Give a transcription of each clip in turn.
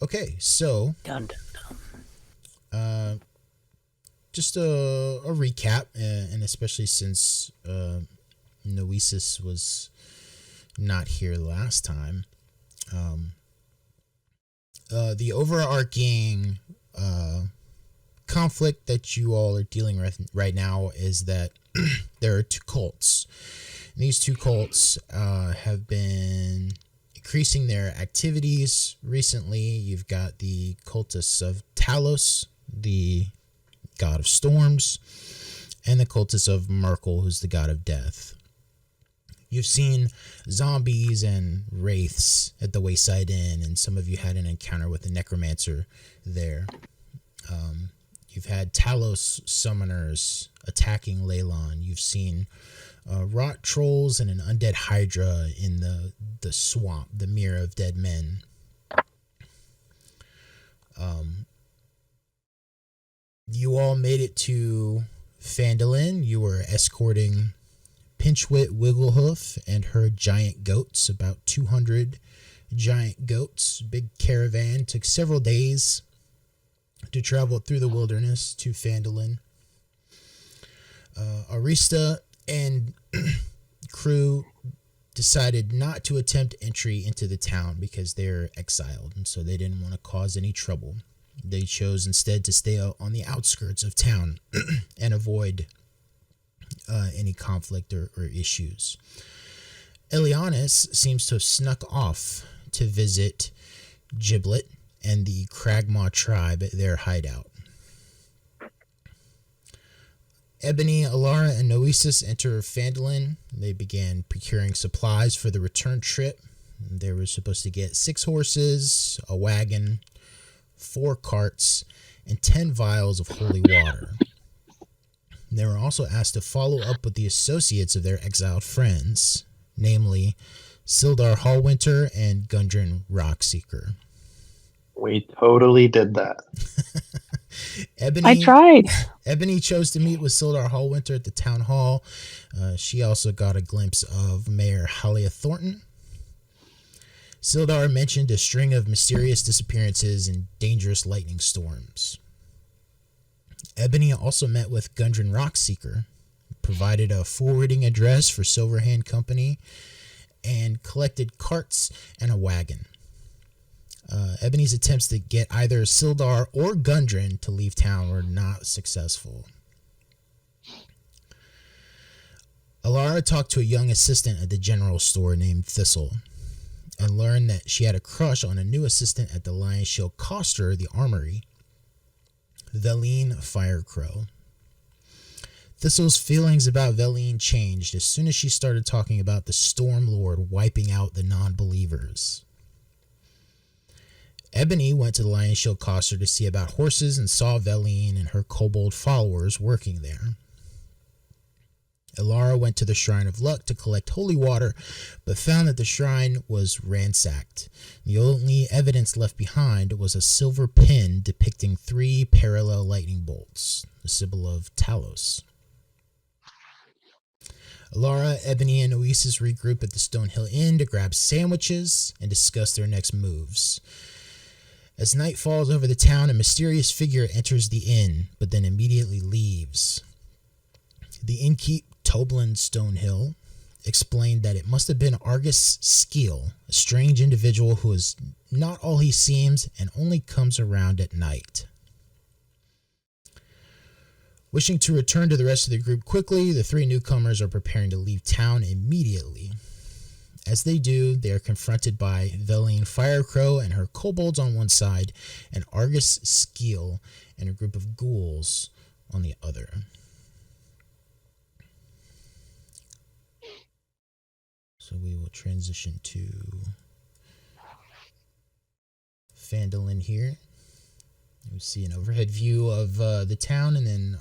Okay, so Dun, dun. uh, just a recap, and especially since Noesis was not here last time, um, the overarching conflict that you all are dealing with right now is that there are two cults. And these two cults have been increasing their activities recently. You've got the cultists of Talos, the god of storms, and the cultists of Merkel, who's the god of death. You've seen zombies and wraiths at the Wayside Inn, and some of you had an encounter with a necromancer there. You've had Talos summoners attacking Leilon. You've seen rot trolls and an undead hydra in the swamp, the Mirror of Dead Men. You all made it to Phandalin. You were escorting Pinchwit Wigglehoof and her giant goats, about 200 giant goats. Big caravan. Took several days to travel through the wilderness to Phandalin. Arista and crew decided not to attempt entry into the town because they're exiled, and so they didn't want to cause any trouble. They chose instead to stay on the outskirts of town and avoid any conflict or issues. Elianis seems to have snuck off to visit Giblet and the Cragmaw tribe at their hideout. Ebony, Alara, and Noesis enter Phandalin. They began procuring supplies for the return trip. They were supposed to get 6 horses, a wagon, 4 carts, and 10 vials of holy water. They were also asked to follow up with the associates of their exiled friends, namely Sildar Hallwinter and Gundren Rockseeker. We totally did that. I tried. Ebony chose to meet with Sildar Hallwinter at the town hall. She also got a glimpse of Mayor Halia Thornton. Sildar mentioned a string of mysterious disappearances and dangerous lightning storms. Ebony also met with Gundren Rockseeker, provided a forwarding address for Silverhand Company, and collected carts and a wagon. Ebony's attempts to get either Sildar or Gundren to leave town were not successful. Alara talked to a young assistant at the general store named Thistle and learned that she had a crush on a new assistant at the Lion Shield Coster, the armory, Veline Firecrow. Thistle's feelings about Veline changed as soon as she started talking about the Storm Lord wiping out the non-believers. Ebony went to the Lion Shield Coster to see about horses and saw Veline and her kobold followers working there. Alara went to the Shrine of Luck to collect holy water, but found that the shrine was ransacked. The only evidence left behind was a silver pin depicting 3 parallel lightning bolts, the symbol of Talos. Alara, Ebony, and Oasis regroup at the Stonehill Inn to grab sandwiches and discuss their next moves. As night falls over the town, a mysterious figure enters the inn, but then immediately leaves. The innkeep, Toblin Stonehill, explained that it must have been Argus Skeel, a strange individual who is not all he seems and only comes around at night. Wishing to return to the rest of the group quickly, the 3 newcomers are preparing to leave town immediately. As they do, they are confronted by Veline Firecrow and her kobolds on one side, and Argus Skeel and a group of ghouls on the other. So we will transition to Phandalin here. You see an overhead view of the town, and then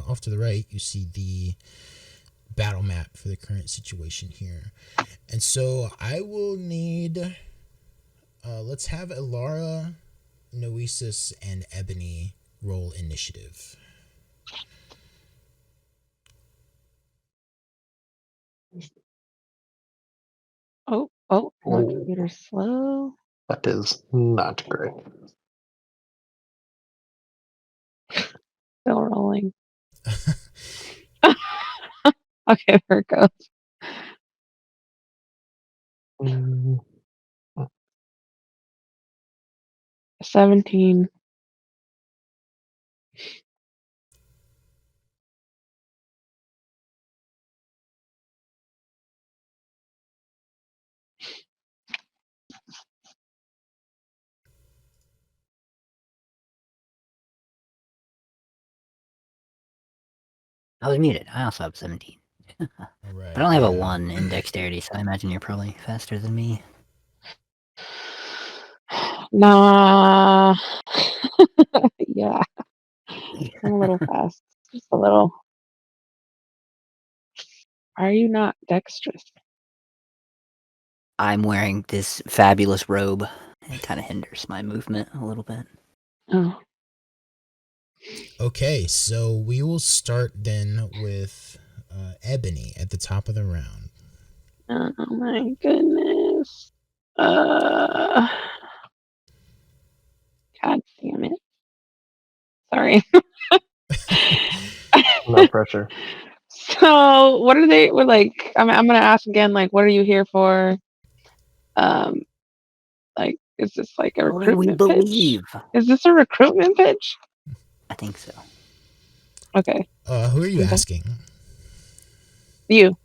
off to the right, you see the battle map for the current situation here. And so I will need, let's have Alara, Noesis, and Ebony roll initiative. Oh, my computer's slow. That is not great. Still rolling. Okay, there it goes. 17. I was muted. I also have 17. All right. I only have a 1 in dexterity, so I imagine you're probably faster than me. Nah. Yeah. I'm a little fast. Just a little. Are you not dexterous? I'm wearing this fabulous robe. It kind of hinders my movement a little bit. Oh. Okay, so we will start then with Ebony at the top of the round. Oh my goodness. God damn it. Sorry. No pressure. So what are they? We're like. I'm gonna ask again. Like, what are you here for? Like, is this like a What do we recruitment believe? pitch? Is this a recruitment pitch? I think so. Okay. Who are you Okay. asking? You.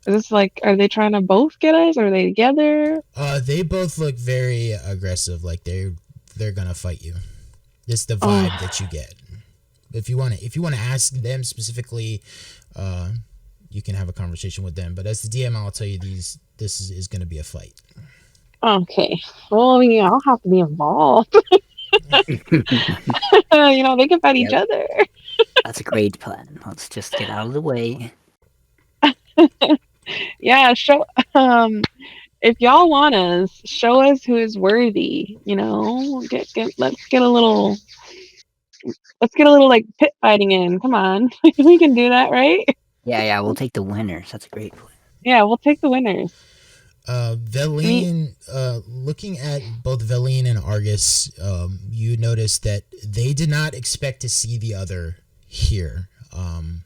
Is this like? Are they trying to both get us? Or are they together? They both look very aggressive. Like they're gonna fight you. This is the vibe that you get. If you want to ask them specifically, you can have a conversation with them. But as the DM, I'll tell you this is going to be a fight. Okay. Well, I mean, I'll have to be involved. They can fight each other. That's a great plan. Let's just get out of the way. Yeah. If y'all want us, show us who is worthy. Let's get a little like pit fighting in. Come on, we can do that, right? Yeah, we'll take the winners. That's a great plan. Yeah, we'll take the winners. Veline, looking at both Veline and Argus, you notice that they did not expect to see the other here. And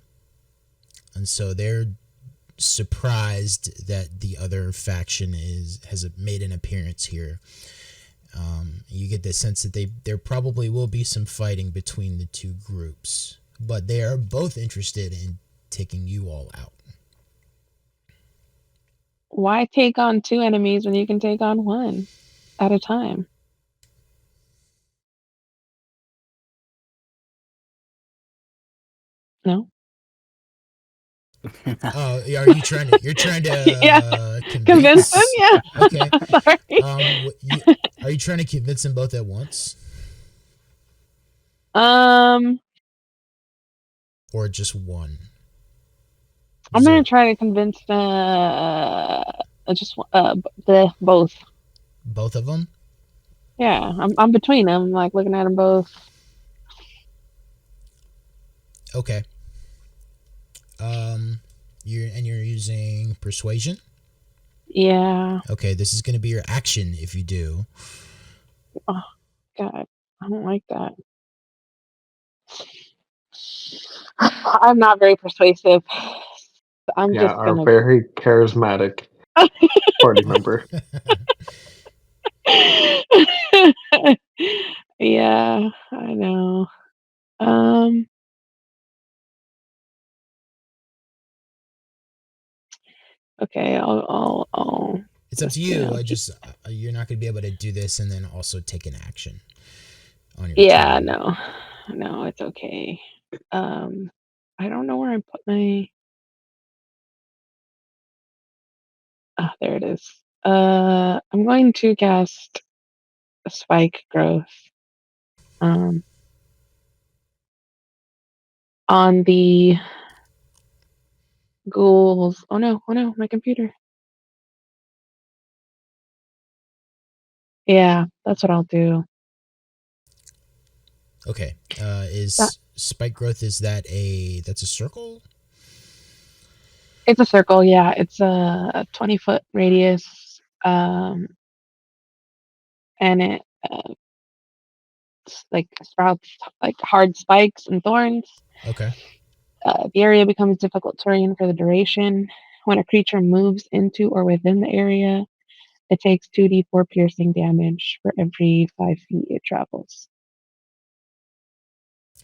so they're surprised that the other faction has made an appearance here. You get the sense that there probably will be some fighting between the two groups, but they are both interested in taking you all out. Why take on two enemies when you can take on one at a time? No. Oh, are you trying to? You're trying to Yeah. convince them? Yeah. Okay. Sorry. Are you trying to convince them both at once, or just one? I'm gonna try to convince both. Both of them. Yeah, I'm between them, like looking at them both. Okay. You're using persuasion. Yeah. Okay, this is going to be your action if you do. Oh God, I don't like that. I'm not very persuasive. I'm just our gonna. very charismatic party member. Yeah, I know. Okay, I'll. It's up to you. You're not going to be able to do this and then also take an action on your turn. No, it's okay. I don't know where I put my. Ah, there it is. I'm going to cast a spike growth. On the ghouls. Oh no, my computer. Yeah, that's what I'll do. Okay. Spike growth, that's a circle? It's a circle, yeah. It's a 20-foot radius. and it like sprouts like hard spikes and thorns. Okay. The area becomes difficult terrain for the duration. When a creature moves into or within the area, it takes 2d4 piercing damage for every 5 feet it travels.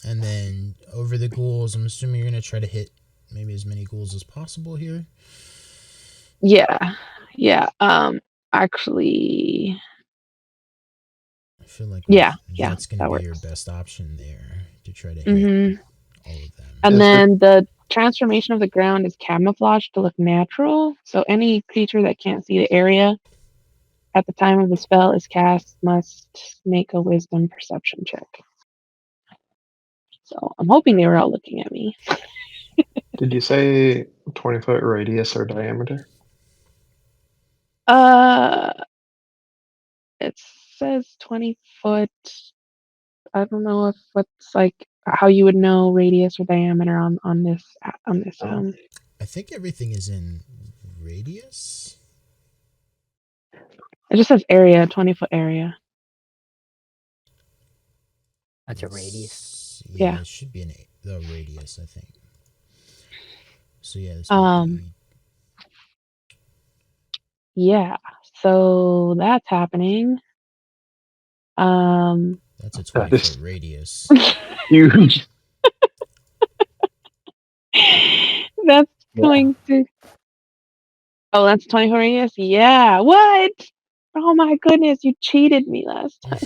And then over the ghouls, I'm assuming you're going to try to hit maybe as many ghouls as possible here. Yeah. Actually, I feel like yeah, that's going to that be works. your best option there to try to hit Mm-hmm. all of them. And Is then the transformation of the ground is camouflaged to look natural. So any creature that can't see the area at the time of the spell is cast must make a wisdom perception check. So I'm hoping they were all looking at me. Did you say 20-foot radius or diameter? It says 20 foot. I don't know if what's like how you would know radius or diameter on this. Oh. I think everything is in radius. It just says area, 20-foot area. That's a radius. Yeah, Yeah. it should be the radius, I think. So yeah, this Um. would Yeah. So that's happening. that's a That 20 is foot radius. huge. That's Yeah. going to. Oh, that's 20-foot radius. Yeah. What? Oh my goodness! You cheated me last time.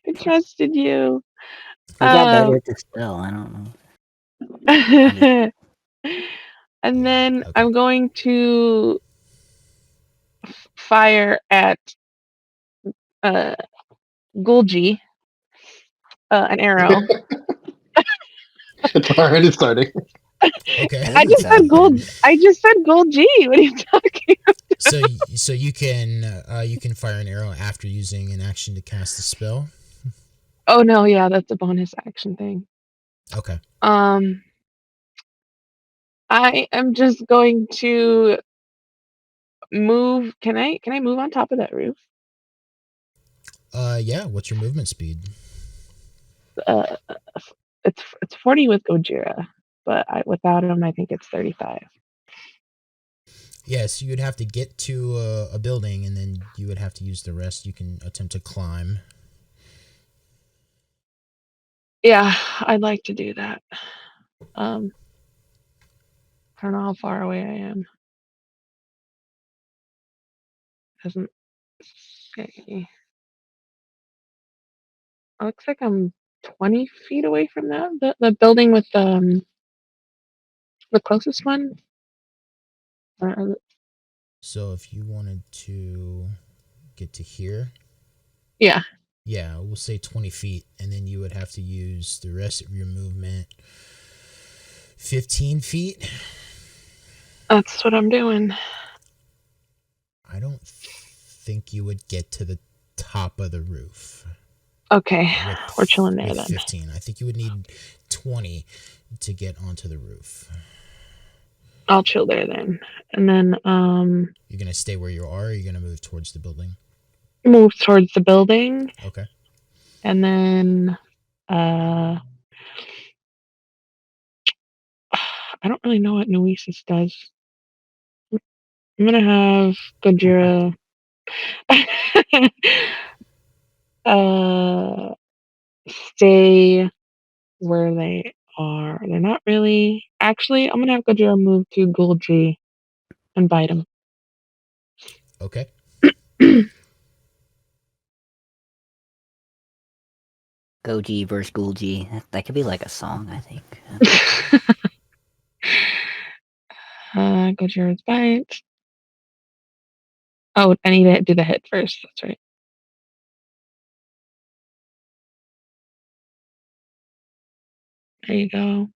I trusted you. Who got better at the spell? I don't know. And Yeah, then okay. I'm going to fire at Gulji an arrow. It's already starting. Okay. That doesn't sound good. I just said Gulji. What are you talking about? So you can fire an arrow after using an action to cast the spell. Oh no, yeah, that's a bonus action thing. Okay. I am just going to move. Can I move on top of that roof? Yeah. What's your movement speed? Uh, it's 40 with Gojira, but without him, I think it's 35. Yeah, so you would have to get to a building, and then you would have to use the rest. You can attempt to climb. Yeah, I'd like to do that. I don't know how far away I am. Doesn't say. It looks like I'm 20 feet away from that. The building with the closest one. So if you wanted to get to here, Yeah, yeah, we'll say 20 feet, and then you would have to use the rest of your movement 15 feet. that's what I'm doing. I don't think you would get to the top of the roof. Okay, we're chilling there with then. 15. I think you would need 20 to get onto the roof. I'll chill there then, and then You're gonna stay where you are, or are you gonna move towards the building? move towards the building, Okay. and then I don't really know what Noesis does. I'm gonna have Gojira stay where they are. They're not really. Actually, I'm gonna have Gojira move to Gulji and bite him. Okay. Goji versus Gulji. That could be like a song, I think. Gojira's bite. Oh, I need to do the hit first. That's right. There you go.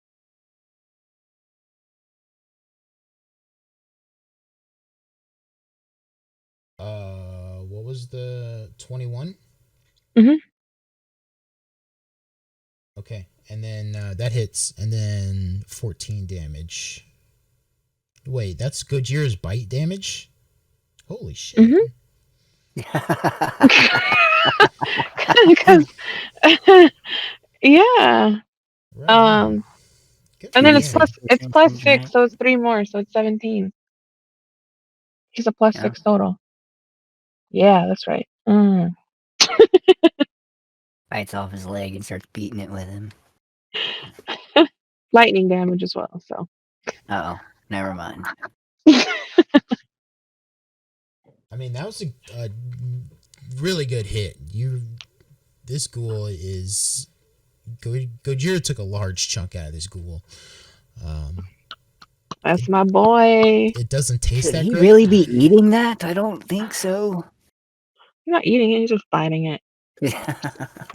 What was the 21? Mhm. Okay, and then that hits, and then 14 damage. Wait, that's Gojira's bite damage? Holy shit. Because, yeah. Right on. Good And for then him. it's plus 6, so it's 3 more, so it's 17. He's a plus Yeah. 6 total. Yeah, that's right. Bites off his leg and starts beating it with him. Lightning damage as well, so. Oh, never mind. I mean, that was a really good hit. This ghoul is... Gojira took a large chunk out of this ghoul. That's my boy. It doesn't taste Should that he great. really be eating that? I don't think so. He's not eating it, he's just biting it.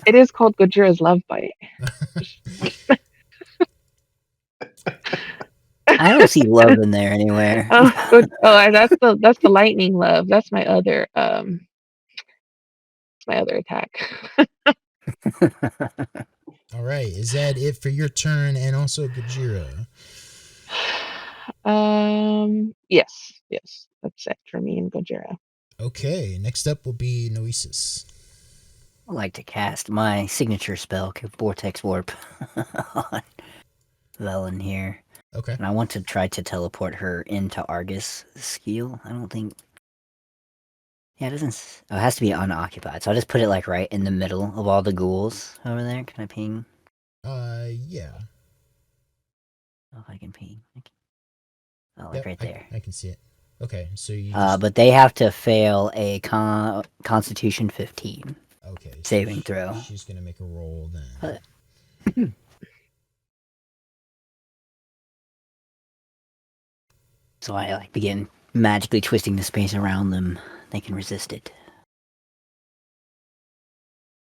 It is called Gojira's Love Bite. I don't see love in there anywhere. Oh, good. Oh, that's the lightning love. That's my other attack. All right. Is that it for your turn and also Gojira? Yes. That's it for me and Gojira. Okay. Next up will be Noesis. I like to cast my signature spell, Vortex Warp, on Leilon here. Okay. And I want to try to teleport her into Argus skill. I don't think... Yeah, it doesn't... Oh, it has to be unoccupied. So I'll just put it like right in the middle of all the ghouls over there. Can I ping? Yeah. Oh, if I can ping. Oh, like Yep, right there. I can see it. Okay, so you But they have to fail a Constitution 15 okay, so saving throw. She's gonna make a roll then. So I like begin magically twisting the space around them. They can resist it.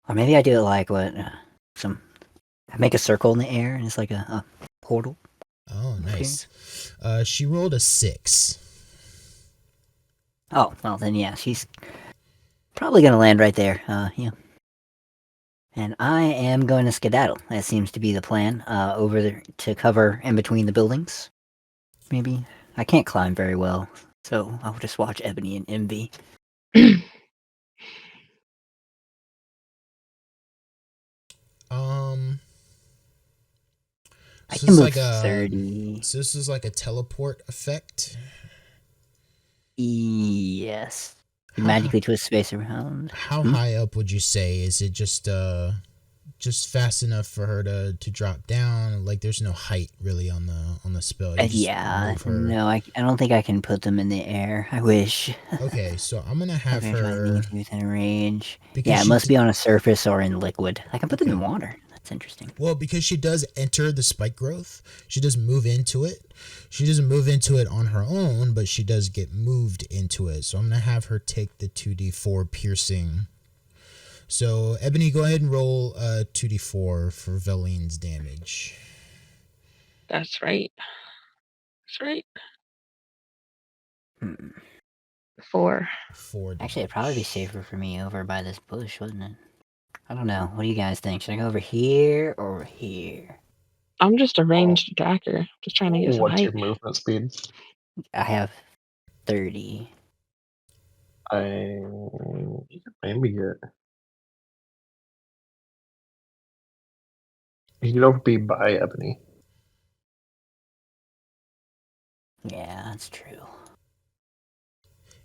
Or maybe I do it like what I make a circle in the air and it's like a portal. Oh, nice. She rolled a 6. Oh, well then yeah, she's probably gonna land right there. Yeah. And I am going to skedaddle. That seems to be the plan. Over there to cover in between the buildings. Maybe. I can't climb very well, so I'll just watch Ebony and Envy. I can move 30. So this is like a teleport effect. Yes. You magically twist space around. How high up would you say? Is it just fast enough for her to drop down? Like there's no height really on the spell. You just Yeah. move her. No, I don't think I can put them in the air. I wish. Okay, so I'm gonna have Okay, her within range. because Yeah, it she must be on a surface or in liquid. I can put them in water. That's interesting. Well, because she does enter the spike growth, she does move into it. She doesn't move into it on her own, but she does get moved into it. So I'm going to have her take the 2d4 piercing. So, Ebony, go ahead and roll 2d4 for Veline's damage. That's right. 4. 4 damage. Actually, it'd probably be safer for me over by this bush, wouldn't it? I don't know. What do you guys think? Should I go over here or over here? I'm just a ranged attacker. Just trying to get some What's height. your movement speed? I have 30. You could maybe get. You don't be by Ebony. Yeah, that's true.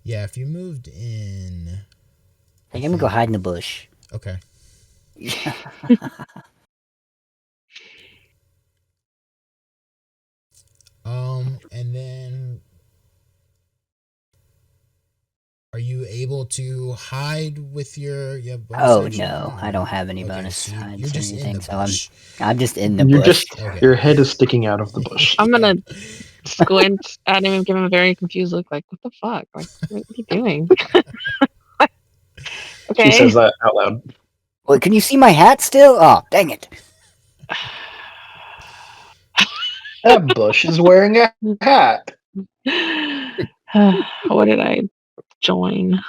Yeah, if you moved in... I think I'm gonna go hide in the bush. Okay. And then... Are you able to hide with your bonus action? No, I don't have any bonus so hides you're or just in anything, the so bush. I'm just in the bush. Okay. Your head is sticking out of the bush. I'm gonna squint at him and give him a very confused look, like, what the fuck? Like, what are you doing? Okay. She says that out loud. Wait, can you see my hat still? Oh, dang it. That bush is wearing a hat. What did I join?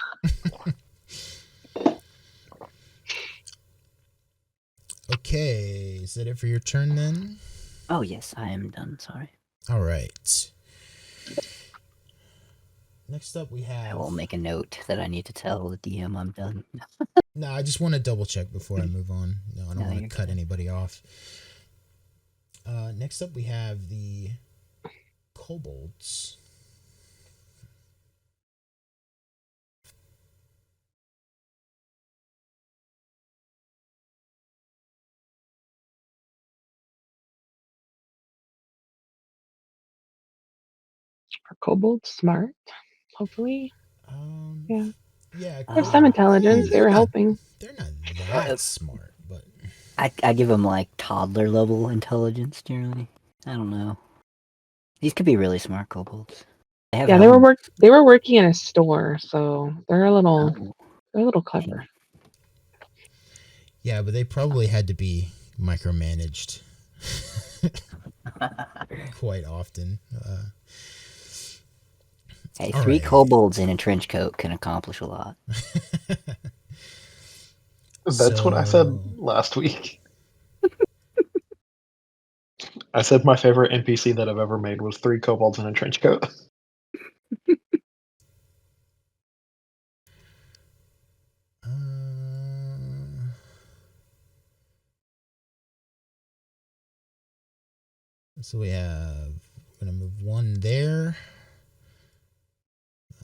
Okay, is that it for your turn then? Oh, yes, I am done. Sorry. All right. next up we I have. will make a note that I need to tell the DM I'm done. No, I just want to double check before I move on. No, I don't No, want to you're cut good. anybody off. Next up we have the kobolds. Are kobolds smart? Hopefully. Yeah. Yeah, They have some intelligence. They they're were not helping. they're not that smart, but I give them like toddler level intelligence generally. I don't know. These could be really smart kobolds. They have Yeah, helms. they were working in a store, so they're a little Oh, clever. yeah, but they probably had to be micromanaged quite often. hey, all 3 right. kobolds in a trench coat can accomplish a lot. That's what I said last week. I said my favorite NPC that I've ever made was 3 kobolds in a trench coat. So we're gonna move 1 there.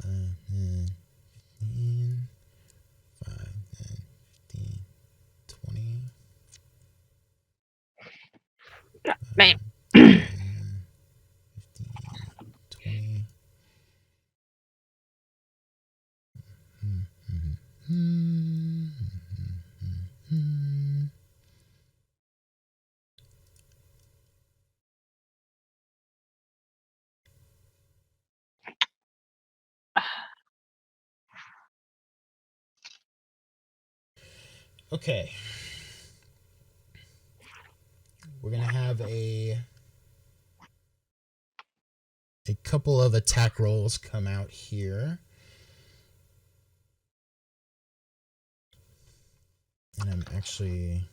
15, 5, 10, 15, 20. Man. 10, 15, 20. Okay. We're gonna have a couple of attack rolls come out here. And I'm actually,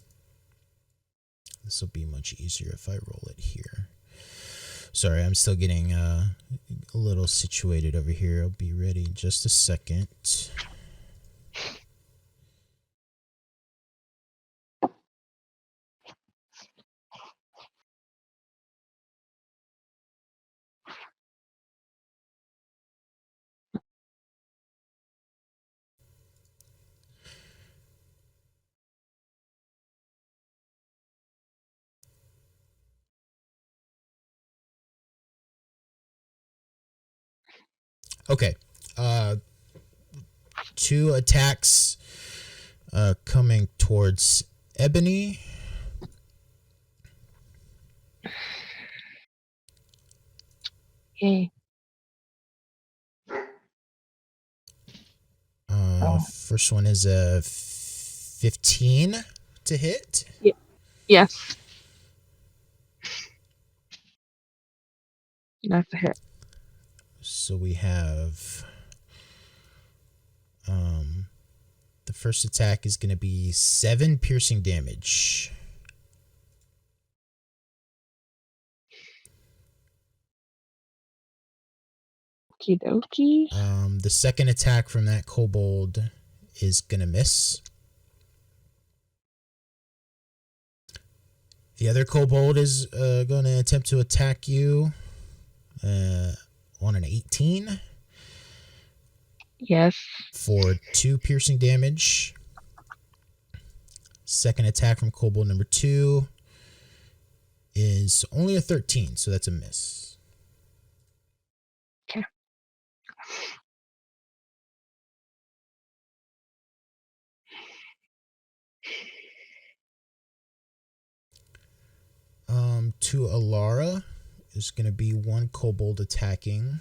this will be much easier if I roll it here. Sorry, I'm still getting a little situated over here. I'll be ready in just a second. Okay. 2 attacks coming towards Ebony. Yay. First one is a 15 to hit. Yes. That's a hit. So we have the first attack is going to be 7 piercing damage. Okie dokie. The second attack from that kobold is going to miss. The other kobold is going to attempt to attack you on an 18 Yes. for 2 piercing damage. Second attack from kobold number 2 is only a 13, so that's a miss. Okay. To Alara is going to be 1 kobold attacking.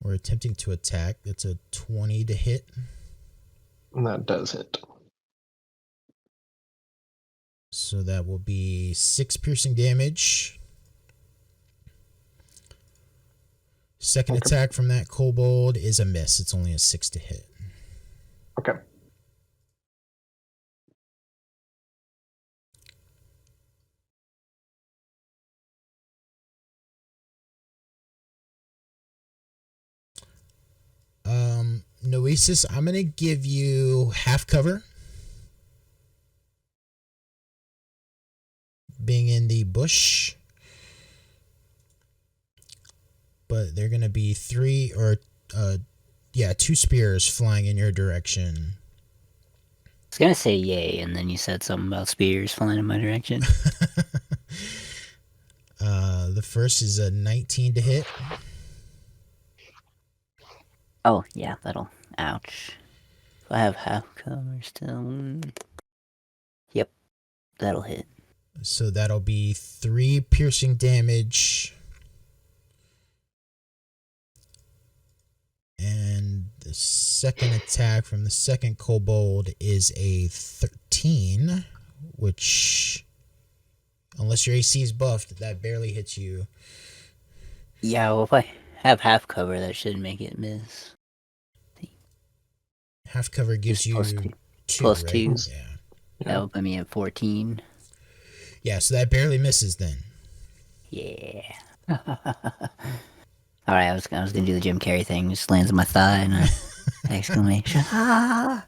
Or attempting to attack. That's a 20 to hit. And that does hit. So that will be 6 piercing damage. Second attack from that kobold is a miss. It's only a 6 to hit. Okay. Oasis, I'm going to give you half cover. Being in the bush. But they're going to be two spears flying in your direction. I was gonna say yay, and then you said something about spears flying in my direction. The first is a 19 to hit. Oh, yeah, that'll... Ouch. If I have half cover still... Yep, that'll hit. So that'll be 3 piercing damage. And the second attack from the second kobold is a 13, which, unless your AC is buffed, that barely hits you. Yeah, well, if I have half cover, that should make it miss. Half cover gives you Plus 2, plus right? 2. Yeah. That would put me at 14. Yeah, so that barely misses then. Yeah. Alright, I was gonna do the Jim Carrey thing, just lands on my thigh and an exclamation. Ah!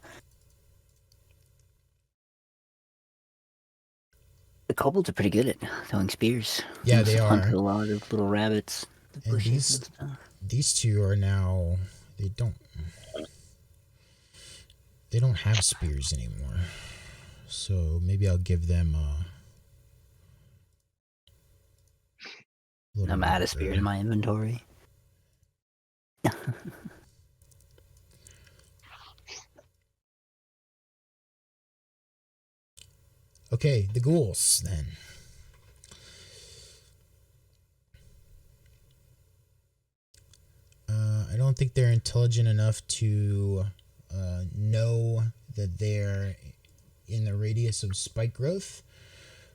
The kobolds are pretty good at throwing spears. Yeah, they Hunted are. a lot of little rabbits. The And bushes and stuff. these two are now, they don't have spears anymore. So maybe I'll give them a little I'm out bit of spears in my inventory. Okay, the ghouls then. I don't think they're intelligent enough to know that they're in the radius of spike growth.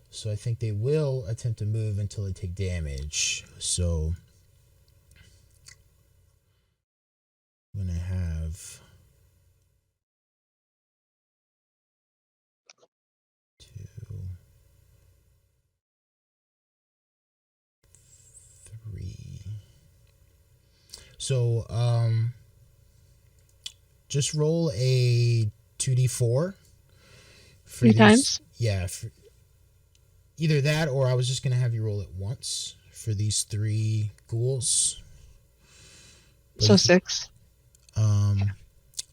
So I think they will attempt to move until they take damage. So I'm going to have 2, 3. So just roll a 2d4 for 3 these. times? Yeah, for either that, or I was just gonna have you roll it once for these 3 ghouls. But So 6.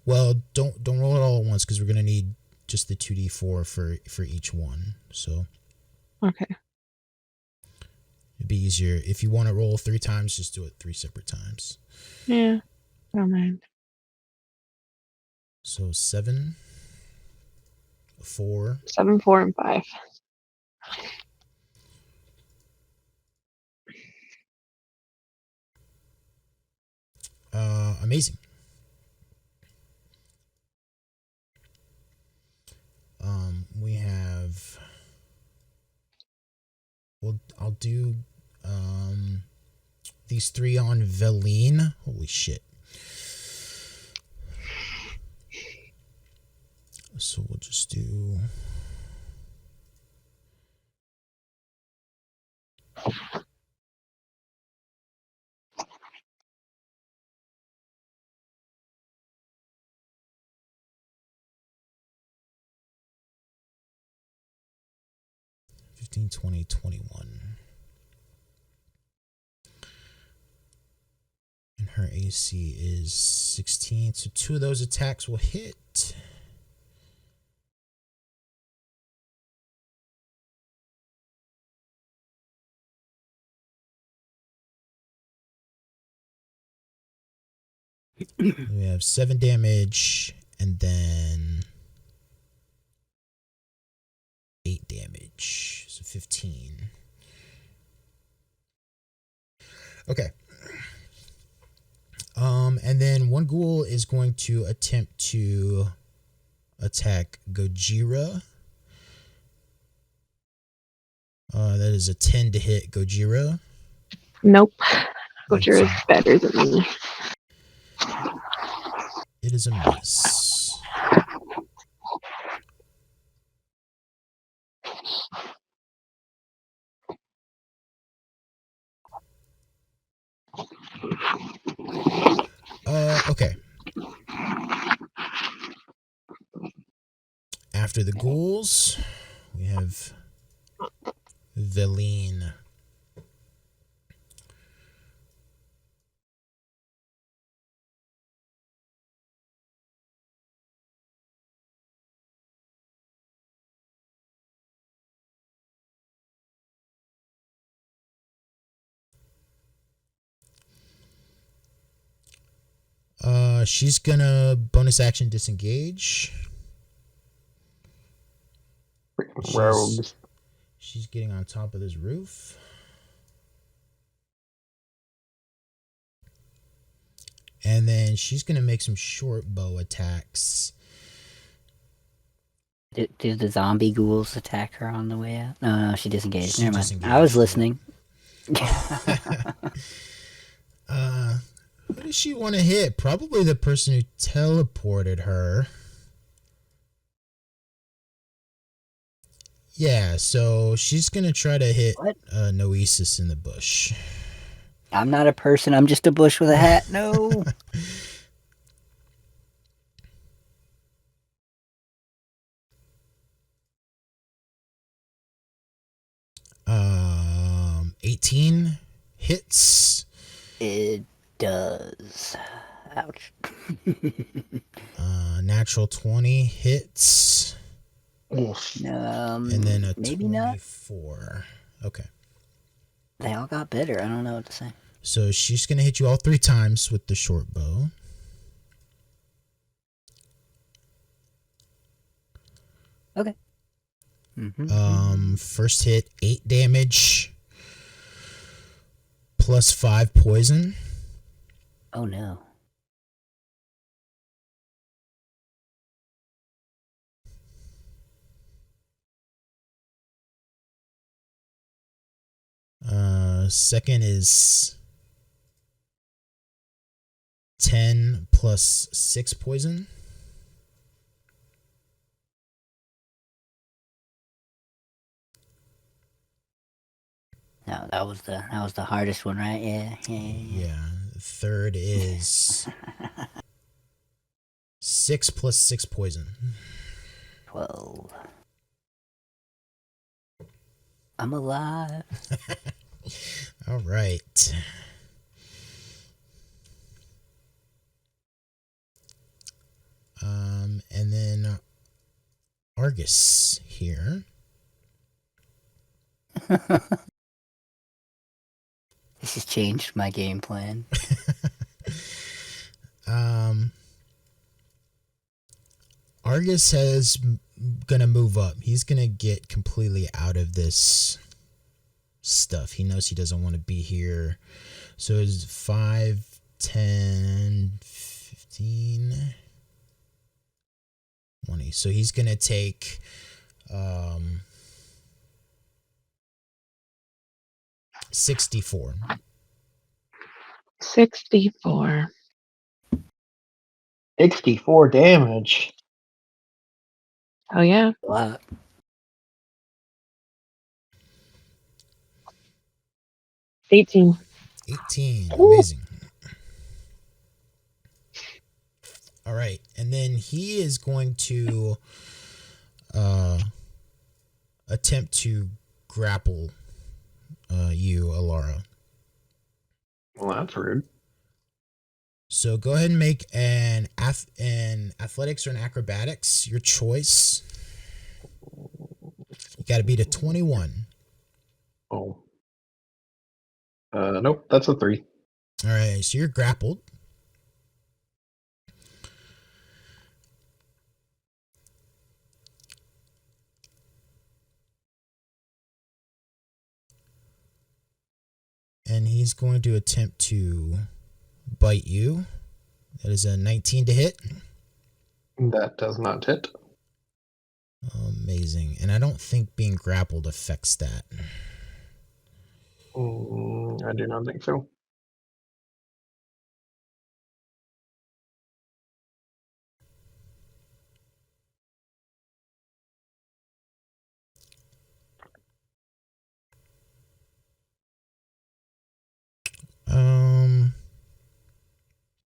Well, don't roll it all at once because we're gonna need just the 2d4 for each one. So Okay. it'd be easier if you want to roll 3 times. Just do it 3 separate times. Yeah. I don't mind. So 7, 4. 7, 4, and 5. Amazing. We have. Well, I'll do these 3 on Leilon. Holy shit. So we'll just do. $15, $20, $21. And her AC is 16. So 2 of those attacks will hit. We have 7 damage and then 8 damage. So 15. Okay. And then one ghoul is going to attempt to attack Gojira. That is a 10 to hit Gojira. Nope. Butcher is better than me. It is a miss. Okay. after the ghouls, we have Leilon. She's gonna bonus action disengage. Rogues. She's getting on top of this roof. And then she's gonna make some short bow attacks. Do the zombie ghouls attack her on the way out? No, she disengaged. She Never mind. disengaged, I was yeah. listening. Who does she want to hit? Probably the person who teleported her. Yeah, so she's gonna try to hit What? Noesis in the bush. I'm not a person. I'm just a bush with a hat. No. 18 hits. It does. Ouch. Natural 20 hits. Oof. And then a maybe 24. not. Okay. They all got better. I don't know what to say. So she's going to hit you all 3 times with the short bow. Okay. First hit, 8 damage. Plus 5 poison. Oh no. Second is 10 plus 6 poison. No, that was the hardest one, right? Yeah. Yeah. Third is 6 plus 6 poison. 12. I'm alive. All right. And then Argus here. This has changed my game plan. Argus is gonna move up. He's gonna get completely out of this stuff. He knows he doesn't want to be here. So it's 5, 10, 15, 20. So he's gonna take 64. 64. 64 damage. Oh, yeah. A lot. 18. 18. Amazing. All right. And then he is going to attempt to grapple you, Alara. Well, that's rude. So go ahead and make an athletics or an acrobatics, your choice. You got to beat a 21. Oh. Nope, that's a 3. All right, so you're grappled. And he's going to attempt to bite you. That is a 19 to hit. That does not hit. Amazing. And I don't think being grappled affects that. I do not think so.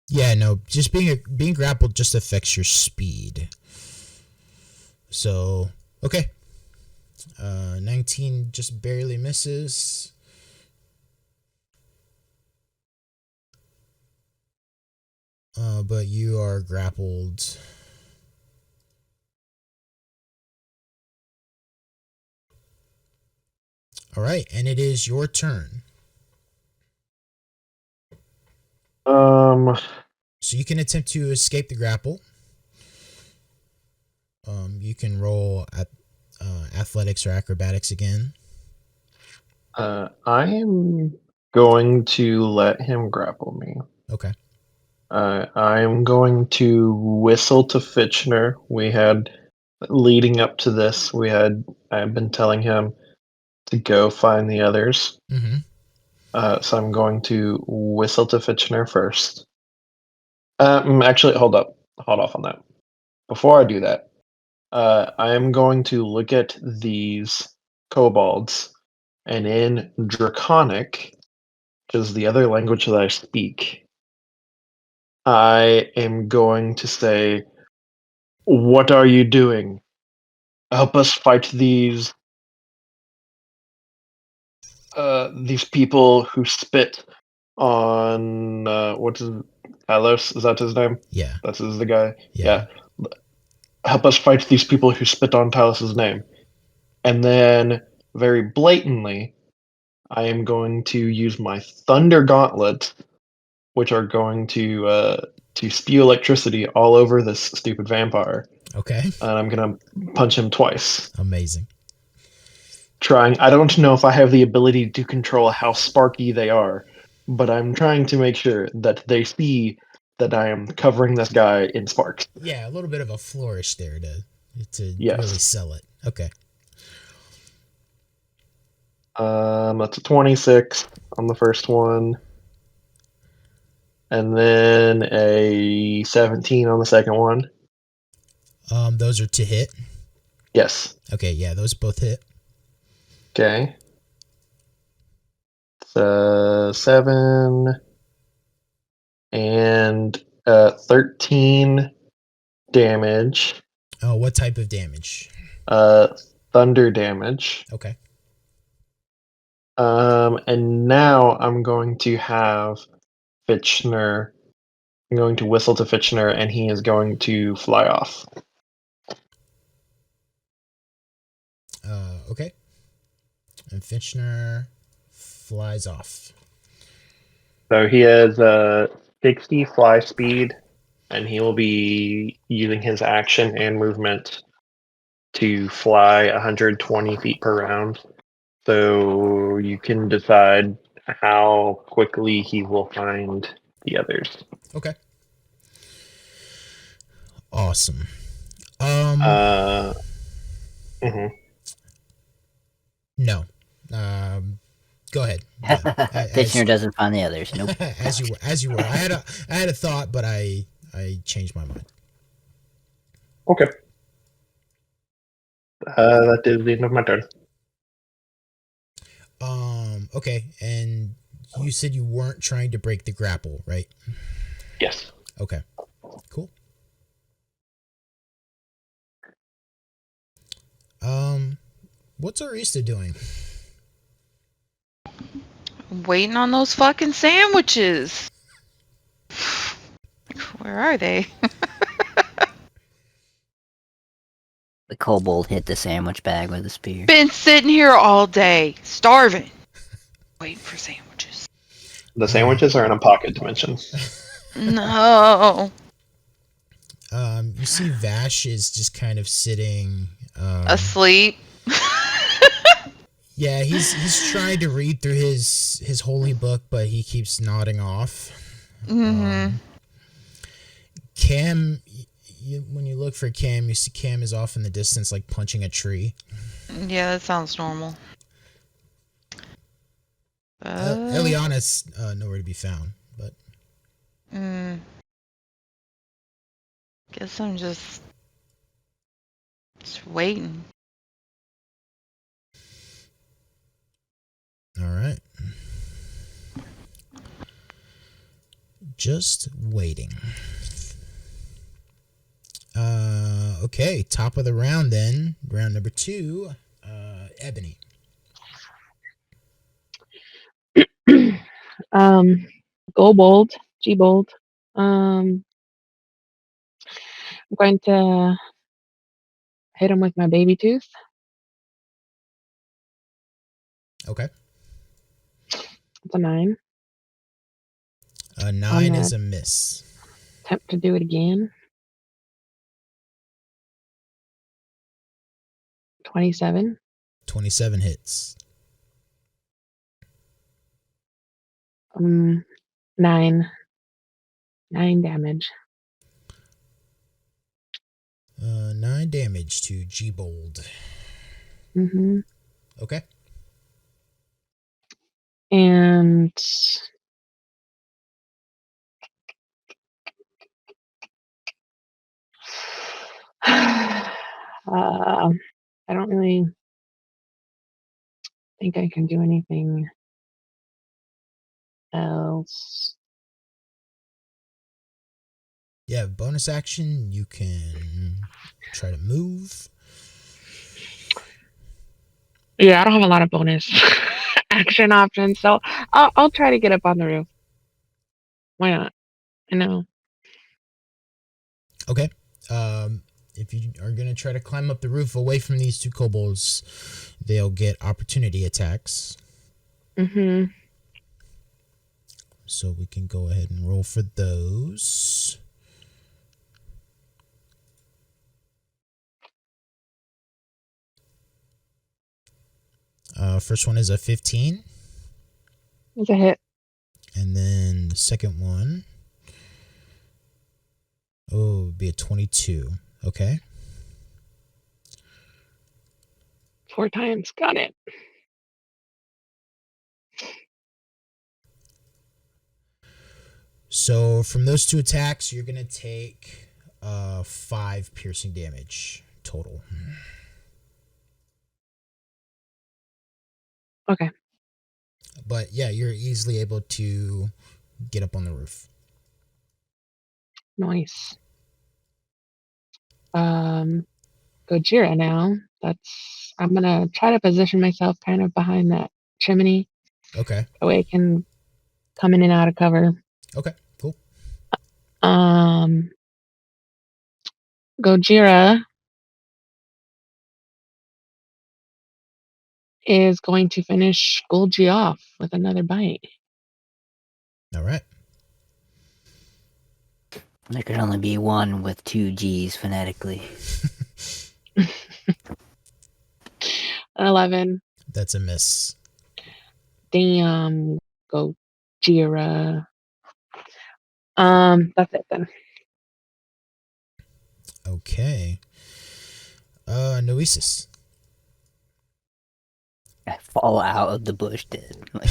Yeah, no, just being grappled just affects your speed. So, okay. 19 just barely misses. But you are grappled. All right, and it is your turn. So you can attempt to escape the grapple. You can roll at athletics or acrobatics again. I am going to let him grapple me. Okay. I'm going to whistle to Fitchner. Leading up to this, I've been telling him to go find the others. Mm-hmm. So I'm going to whistle to Fitchner first. Actually, hold off on that. Before I do that, I am going to look at these kobolds, and in Draconic, which is the other language that I speak, I am going to say, "What are you doing? Help us fight these people who spit on what is Talos? Is that his name? Yeah. That's the guy. Yeah. Help us fight these people who spit on Talos's name." And then, very blatantly, I am going to use my Thunder Gauntlet, which are going to spew electricity all over this stupid vampire. Okay. And I'm gonna punch him twice. Amazing. I don't know if I have the ability to control how sparky they are, but I'm trying to make sure that they see that I am covering this guy in sparks. Yeah, a little bit of a flourish there to Yes. really sell it. Okay. That's a 26 on the first one. And then a 17 on the second one. Those are to hit. Yes. Okay, yeah, those both hit. Okay. It's 7 and 13 damage. Oh, what type of damage? Thunder damage. Okay. And now I'm going to have Fitchner. I'm going to whistle to Fitchner, and he is going to fly off. Okay. And Finchner flies off. So he has 60 fly speed, and he will be using his action and movement to fly 120 feet per round. So you can decide how quickly he will find the others. Okay. Awesome. Mhm. No. Go ahead. Yeah. Fitchner doesn't find the others. Nope. As you were. I had a thought, but I changed my mind. Okay. That is the end of my turn. Okay, and you said you weren't trying to break the grapple, right? Yes. Okay. Cool. What's Arista doing? Waiting on those fucking sandwiches. Where are they? The kobold hit the sandwich bag with a spear. Been sitting here all day, starving, waiting for sandwiches. The sandwiches are in a pocket dimension. No. You see Vash is just kind of sitting Asleep. Yeah, he's trying to read through his holy book, but he keeps nodding off. Mm-hmm. Cam, when you look for Cam, you see Cam is off in the distance, like punching a tree. Yeah, that sounds normal. Eliana's nowhere to be found, but guess I'm just waiting. all right. Just waiting. Okay, top of the round then. Round number 2. Ebony. Go bold, G bold. I'm going to hit him with my baby tooth. Okay. It's a 9. A On 9 that. is a miss. Attempt to do it again. 27. 27 hits. 9. 9 damage. 9 damage to G-Bold. Mm-hmm. Okay. And I don't really think I can do anything else. Yeah, bonus action, you can try to move. Yeah, I don't have a lot of bonus action options, so I'll try to get up on the roof. Why not? I know. Okay. If you are going to try to climb up the roof away from these 2 kobolds, they'll get opportunity attacks. Mm-hmm. So we can go ahead and roll for those. First one is a 15. It's a hit. And then the second one, would be a 22. Okay. 4 times. Got it. So from those 2 attacks, you're going to take 5 piercing damage total. Okay. But yeah, you're easily able to get up on the roof. Nice. Gojira now. I'm gonna try to position myself kind of behind that chimney. Okay. That way I can come in and out of cover. Okay, cool. Gojira is going to finish Golgi off with another bite. All right. There could only be one with 2 G's phonetically. 11. That's a miss. Damn, Gojira. That's it then. Okay. Noesis. I fall out of the bush dead. Like,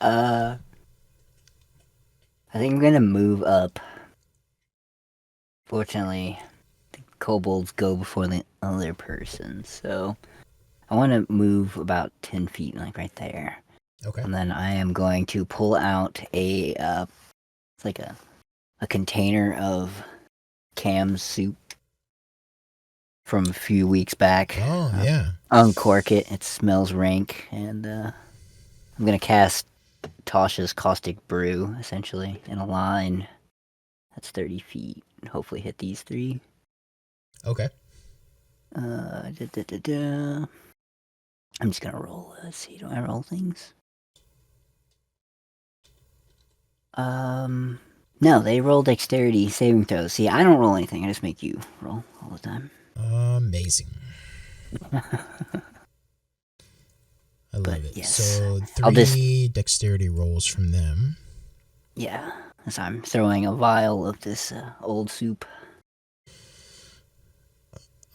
I think I'm gonna move up. Fortunately, the kobolds go before the other person, so I want to move about 10 feet, like right there. Okay. And then I am going to pull out it's like a container of Cam's soup from a few weeks back. Oh, yeah. Uncork it. It smells rank, and I'm gonna cast Tasha's Caustic Brew, essentially, in a line that's 30 feet. Hopefully hit these 3. Okay. I'm just gonna roll. Let's see, do I roll things? No, they roll dexterity saving throws. See, I don't roll anything. I just make you roll all the time. Amazing. I love it. Yes. So 3 dexterity rolls from them. Yeah, as I'm throwing a vial of this old soup.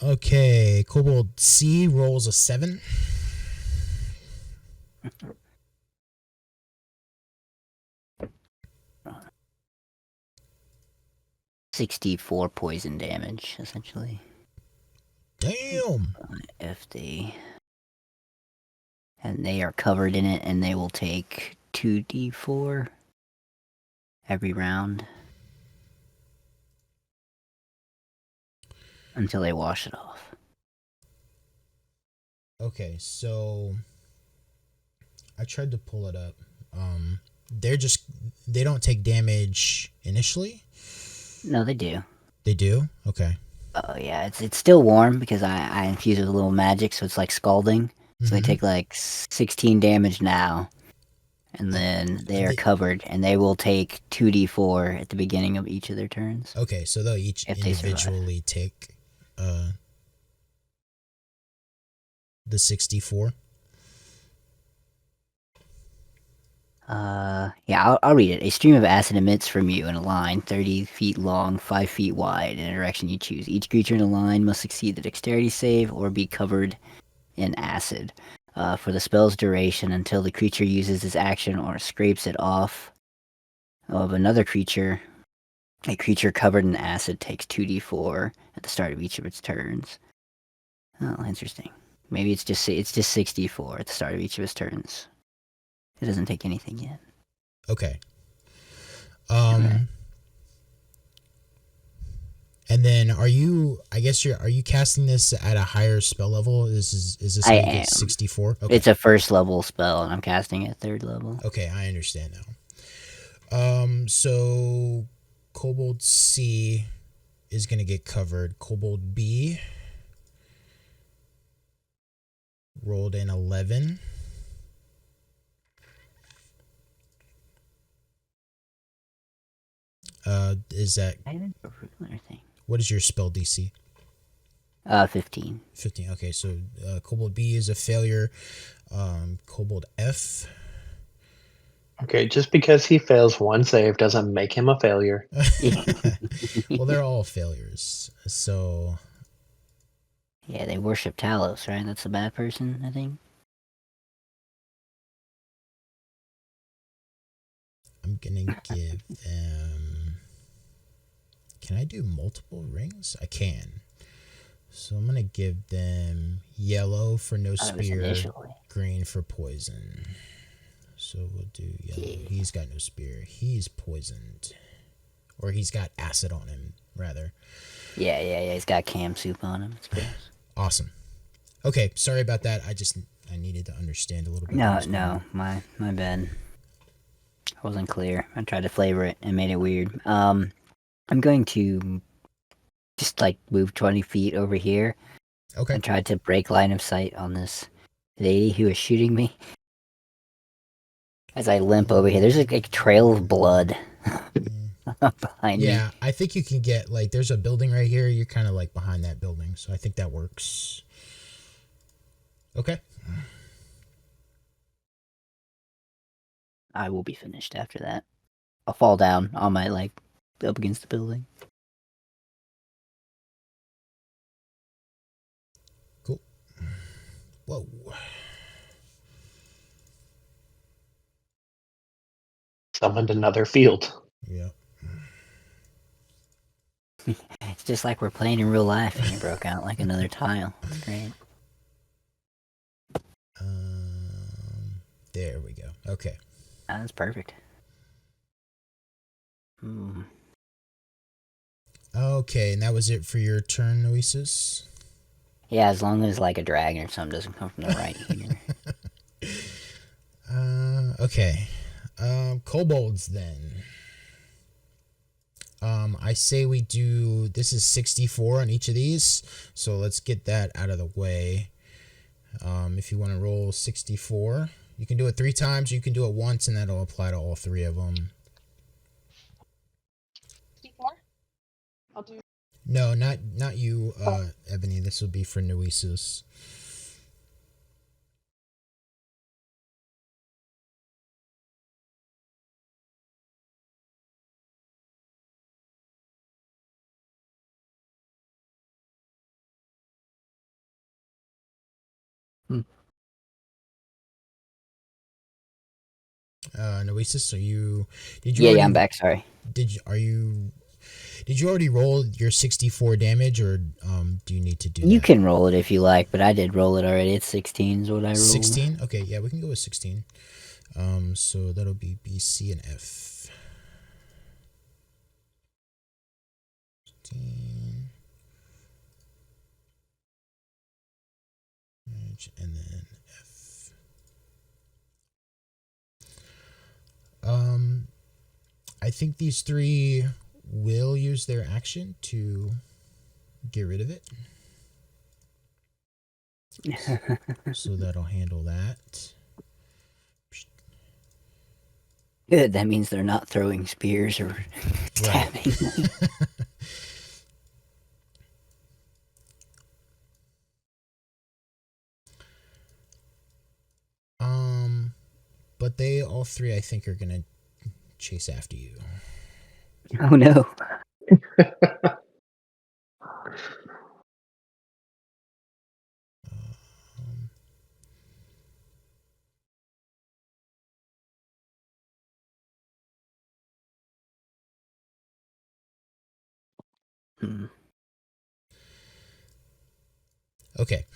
Okay, Kobold C rolls a 7. 64 poison damage, essentially. Damn. If they... And they are covered in it, and they will take 2d4 every round. until they wash it off. Okay, so I tried to pull it up. They don't take damage initially. No, they do. They do? Okay. Oh yeah, it's still warm because I infuse it with a little magic, so it's like scalding. So they Mhm. take like 16 damage now, and then they are covered, and they will take 2d4 at the beginning of each of their turns Okay, so they'll each if they survive. individually take the 64. Yeah, I'll read it. A stream of acid emits from you in a line 30 feet long, 5 feet wide, in a direction you choose. Each creature in the line must succeed the dexterity save or be covered in acid. For the spell's duration, until the creature uses its action or scrapes it off of another creature, a creature covered in acid takes 2d4 at the start of each of its turns. Oh, interesting. Maybe it's just 64 at the start of each of its turns. It doesn't take anything yet. Okay. Okay. And then are you casting this at a higher spell level? Is this how I you get am. 64? Okay. It's a first level spell, and I'm casting it at third level. Okay, I understand now. So Kobold C is gonna get covered. Kobold B rolled an 11. Is that I didn't do a ruler thing. what is your spell DC? 15. 15. Okay, so Kobold B is a failure. Kobold F. Okay, just because he fails one save doesn't make him a failure. Well, they're all failures. So Yeah, they worship Talos, right? That's the bad person, I think. I'm gonna give them. Can I do multiple rings? I can. So I'm gonna give them yellow for no Oh, it was spear, initially. green for poison. So we'll do yellow. Yeah. He's got no spear. He's poisoned, or he's got acid on him, rather. Yeah. He's got cam soup on him. It's gross. Awesome. Okay, sorry about that. I needed to understand a little bit. No, my bad. I wasn't clear. I tried to flavor it and made it weird. I'm going to just like move 20 feet over here Okay. and try to break line of sight on this lady who is shooting me. As I limp over here, there's like a trail of blood behind me. Yeah, I think you can get like there's a building right here. You're kind of like behind that building, so I think that works. Okay. I will be finished after that. I'll fall down on my like up against the building. Cool. Whoa. Summoned another field. Yeah. It's just like we're playing in real life and you broke out like another tile. That's great. There we go. Okay. That's perfect. Okay, and that was it for your turn, Oasis? Yeah, as long as like a dragon or something doesn't come from the right here. Okay. Kobolds then. I say we do, this is 64 on each of these, so let's get that out of the way. If you want to roll 64, you can do it 3 times, you can do it once, and that'll apply to all 3 of them. 64? I'll do. No, not you, Ebony. This will be for Noesis. Noesis, did you Yeah, I'm back, sorry. Did you already roll your 64 damage, or do you need to do that? You can roll it if you like, but I did roll it already. It's 16 is what I rolled. 16? Okay, yeah, we can go with 16. So that'll be B, C, and F. 16. and then F. I think these three will use their action to get rid of it. So that'll handle that. Good. That means they're not throwing spears or stabbing. But they all three, I think, are gonna chase after you. Oh no. Hmm. Okay.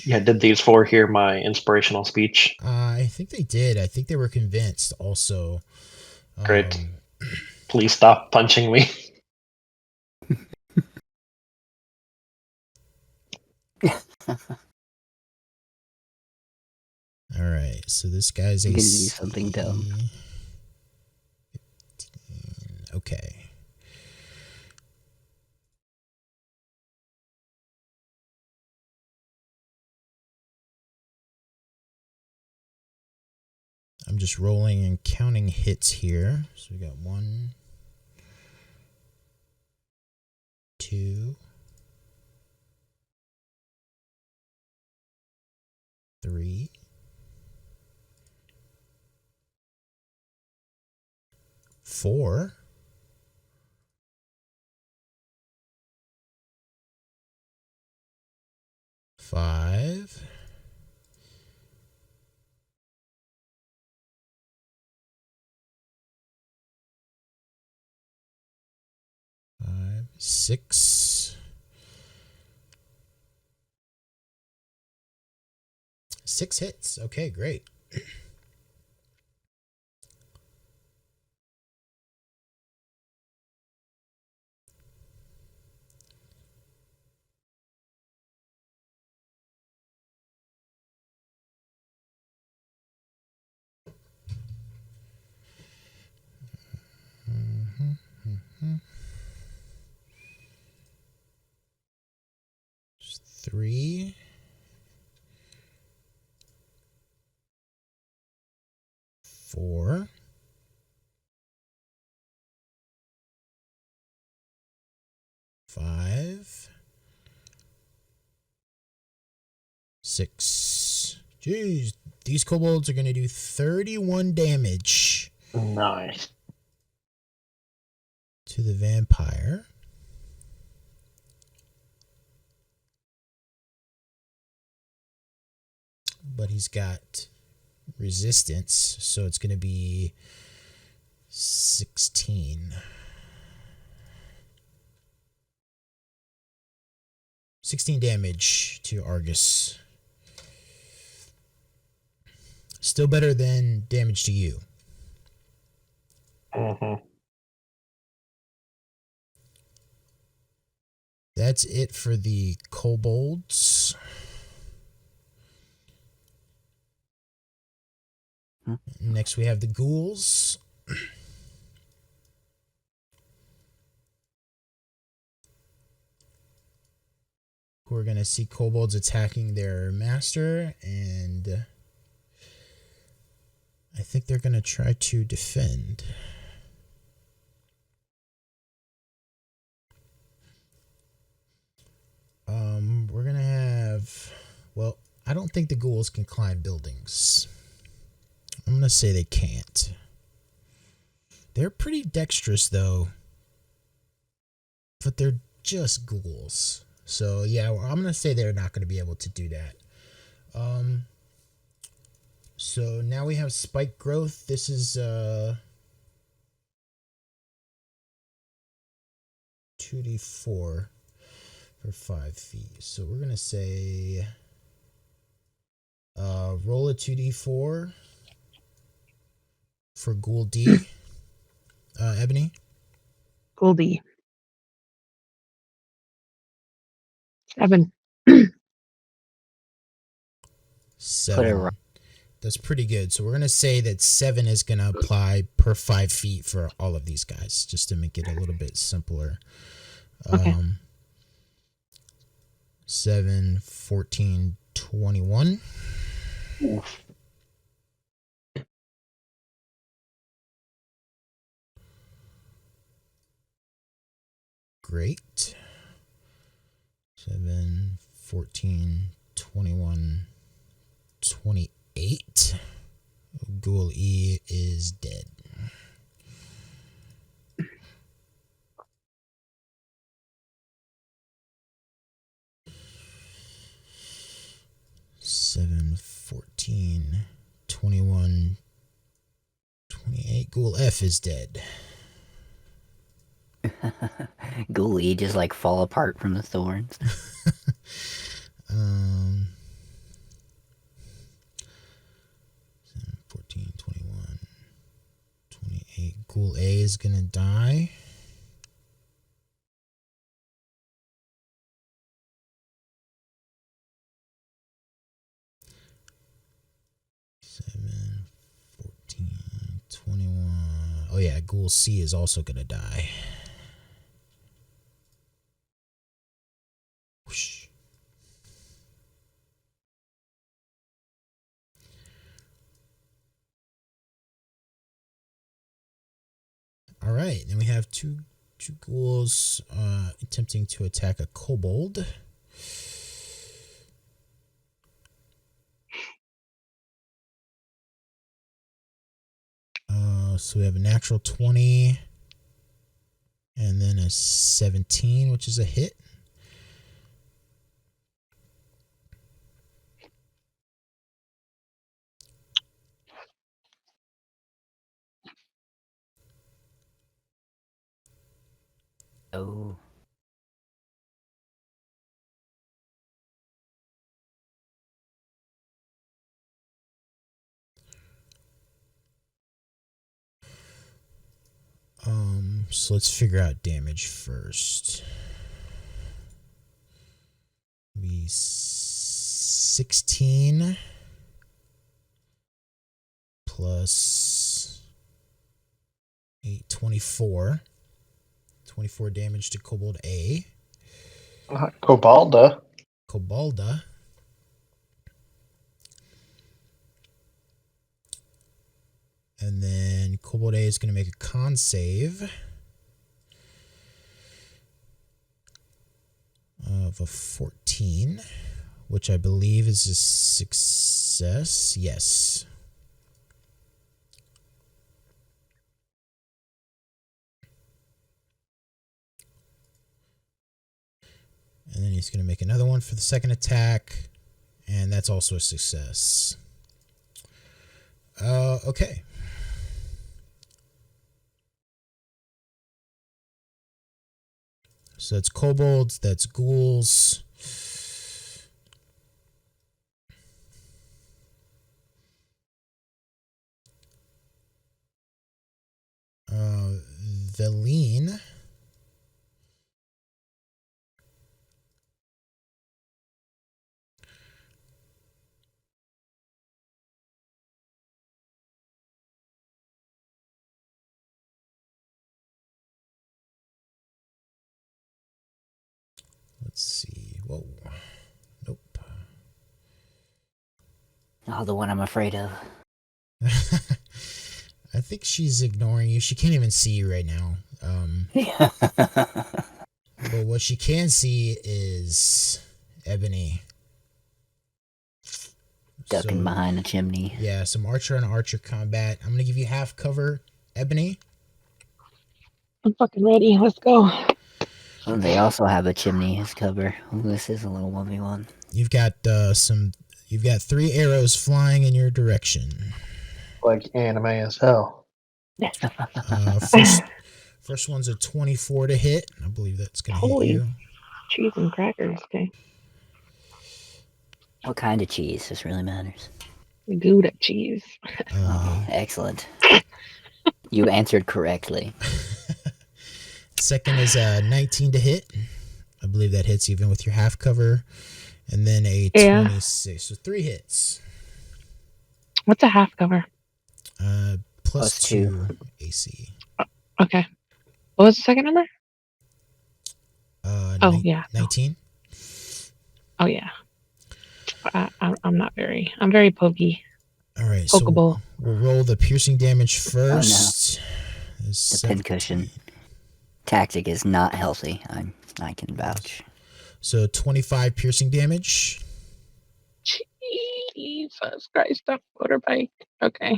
Yeah, did these four hear my inspirational speech? I think they did. I think they were convinced also. Great. Please stop punching me. All right. So this guy's I'm gonna do AC. something dumb. 15. Okay. I'm just rolling and counting hits here. So we got 1, 2, 3, 4, 5, 6. 6 hits. Okay, great. Just 3. 4. 5. 6. Jeez, these kobolds are going to do 31 damage Nice. to the vampire. But he's got resistance, so it's going to be 16. 16 damage to Argus. Still better than damage to you. Mm-hmm. That's it for the kobolds. Next we have the ghouls. Who are going to see kobolds attacking their master, and I think they're going to try to defend. We're going to have, well, I don't think the ghouls can climb buildings. I'm going to say they can't. They're pretty dexterous, though, but they're just ghouls. So, yeah, I'm going to say they're not going to be able to do that. So now we have spike growth. This is 2d4 for 5 feet. So we're going to say roll a 2d4 for Ghoul D, Ebony? Goldie. 7. 7. right. That's pretty good. So we're going to say that 7 is going to apply per 5 feet for all of these guys, just to make it a little bit simpler. Okay. 7, 14, 21. Great. 7, 14, 21, 28. Ghoul E is dead. Seven, 14, 21, 28. Ghoul F is dead. Ghoulie just like fall apart from the thorns. 7, 14, 21, 28. Ghoul A is gonna die. Seven, 14, 21. Oh yeah, Ghoul C is also gonna die. Whoosh. All right, then we have two ghouls attempting to attack a kobold. So we have a natural 20 and then a 17, which is a hit. Oh. So let's figure out damage first. Be 16 plus 8, 24. 24 damage to Kobold A. Cobalda. Kobalda. And then Kobold A is going to make a con save of a 14, which I believe is a success. Yes. And then he's going to make another one for the second attack, and that's also a success. Okay. So that's kobolds, that's ghouls. Leilon. Let's see. Whoa. Nope. Oh, the one I'm afraid of. I think she's ignoring you. She can't even see you right now. But what she can see is Ebony. Ducking behind a chimney. Yeah, some archer on archer combat. I'm going to give you half cover, Ebony. I'm fucking ready. Let's go. Oh, they also have a chimney as cover. Ooh, this is a little 1v1. You've got you've got 3 arrows flying in your direction. Like anime as hell. First one's a 24 to hit. I believe that's going to hit Holy you. cheese and crackers. Okay. What kind of cheese? This really matters. Gouda cheese. Oh, excellent. You answered correctly. Second is a 19 to hit. I believe that hits even with your half cover. And then a Yeah. 26. So 3 hits. What's a half cover? Plus Plus 2. 2 AC. Okay. What was the second number? Oh, Ni- yeah. 19. Oh, yeah. I'm not very. I'm very pokey. All right, so Pokeable. we'll roll the piercing damage first. The pincushion tactic is not healthy. I can vouch. So 25 piercing damage. Jesus Christ, that motorbike. Okay.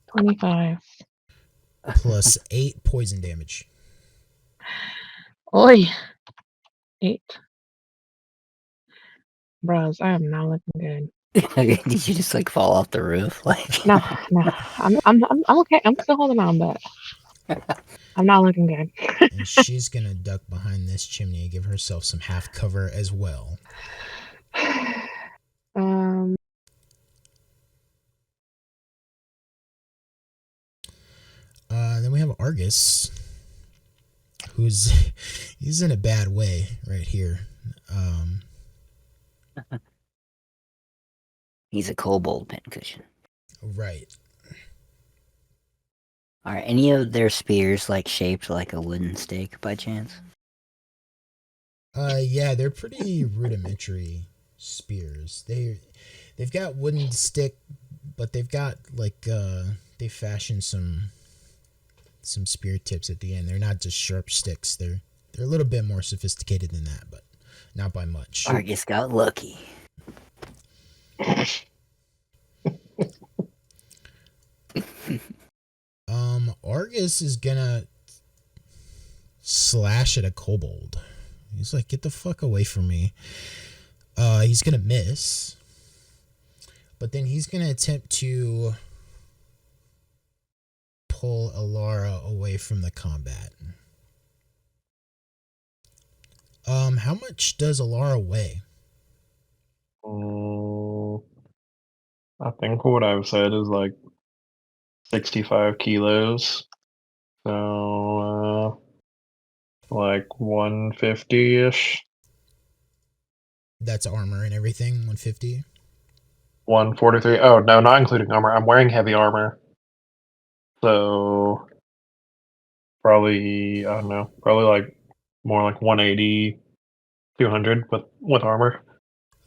25. Plus 8 poison damage. Oi. 8. Bros, I am not looking good. Did you just like fall off the roof? Like No. I'm okay. I'm still holding on, but I'm not looking good. And she's going to duck behind this chimney and give herself some half cover as well. Then we have Argus, he's in a bad way right here. he's a kobold pincushion. Right. Are any of their spears like shaped like a wooden stake by chance? Yeah, they're pretty rudimentary spears. They've got wooden stick, but they've got like they fashioned some spear tips at the end. They're not just sharp sticks. They're a little bit more sophisticated than that, but not by much. Argus got lucky. Argus is gonna slash at a kobold. He's like, get the fuck away from me. He's gonna miss, but then he's gonna attempt to pull Alara away from the combat. How much does Alara weigh? I think what I've said is like 65 kilos. So, like 150-ish. That's armor and everything, 150. 143. Oh, no, not including armor. I'm wearing heavy armor. So, probably, I don't know, probably like more like 180, 200 with armor.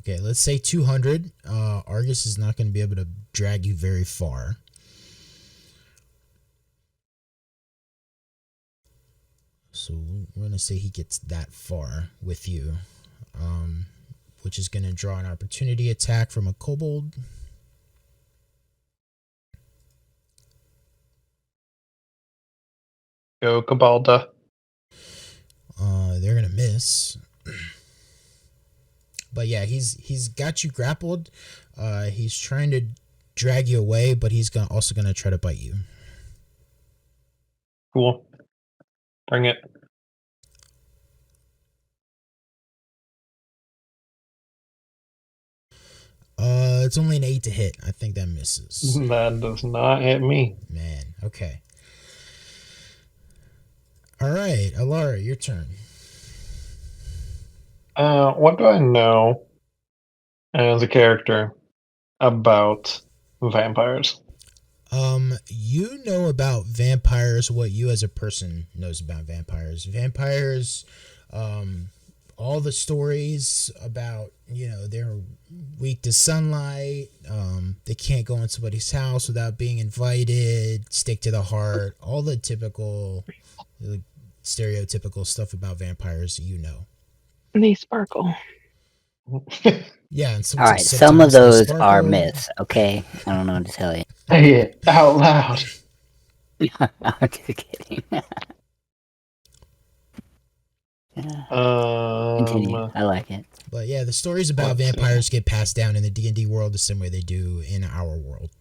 Okay, let's say 200. Argus is not going to be able to drag you very far. So we're going to say he gets that far with you, which is going to draw an opportunity attack from a kobold. Go Cabalda. They're going to miss. But yeah, he's got you grappled. He's trying to drag you away, but he's also going to try to bite you. Cool. Bring it. It's only an 8 to hit. I think that misses. That does not hit me. Man, okay. All right, Alara, your turn. What do I know as a character about vampires? You know about vampires what you as a person knows about vampires. Vampires, all the stories about, they're weak to sunlight, they can't go in somebody's house without being invited, stick to the heart, all the typical, stereotypical stuff about vampires, They sparkle. Yeah, and All right, some sometimes of they those sparkle. are myths. Okay, I don't know what to tell you. Say it out loud. I'm just kidding. Continue. I like it. But yeah, the stories about vampires get passed down in the D&D world the same way they do in our world.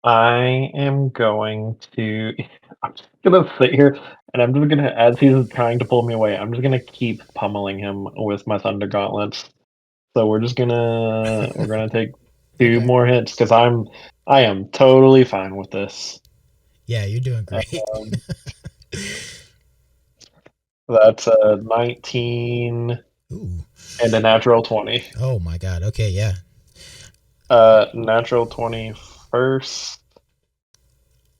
I am going to. I'm just gonna sit here and I'm just gonna, as he's trying to pull me away, I'm just gonna keep pummeling him with my thunder gauntlets. So we're gonna take two Okay. more hits because I am totally fine with this. Yeah, you're doing great. That's a 19 Ooh. and a natural 20. Oh my god. Okay, yeah. Natural 20 first.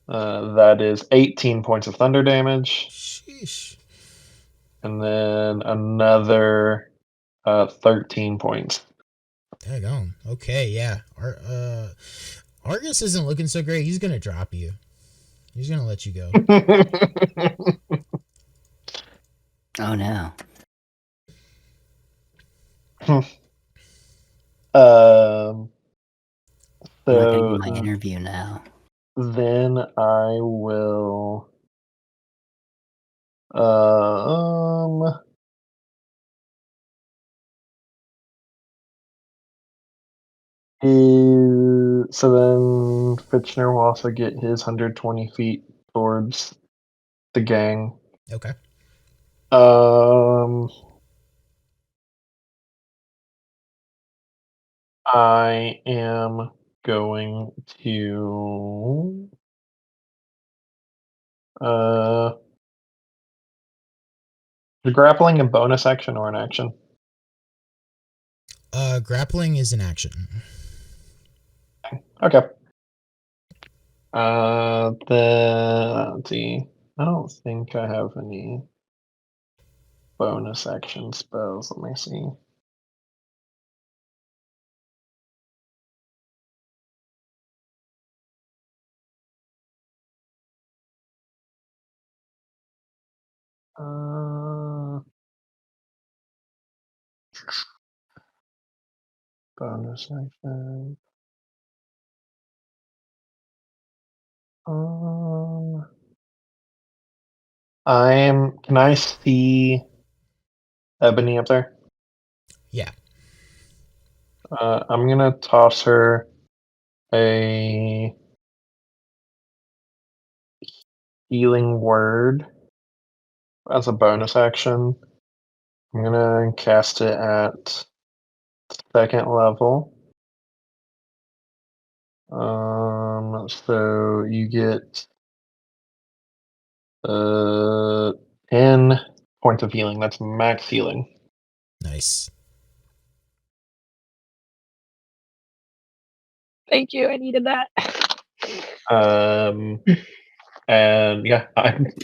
That is 18 points of thunder damage, Sheesh. and then another 13 points. Daggone. Okay, yeah. Argus isn't looking so great. He's gonna drop you. He's gonna let you go. Oh no. um. I'm not gonna do So my interview now. then I will. Um. So then Fitchner will also get his 120 feet towards the gang. Okay. I am going to is grappling a bonus action or an action? Grappling is an action. Okay. Then let's see. I don't think I have any bonus action spells. Let me see. Bonus action. Can I see Ebony up there? Yeah. I'm gonna toss her a healing word as a bonus action. I'm gonna cast it at 2nd level. So you get 10 points of healing. That's max healing. Nice. Thank you. I needed that. And yeah,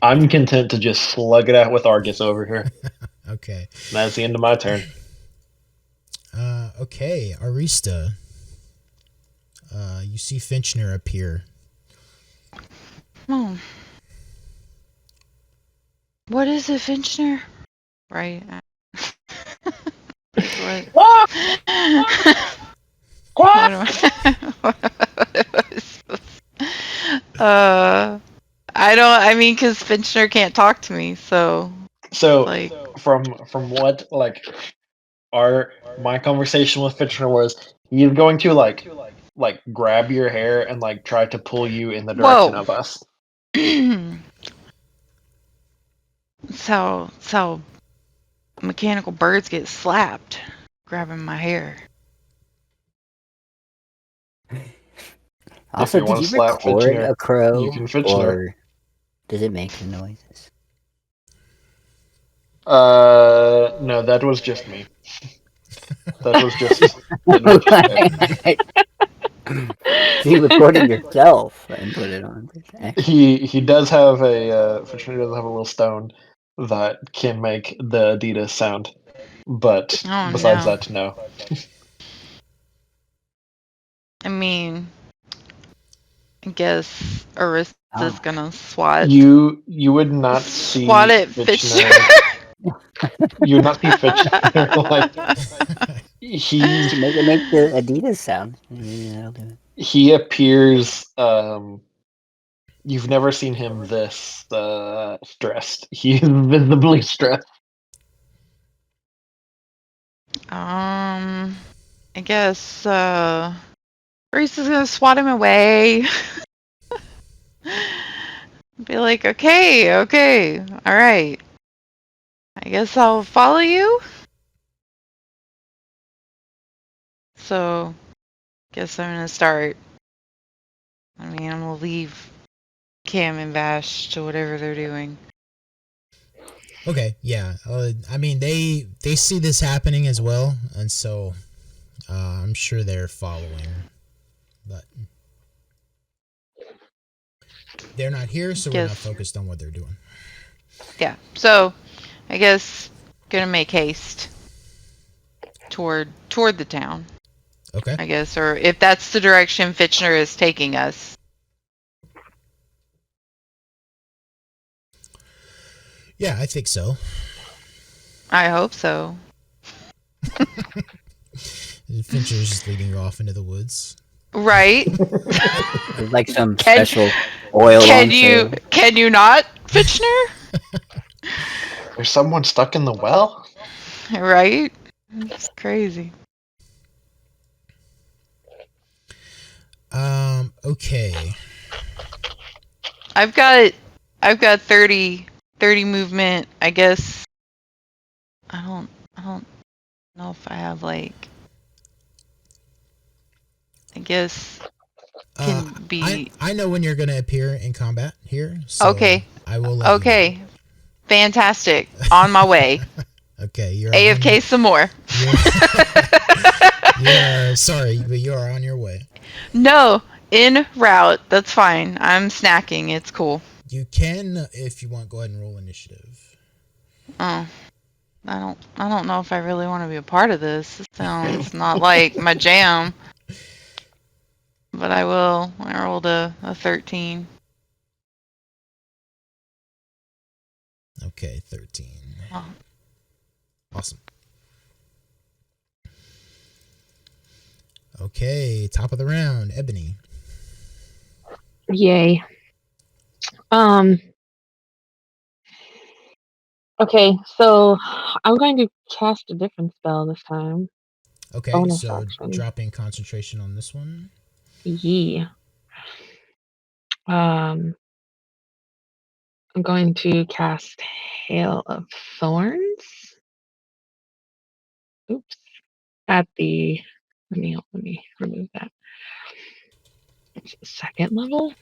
I'm content to just slug it out with Argus over here. Okay. And that's the end of my turn. Okay, Arista. You see Finchner appear. Oh. What is it, Finchner? Right. What? What am I- I mean, because Finchner can't talk to me, so. So Like, from what my conversation with Fitchner was, he's going to like grab your hair and like try to pull you in the direction whoa. of us. So mechanical birds get slapped grabbing my hair. Also, you did wanna you slap record Fitchner, a crow, you can Fitchner. or does it make the noises? No, that was just me. That was just So you recorded yourself and put it on. he does have Fitchner does have a little stone that can make the Adidas sound, but Oh, besides no. that, no. I mean, I guess Arista's gonna swat. You would not see Swat at Fitchner. You would not see Fitchner like You should make the Adidas sound. Maybe that'll do it. he appears. You've never seen him this stressed. He's visibly stressed. I guess Arista's gonna swat him away. Be like, okay, all right. I guess I'll follow you. So, guess I'm gonna start. I mean, I'm gonna leave Cam and Vash to whatever they're doing. Okay, I mean, they see this happening as well, and so I'm sure they're following, but they're not here, so we're not Guess. focused on what they're doing. Yeah. So, I guess gonna make haste toward the town. Okay. I guess, or if that's the direction Fitchner is taking us. Yeah, I think so. I hope so. Fincher's just leading you off into the woods. Right? There's like some special oil Can on you sale. can you not, Fitchner? There's someone stuck in the well? Right? It's crazy. Okay. I've got 30 movement. I guess I don't know if I have like I guess can be I know when you're gonna appear in combat here. So okay. I will let Okay. Fantastic. On my way. you know. Okay, you're AFK some more. You're sorry, but you are on your way. No, en route. That's fine. I'm snacking. It's cool. You can, if you want, go ahead and roll initiative. Oh. I don't know if I really want to be a part of this. It sounds not like my jam. But I will. I rolled a 13. Okay, 13. Oh. Awesome. Okay, top of the round, Ebony. Yay. Okay, so I'm going to cast a different spell this time. Okay, Bonus so action. dropping concentration on this one. Yeah. I'm going to cast Hail of Thorns. Oops. At the let me remove that. It's second level.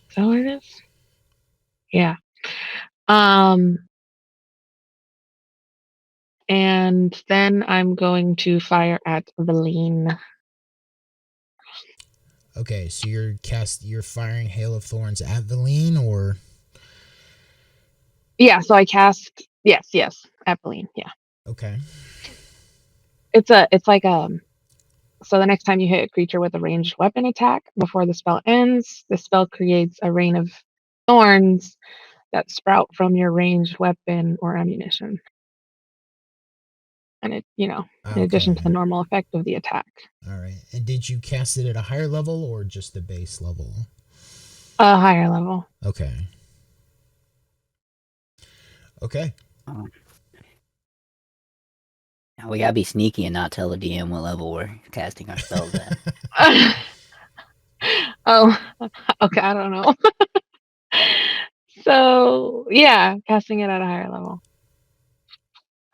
Is that what it is? Yeah. And then I'm going to fire at Leilon. Okay, so you're firing Hail of Thorns at Leilon, or Yeah, so I cast yes, at Leilon, yeah. okay. It's like so the next time you hit a creature with a ranged weapon attack before the spell ends, the spell creates a rain of thorns that sprout from your ranged weapon or ammunition. And it, in addition to the normal effect of the attack. All right. And did you cast it at a higher level or just the base level? A higher level. Okay. Okay. Now we gotta be sneaky and not tell the DM what level we're casting our spells at. Oh, okay, I don't know. So yeah, casting it at a higher level.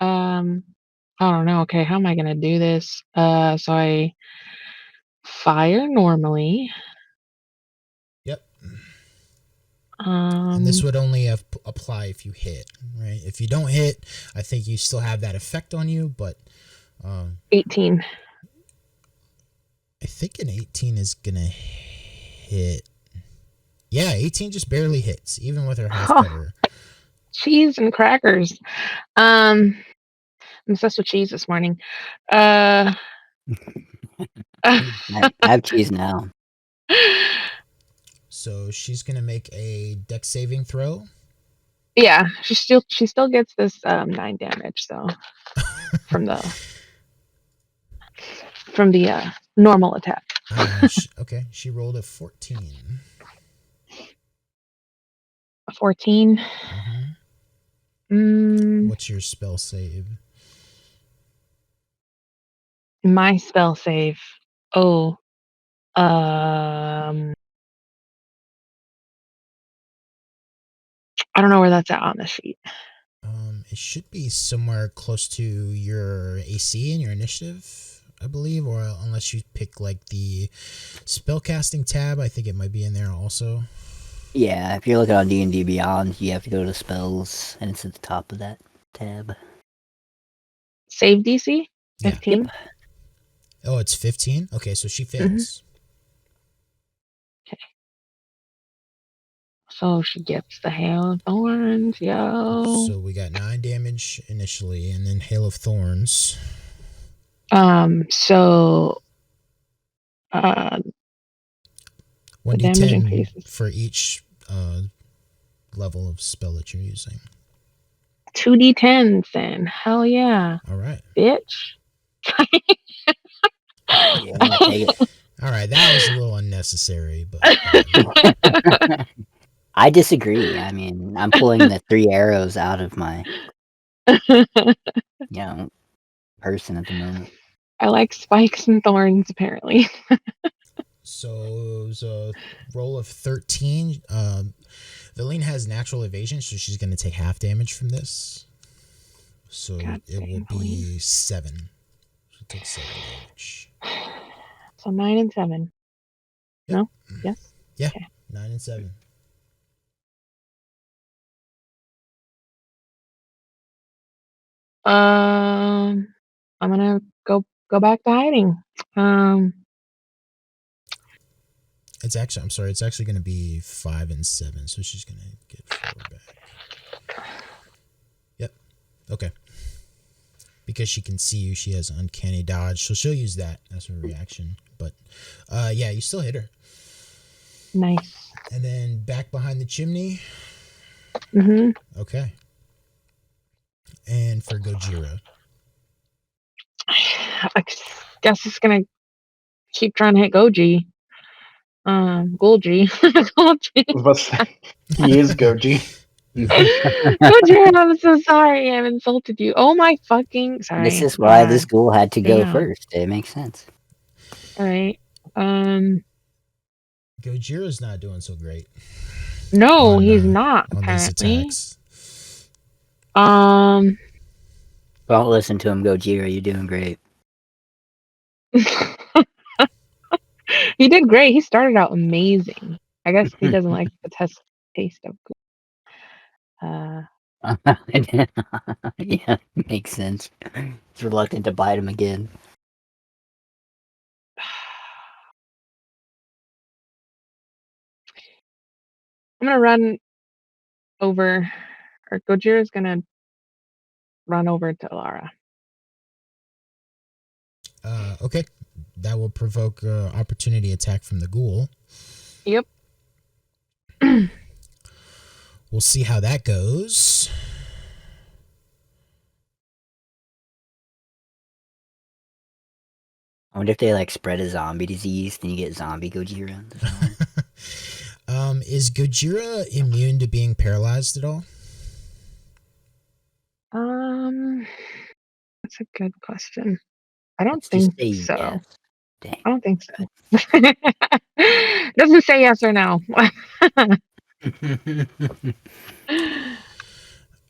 I don't know. Okay, how am I gonna do this? So I fire normally. Yep. And this would only apply if you hit, right? If you don't hit, I think you still have that effect on you, but 18. I think an 18 is gonna hit. Yeah, 18 just barely hits, even with her half cover. Cheese and crackers. I'm obsessed with cheese this morning. I have cheese now. So she's gonna make a dex saving throw. Yeah, she still gets this 9 damage, so from the normal attack. Okay, she rolled a 14. A 14. What's your spell save? My spell save. Oh, I don't know where that's at on the sheet. It should be somewhere close to your AC and your initiative, I believe, or unless you pick like the spellcasting tab, I think it might be in there also. Yeah, if you're looking on D&D Beyond, you have to go to spells, and it's at the top of that tab. Save DC? Yeah. 15? Oh, it's 15? Okay, so she fails. So she gets the Hail of Thorns, yo. So we got 9 damage initially, and then Hail of Thorns. So 1d10 damage increases. for each level of spell that you're using. 2d10s then. Hell yeah. All right. Bitch. Yeah, I'm gonna take it. All right, that was a little unnecessary, but I disagree. I mean, I'm pulling the 3 arrows out of my, person at the moment. I like spikes and thorns, apparently. so it was a roll of 13. Leilon has natural evasion, so she's going to take half damage from this. So God it will dang, be 7. She'll take 7 damage. So 9 and 7. Yep. No? Yes? Yeah, Okay. 9 and 7. I'm gonna go back to hiding. It's actually going to be 5 and 7, so she's going to get 4 back. Yep. Okay. Because she can see you, she has uncanny dodge, so she'll use that as her reaction. But yeah, you still hit her. Nice. And then back behind the chimney. Okay. And for Gojira. I guess it's gonna keep trying to hit Golgi. Golgi. Golgi. I was about to say, he is Goji. Gojira, I'm so sorry I've insulted you. Oh my fucking sorry. This is why this ghoul had to go Damn. first. It makes sense. Alright. Gojira's not doing so great. No, he's not, on these apparently. attacks. Don't listen to him, Gojira. You're doing great. He did great. He started out amazing. I guess he doesn't like the taste of ghoul. Yeah, makes sense. He's reluctant to bite him again. I'm gonna run over, or Gojira's gonna run over to Lara. Okay. That will provoke opportunity attack from the ghoul. Yep. We'll see how that goes. I wonder if they spread a zombie disease, then you get zombie Gojira. Is Gojira immune to being paralyzed at all? That's a good question. I don't Let's just think say so. yes. Dang. I don't think so. Doesn't say yes or no. All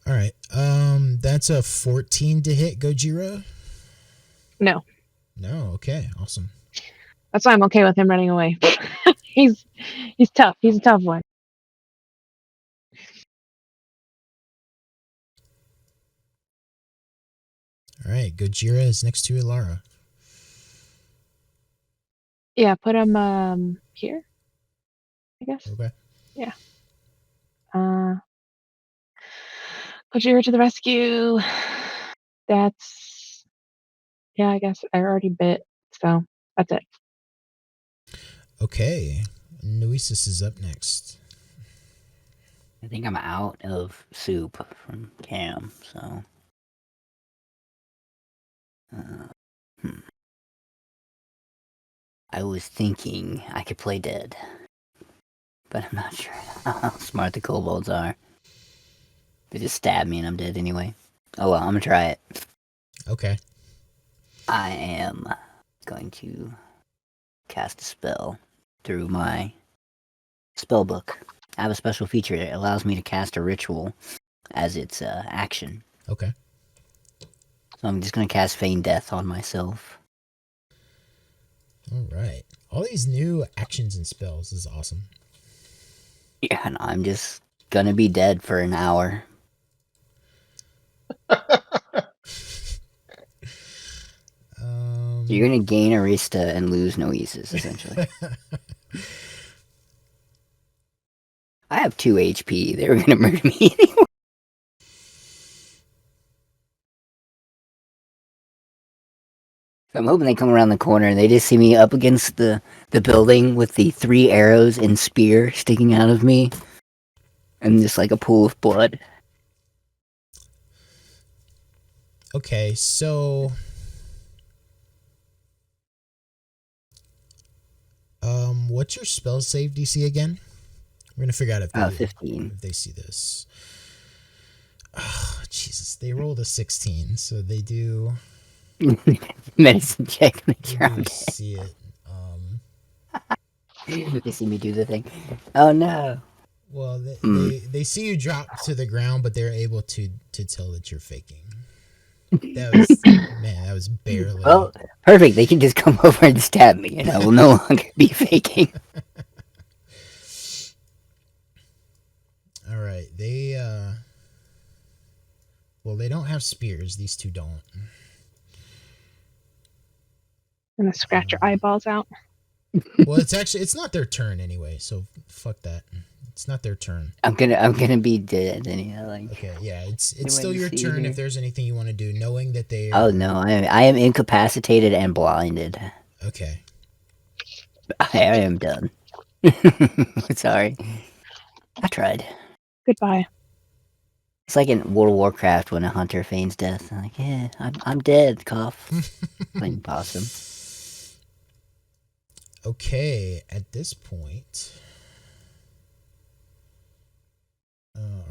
right. That's a 14 to hit Gojira. No. No. Okay. Awesome. That's why I'm okay with him running away. He's tough. He's a tough one. All right. Gojira is next to Ilara. Yeah, put him here, I guess. Okay. Yeah. Gojira to the rescue. That's, yeah, I guess I already bit, so that's it. Okay. Noesis is up next. I think I'm out of soup from Cam, so. I was thinking I could play dead, but I'm not sure how smart the kobolds are. They just stab me and I'm dead anyway. Oh well, I'm gonna try it. Okay. I am going to cast a spell through my spell book. I have a special feature that allows me to cast a ritual as its action. Okay. So I'm just gonna cast Feign Death on myself. All right. All these new actions and spells is awesome. Yeah, and I'm just gonna be dead for an hour. You're gonna gain Arista and lose Noesis, essentially. I have 2 HP. They were gonna murder me anyway. I'm hoping they come around the corner and they just see me up against the building with the 3 arrows and spear sticking out of me. And just like a pool of blood. Okay, so what's your spell save DC again? We're gonna figure out if they, 15. if they see this. Oh, Jesus, they rolled a 16, so they do. Medicine check, make They sure I'm do dead. see it. They see me do the thing. Oh no. Well, they see you drop to the ground, but they're able to tell that you're faking. That was barely. Well, perfect. They can just come over and stab me, and I will no longer be faking. All right, they well, they don't have spears. These two don't. I'm gonna scratch your eyeballs out. Well, it's not their turn anyway, so fuck that. It's not their turn. I'm gonna be dead anyhow. Like, Okay, yeah, it's Wait still to your see turn here. if there's anything you want to do, knowing that they. oh no, I am incapacitated and blinded. Okay. I am done. Sorry, I tried. Goodbye. It's like in World of Warcraft when a hunter feigns death. I'm like, yeah, I'm dead. Cough. Playing possum. Okay, at this point,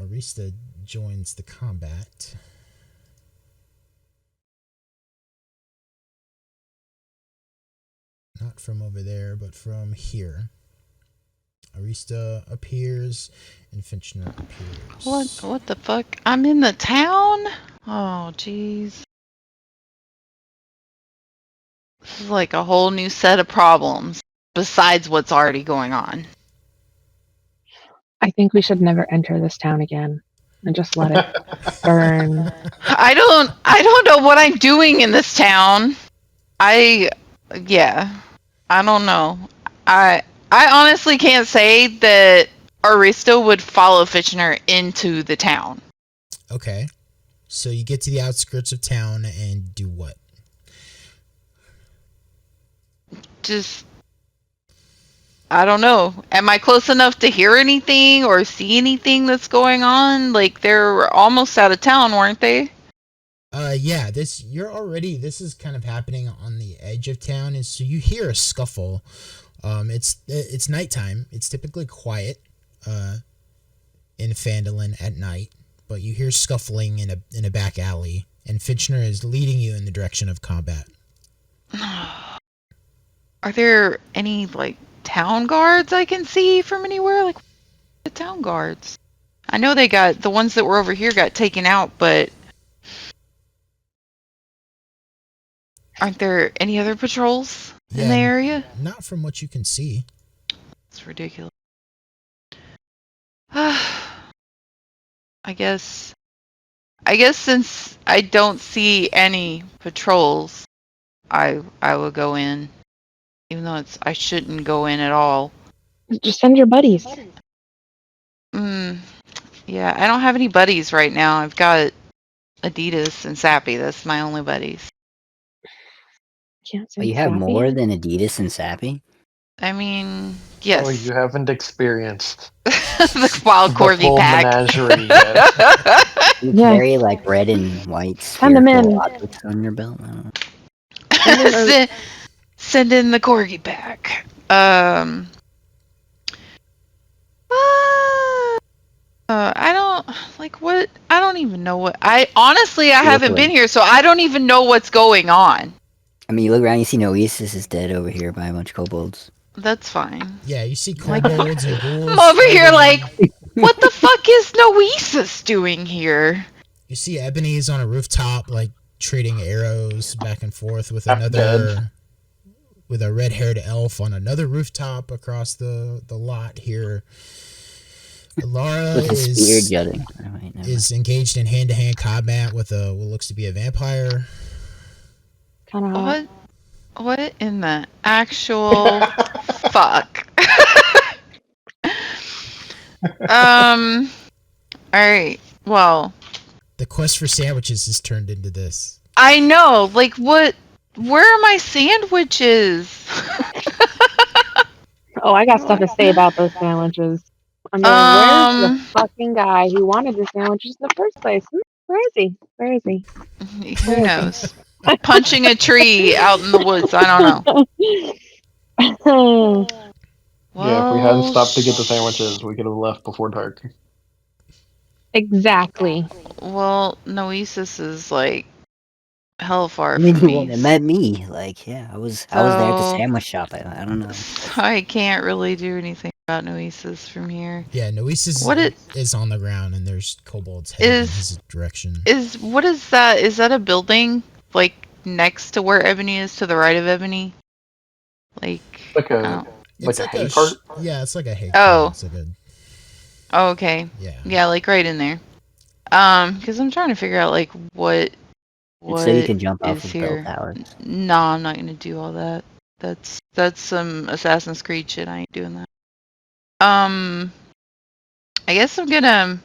Arista joins the combat. Not from over there, but from here. Arista appears, and Finchner appears. What the fuck? I'm in the town? Oh, jeez. This is like a whole new set of problems besides what's already going on. I think we should never enter this town again and just let it burn. I don't know what I'm doing in this town. I don't know. I honestly can't say that Arista would follow Fitchner into the town. Okay. So you get to the outskirts of town and do what? Just, I don't know. Am I close enough to hear anything or see anything that's going on? Like, they're almost out of town, weren't they? Yeah, this is kind of happening on the edge of town, and so you hear a scuffle. It's nighttime. It's typically quiet in Phandalin at night, but you hear scuffling in a back alley, and Finchner is leading you in the direction of combat. Are there any, like, town guards I can see from anywhere? Like, the town guards? I know they got, the ones that were over here got taken out, but aren't there any other patrols in the area? Not from what you can see. It's ridiculous. I guess since I don't see any patrols, I will go in. Even though I shouldn't go in at all. Just send your buddies. Yeah, I don't have any buddies right now. I've got Adidas and Sappy. That's my only buddies. Can't Oh, send you have Sappy? more than Adidas and Sappy? I mean, yes. Oh, you haven't experienced the wild the corgi full pack. menagerie yet. You Yeah. carry like red and white Send 'em spherical in. objects on your belt? I don't know. Send in the corgi pack. I don't like what. I don't even know what. I haven't been here, so I don't even know what's going on. I mean, you look around, you see Noesis is dead over here by a bunch of kobolds. That's fine. Yeah, you see kobolds and ghouls. I'm over here fighting. like, what the fuck is Noesis doing here? You see Ebony's on a rooftop, like trading arrows back and forth with I'm another, with a red-haired elf on another rooftop across the lot here. Laura With his spear jutting. Oh, wait, never is engaged in hand-to-hand combat with what looks to be a vampire. Kind of hot. What in the actual fuck? Alright, well. The quest for sandwiches has turned into this. I know, like, what? Where are my sandwiches? Oh, I got stuff to say about those sandwiches. I mean, where's the fucking guy who wanted the sandwiches in the first place? Where is he? Where is he? Who knows? Punching a tree out in the woods. I don't know. Yeah, if we hadn't Well, stopped to get the sandwiches, we could have left before dark. Exactly. Well, Noesis is like hell far I mean, from you wouldn't me. have met me. Like, yeah, I was there at the So- sandwich shop. I don't know. I can't really do anything about Noesis from here. Yeah, Noesis What is on the ground, and there's kobolds heading in his direction. What is that? Is that a building like next to where Ebony is, to the right of Ebony? Like, Like a oh, like a hay sh- cart. Yeah, it's like a hay Oh. cart. It's like a, oh, okay. yeah. Yeah, like right in there. Because I'm trying to figure out like what It's so you can jump off is of here. bell towers. No, I'm not gonna do all that. That's some Assassin's Creed shit. I ain't doing that. I guess I'm gonna.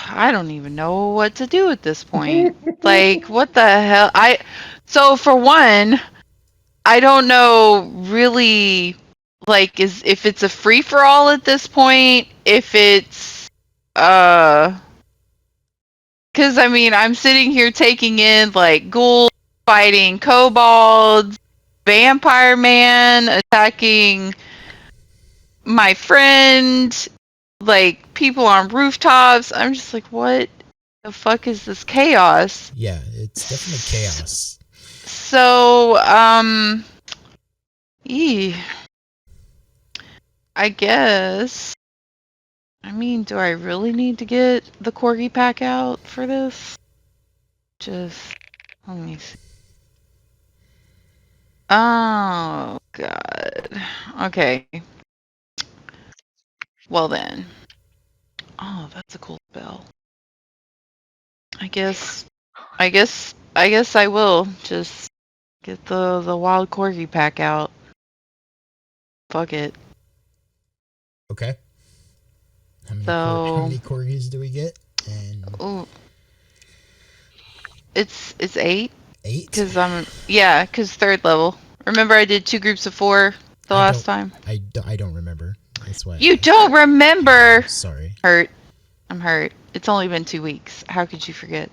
I don't even know what to do at this point. Like, what the hell? So for one, I don't know really. Like, if it's a free for all at this point. If it's because I mean, I'm sitting here taking in like ghouls fighting kobolds, vampire man attacking my friend, like people on rooftops. I'm just like, what the fuck is this chaos? Yeah, it's definitely chaos. So, I guess. I mean, do I really need to get the corgi pack out for this? Just let me see. Oh god. Okay. Well then. Oh, that's a cool spell. I guess I will just get the wild corgi pack out. Fuck it. Okay. How many corgis do we get? And Ooh. It's 8 8? because because 3rd level. Remember I did 2 groups of 4 the last time. I don't remember. That's why. You don't remember? Sorry. I'm hurt. It's only been 2 weeks. How could you forget?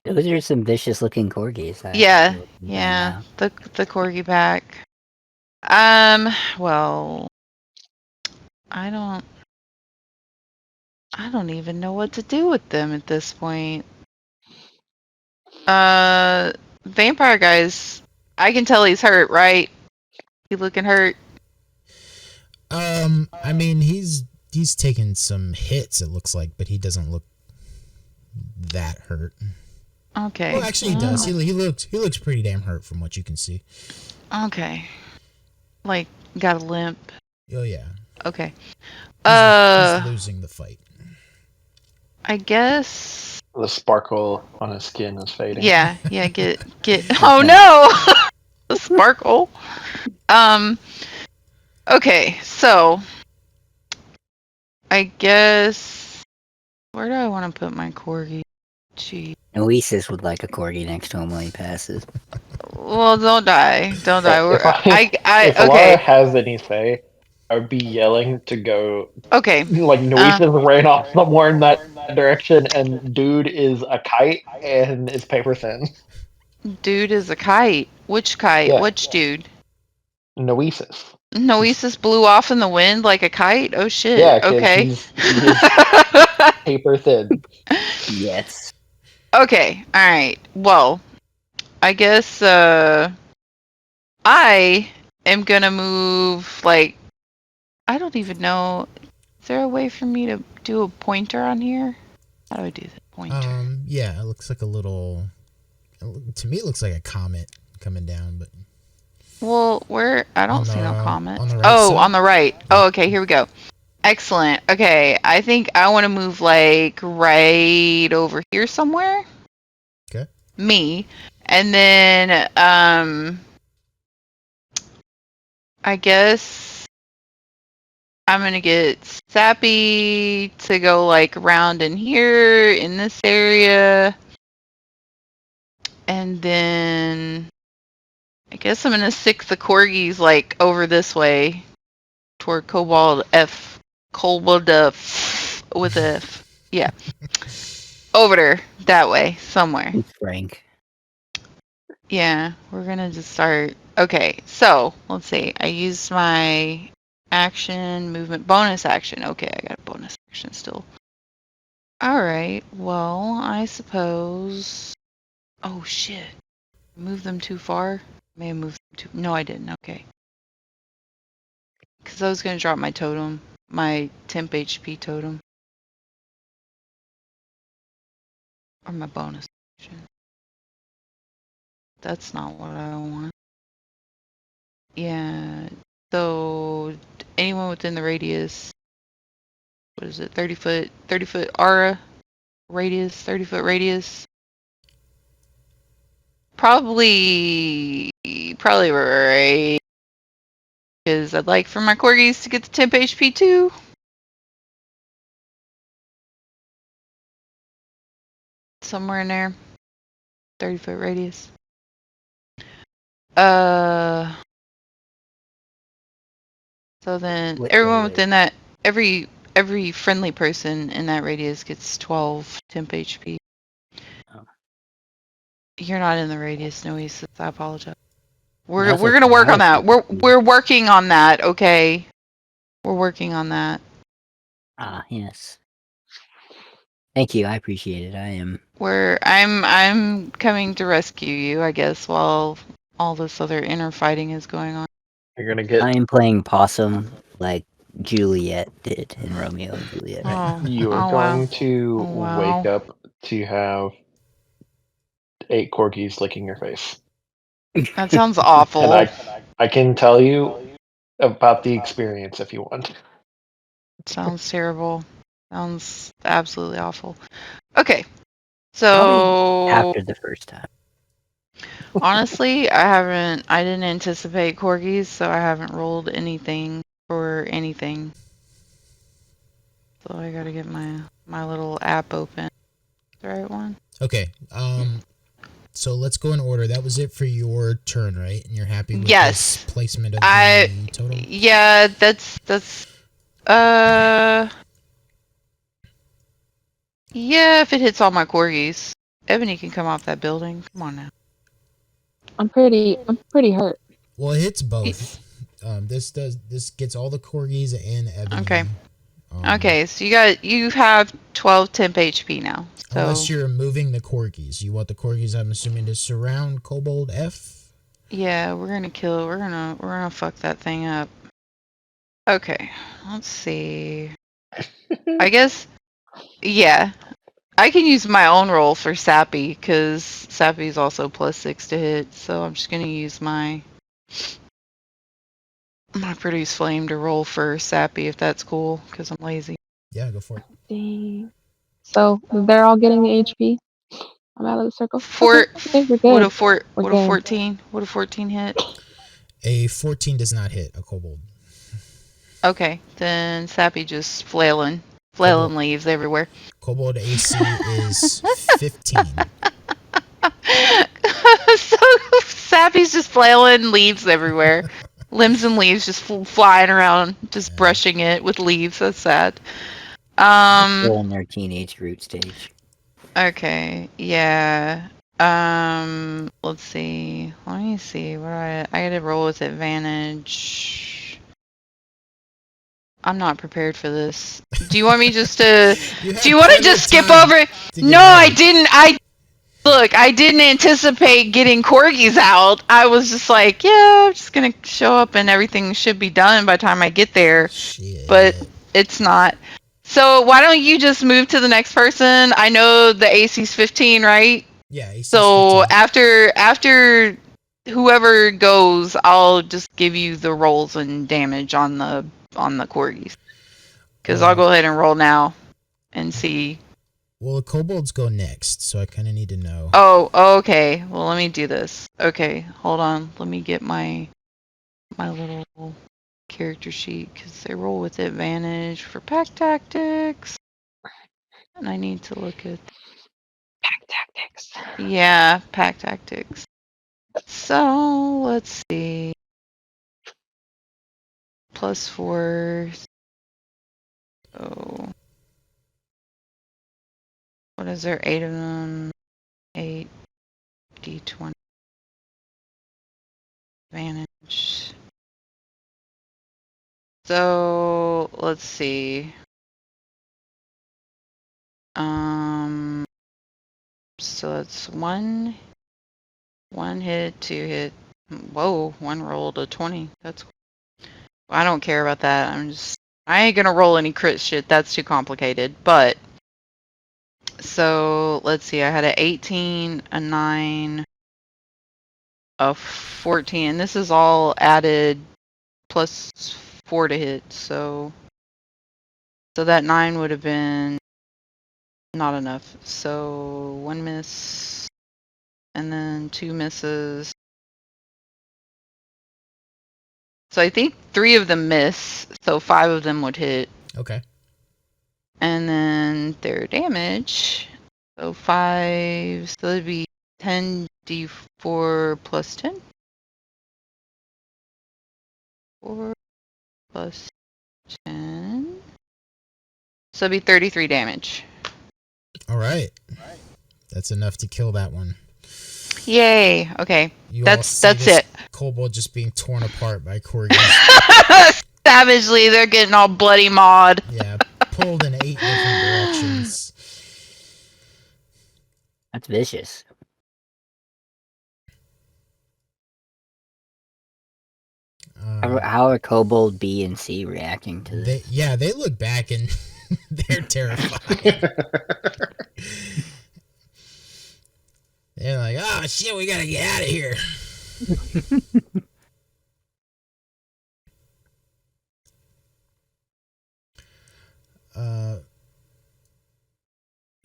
Those are some vicious looking corgis. Yeah. Wow. The corgi pack. Well, I don't even know what to do with them at this point. Vampire guys, I can tell he's hurt, right? He looking hurt. I mean, he's taken some hits, it looks like, but he doesn't look that hurt. Okay. Well, actually, he does. He looks pretty damn hurt from what you can see. Okay. Like, got a limp. Oh yeah. Okay. He's losing the fight. I guess. The sparkle on his skin is fading. Yeah. Get. Oh no! The sparkle. Okay, so I guess where do I want to put my corgi? Gee. Oasis would like a corgi next to him while he passes. Well, don't die. If Laura Okay. has any say, I would be yelling to go. Okay. Like Noesis ran off somewhere in that direction, and dude is a kite and is paper thin. Dude is a kite. Which kite? Yeah. Which dude? Noesis. Noesis blew off in the wind like a kite? Oh shit. Yeah, 'cause okay. he's paper thin. Yes. Okay. All right. Well, I guess I am gonna move like I don't even know. Is there a way for me to do a pointer on here? How do I do the pointer? Yeah, it looks like a little. To me, it looks like a comet coming down, but Well, where I don't On see no the- comment. on the right Oh, side? on the right. Oh, okay, here we go. Excellent. Okay, I think I want to move like right over here somewhere. okay. Me. And then I guess I'm gonna get Sappy to go like around in here in this area. And then I guess I'm gonna stick the corgis like over this way toward Kobold F with a F. Yeah. Over there, that way, somewhere. Frank. Yeah, we're gonna just start. Okay, so let's see. I used my action, movement, bonus action. Okay, I got a bonus action still. Alright, well, I suppose. Oh shit. Move them too far? May have moved them too. No, I didn't. Okay. Because I was gonna drop my totem, my temp HP totem. Or my bonus action. That's not what I want. Yeah. So anyone within the radius, what is it? 30 foot aura radius, 30-foot radius. Probably right. Because I'd like for my corgis to get the temp HP too. Somewhere in there. 30-foot radius. So then everyone within that, every friendly person in that radius gets 12 temp HP. Oh. You're not in the radius, Noesis. I apologize. We're That's gonna okay, work I on was that. confused. We're working on that. Okay. We're working on that. Ah, yes. Thank you, I appreciate it. I am. I'm coming to rescue you, I guess, while all this other inner fighting is going on. You're gonna get. I am playing possum like Juliet did in Romeo and Juliet. Oh, You are oh, going wow. to Oh, wow. wake up to have 8 corgis licking your face. That sounds awful. And I can tell you about the experience if you want. Sounds terrible. Sounds absolutely awful. Okay. Probably So after the first time. honestly, I didn't anticipate corgis, so I haven't rolled anything for anything. So I gotta get my little app open. The right one? Okay. So let's go in order. That was it for your turn, right? And you're happy with Yes. this placement of the totem? Yeah, that's yeah, if it hits all my corgis. Ebony can come off that building. Come on now. I'm pretty hurt. Well, it hits both. This gets all the corgis and Ebony. Okay. Okay, so you have 12 temp HP now. So Unless you're moving the corgis. You want the corgis, I'm assuming, to surround Kobold F? yeah, we're gonna fuck that thing up. Okay, let's see. I guess yeah. I can use my own roll for Sappy because Sappy is also +6 to hit, so I'm just gonna use my produce flame to roll for Sappy if that's cool because I'm lazy. Yeah, go for it. Dang. So they're all getting the HP. I'm out of the circle. Four. Okay, we're Would good. a 14 hit? A 14 does not hit a kobold. Okay, then Sappy just flailing leaves everywhere. Kobold AC is 15. So Sappy's just flailing leaves everywhere. Limbs and leaves just flying around, just brushing it with leaves. That's sad. Still in their teenage root stage. Okay, yeah. Let's see. Let me see. What I gotta roll with advantage. I'm not prepared for this. Do you want me just to? Do you want to just skip over? No, I didn't. Look, I didn't anticipate getting corgis out. I was just like, yeah, I'm just gonna show up and everything should be done by the time I get there. Shit. But it's not. So why don't you just move to the next person? I know the AC's 15, right? Yeah. AC's So 15. after whoever goes, I'll just give you the rolls and damage on the corgis. Because I'll go ahead and roll now and see. Well, the kobolds go next, so I kind of need to know. Oh, okay. Well, let me do this. Okay, hold on. Let me get my little character sheet because they roll with advantage for pack tactics. And I need to look at Pack tactics. yeah, pack tactics. So let's see. +4. So what is there? 8 of them. 8 d20 advantage. So let's see. So it's one hit, 2 hit. Whoa, one rolled a 20. That's. I don't care about that. I ain't gonna roll any crit shit. That's too complicated. But so let's see. I had a 18, a 9, a 14. This is all added +4 to hit. So that 9 would have been not enough. So 1 miss, and then 2 misses. So I think 3 of them miss, so 5 of them would hit. Okay. And then their damage, so 5, so it'd be 10d4 plus 10. 4 plus 10. So it'd be 33 damage. All right. That's enough to kill that one. Yay. Okay. That's it. Kobold just being torn apart by corgis. Savagely, they're getting all bloody mauled. Yeah, pulled in 8 different directions. That's vicious. How are Kobold B and C reacting to this? They look back and they're terrified. They're like, oh shit, we gotta get out of here.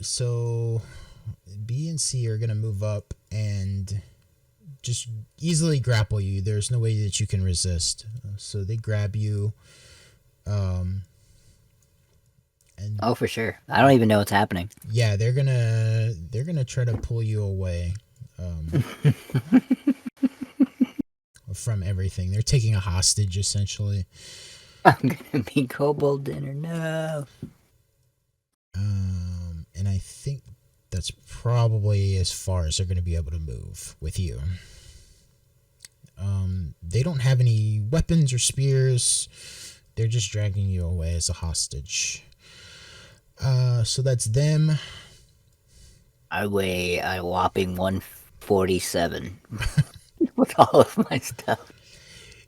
So B and C are gonna move up and just easily grapple you. There's no way that you can resist. So they grab you. And oh, for sure. I don't even know what's happening. Yeah, they're gonna try to pull you away from everything. They're taking a hostage essentially. I'm gonna be Kobold dinner. No. And I think that's probably as far as they're going to be able to move with you. They don't have any weapons or spears. They're just dragging you away as a hostage. So that's them. I weigh a whopping 147 with all of my stuff.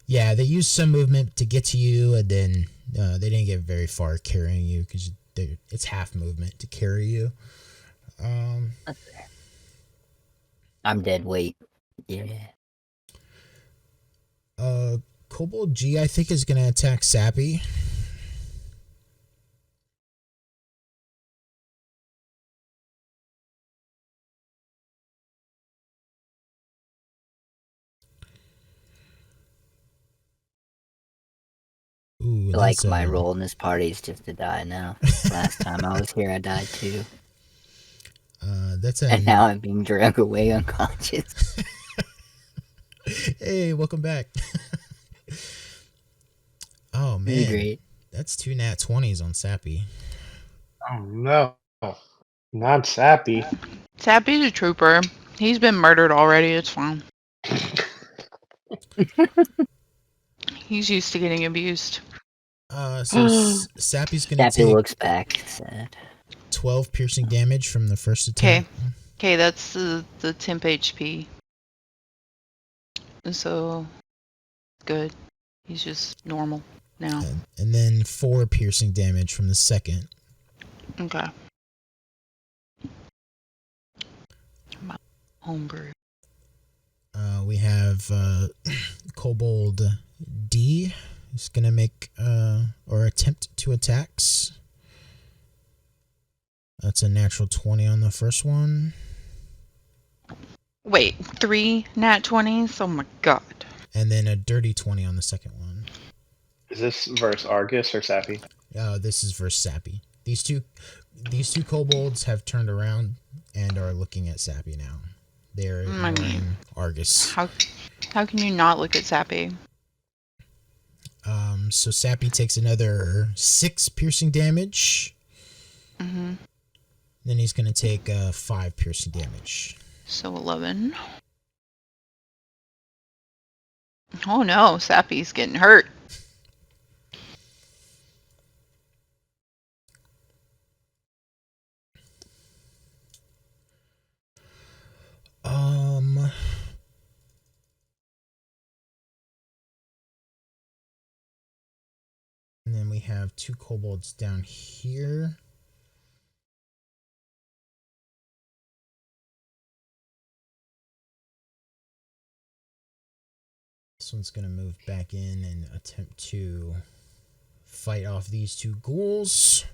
Yeah, they used some movement to get to you, and then they didn't get very far carrying you because it's half movement to carry you. I'm dead weight. Yeah. Kobold G, I think, is gonna attack Sappy. Ooh, like my role in this party is just to die now. Last time I was here, I died too. And now I'm being dragged away unconscious. Hey, welcome back. Oh man, great. That's 2 nat 20s on Sappy. Oh no, not Sappy. Sappy's a trooper. He's been murdered already. It's fine. He's used to getting abused. So Sappy's gonna Sappy take looks back sad. 12 piercing damage from the first attack. Okay, that's the temp HP. So, good. He's just normal now. And then 4 piercing damage from the second. Okay. Homebrew. We have Kobold D is going to make or attempt 2 attacks. That's a natural 20 on the first one. Wait, 3 nat 20s? Oh my god. And then a dirty 20 on the second one. Is this versus Argus or Sappy? This is versus Sappy. These two kobolds have turned around and are looking at Sappy now. They're ignoring Argus. How can you not look at Sappy? So Sappy takes another 6 piercing damage. Mm-hmm. Then he's going to take 5 piercing damage. So 11. Oh no, Sappy's getting hurt. And then we have 2 kobolds down here. This one's going to move back in and attempt to fight off these 2 ghouls.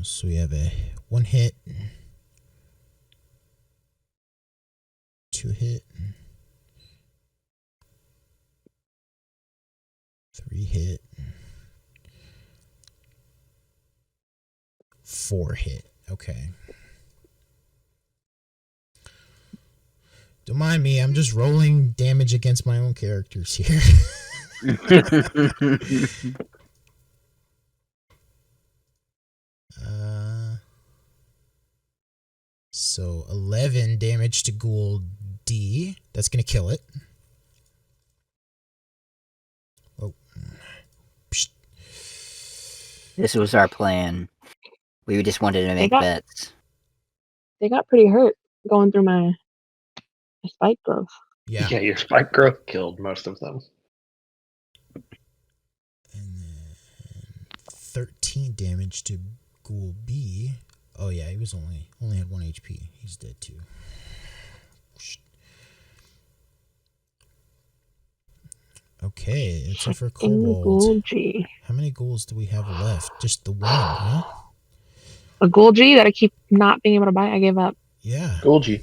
So we have a 1 hit, 2 hit, 3 hit, 4 hit. Okay. Don't mind me, I'm just rolling damage against my own characters here. So 11 damage to Ghoul D. That's going to kill it. Oh. Psst. This was our plan. We just wanted to make bets. They got pretty hurt going through my spike growth. Yeah. Yeah, your spike growth killed most of them. And then 13 damage to Ghoul B. Oh yeah, he was only had 1 HP. He's dead too. Okay, it's it for Kobold. How many ghouls do we have left? Just the one, huh? A Ghoul G that I keep not being able to buy. I gave up. Yeah. Ghoul G.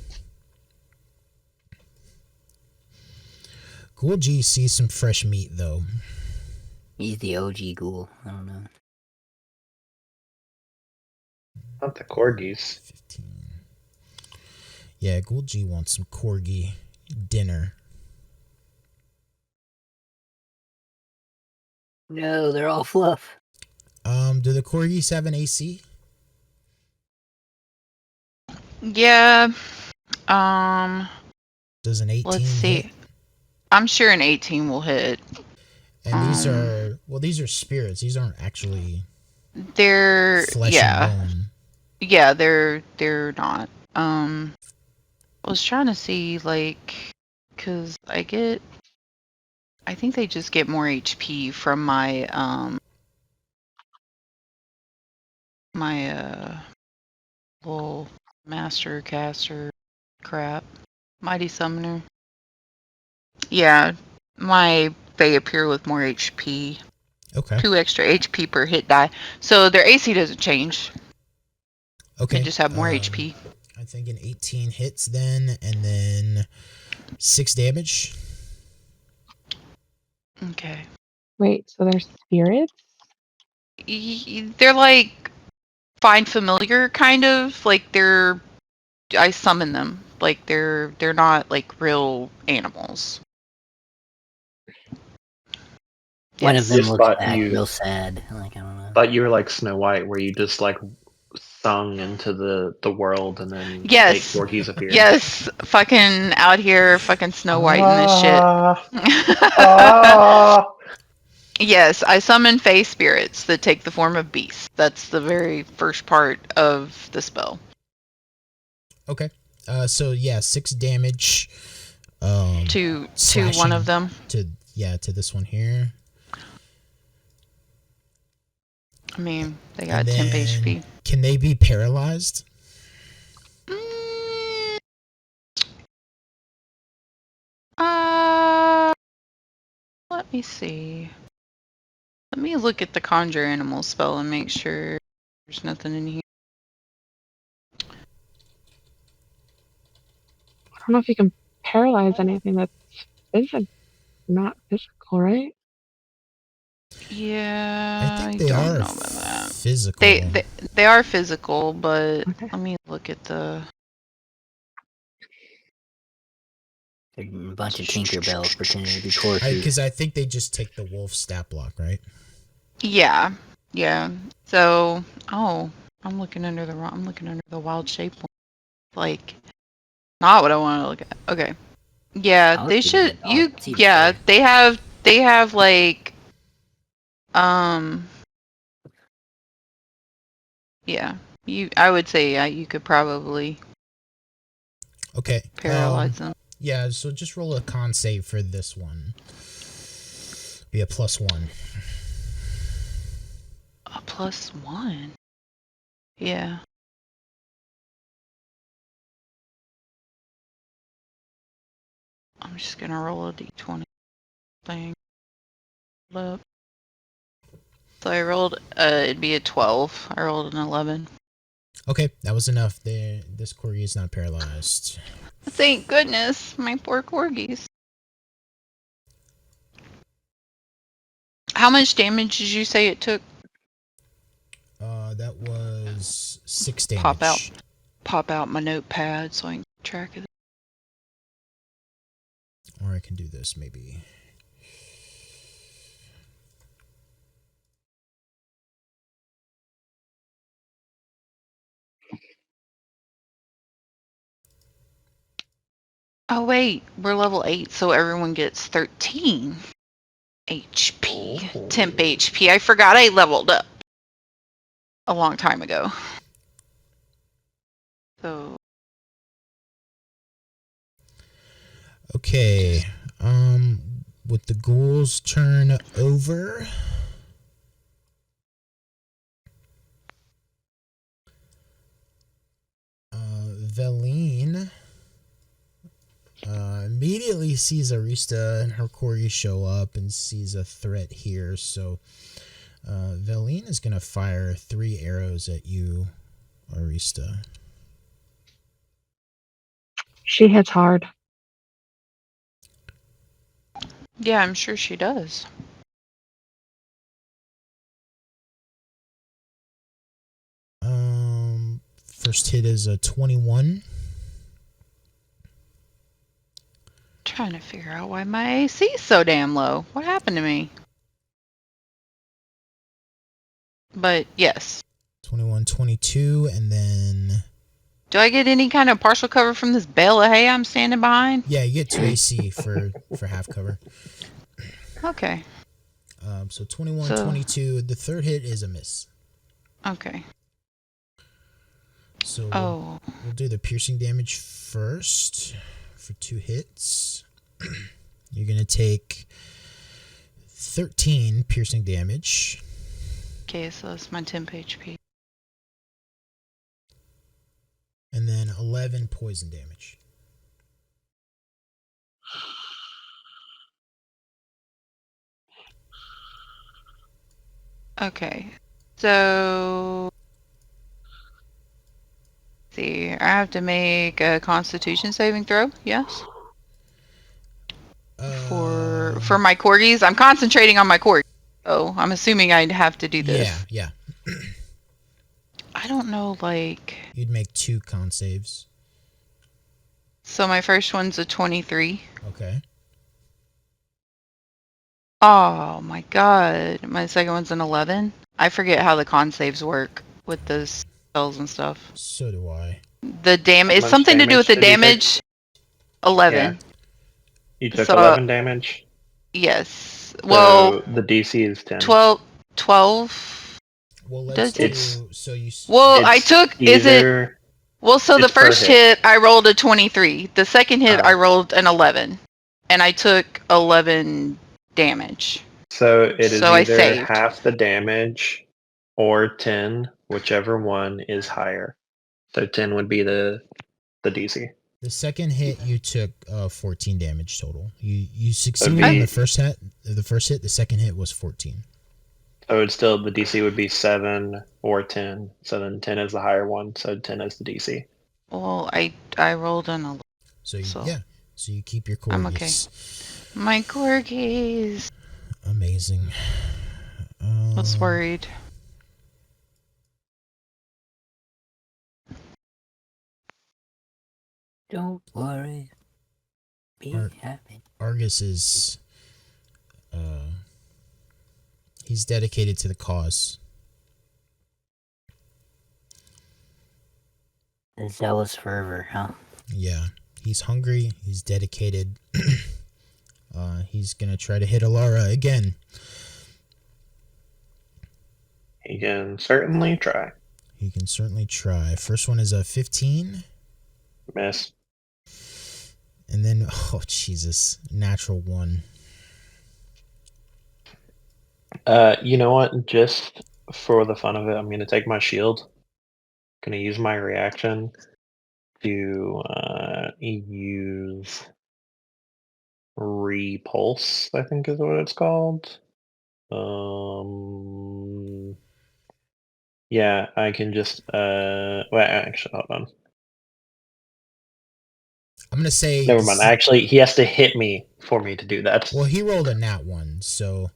Ghoul G sees some fresh meat though. He's the OG ghoul. I don't know. Not the corgis. 15. Yeah, Ghoul G wants some corgi dinner. No, they're all fluff. Do the corgis have an AC? Yeah. Does an 18 Let's see. hit? I'm sure an 18 will hit. And these are spirits. These aren't actually They're flesh and bone. Yeah, they're not. I was trying to see cuz I think they just get more HP from my little master caster crap. Mighty summoner. Yeah, they appear with more HP. Okay. 2 extra HP per hit die. So their AC doesn't change. Okay. They just have more HP. I think an 18 hits then, and then 6 damage. Okay. Wait, so they're spirits? They're like find familiar kind of. I summon them. Like they're not like real animals. One of them Just looks thought back you- real sad. Like, I don't know. Thought you were like Snow White, where you just like sung into the world and then Yes. fake corgis appeared. Yes, fucking out here, fucking Snow White and this shit. Ah. Yes, I summon fey spirits that take the form of beasts. That's the very first part of the spell. Okay. So yeah, 6 damage. To Slashing one of them. To this one here. I mean, they And got 10 then, HP. can they be paralyzed? Let me see. Let me look at the conjure animal spell and make sure there's nothing in here. I don't know if you can paralyze anything that's not physical, right? Yeah, I think I they don't are know about that. physical. They are physical, but Okay. let me look at the. A bunch of Tinkerbells pretending to be corpses. Because I think they just take the wolf stat block, right? Yeah. So, I'm looking under the wild shape one. Like, not what I want to look at. Okay. Yeah, I'll they look at should. it. I'll see the story. They have like, yeah. I would say, yeah, you could probably Okay. paralyze them. Yeah, so just roll a con save for this one. Be a +1. A +1. Yeah. I'm just gonna roll a d20 thing. Up. So I rolled, it'd be a 12. I rolled an 11. Okay, that was enough. This corgi is not paralyzed. Thank goodness, my poor corgis. How much damage did you say it took? That was 6 damage. Pop out my notepad so I can keep track of it. Or I can do this maybe. Oh wait, we're level 8, so everyone gets 13 HP. Oh. Temp HP. I forgot I leveled up a long time ago. So Okay. With the ghouls turn over. Veline immediately sees Arista and her corgi show up and sees a threat here. So Veline is going to fire 3 arrows at you, Arista. She hits hard. yeah, I'm sure she does. First hit is a 21. Trying to figure out why my AC is so damn low. What happened to me? But yes. 21, 22, and then... Do I get any kind of partial cover from this bale of hay I'm standing behind? Yeah, you get 2 AC for half cover. Okay. So 21, 22. The third hit is a miss. Okay. So Oh. we'll do the piercing damage first for 2 hits. You're going to take 13 piercing damage. Okay, so that's my temp HP. And then 11 poison damage. Okay. So see, I have to make a constitution saving throw, yes? For my corgis. I'm concentrating on my corgis. So I'm assuming I'd have to do this. Yeah. I don't know, like... You'd make 2 con saves. So my first one's a 23. Okay. Oh my god. My second one's an 11. I forget how the con saves work with the spells and stuff. So do I. The damage... It's much something to do with the damage did you damage. 11. You took So, 11 damage? Yes. Well, So the DC is 10. 12. Well, let's Does it? do. So you. Well, I It's took. Is it? either Well, so the it's per first hit I rolled a 23. The second hit I Oh. rolled an 11, and I took 11 damage. So it is So I either saved. half the damage or 10, whichever one is higher. So 10 would be the DC. The second hit you took 14 damage total. You succeeded be- on the first hit. The first hit. The second hit was 14. So it's still the DC would be 7 or 10. So then 10 is the higher one. So 10 is the DC. Well, I rolled an 11. So, So- yeah. So you keep your I'm corgis. okay. My corgis. Amazing. Was worried. Don't worry. Be Art. happy. Argus is. He's dedicated to the cause. The zealous fervor, huh? Yeah, he's hungry. He's dedicated. He's gonna try to hit Alara again. You can certainly try. He can certainly try. First one is a 15, Miss. and then Jesus, natural 1. You know what? Just for the fun of it, I'm going to take my shield. Going to use my reaction to use repulse, I think is what it's called. Yeah, I can just wait, actually, hold on. I'm gonna say. Never mind. Actually, he has to hit me for me to do that. Well, he rolled a nat 1, so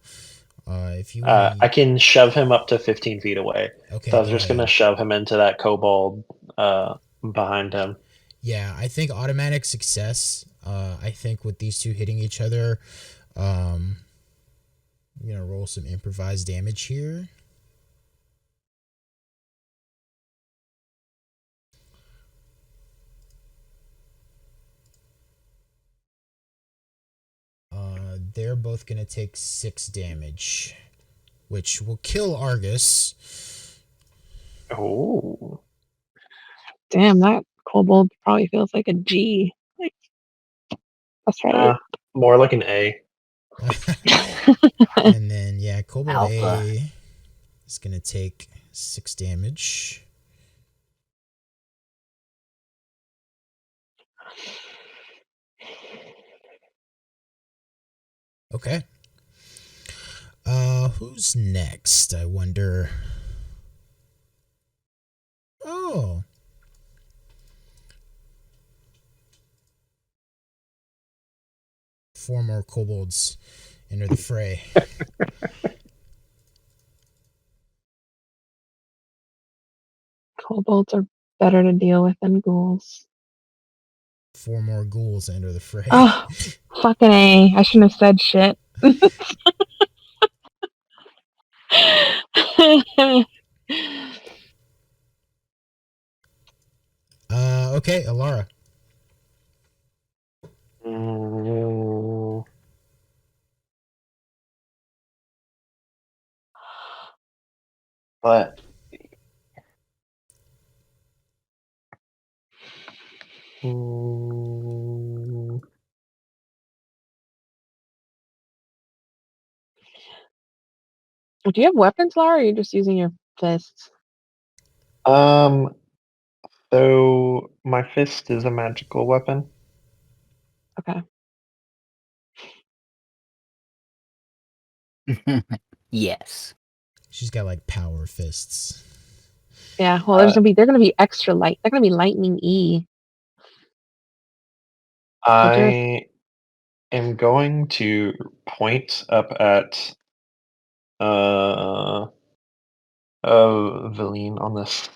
if you. I can shove him up to 15 feet away. Okay. So I was just gonna shove him into that kobold behind him. Yeah, I think automatic success. I think with these two hitting each other, I'm gonna roll some improvised damage here. They're both gonna take 6 damage, which will kill Argus. Oh. Damn, that kobold probably feels like a G. Like, that's right. More like an A. And then Kobold Alpha. A is gonna take 6 damage. Okay. Who's next? I wonder. Oh. Four more kobolds enter the fray. Kobolds are better to deal with than ghouls. 4 more ghouls enter the fray. Oh, fucking A. I shouldn't have said shit. Okay, Alara. But Do you have weapons, Laura, or are you just using your fists? so my fist is a magical weapon. Okay. Yes. She's got like power fists. Yeah, well, they're gonna be extra light. They're gonna be lightning E. I am going to point up at Valine on this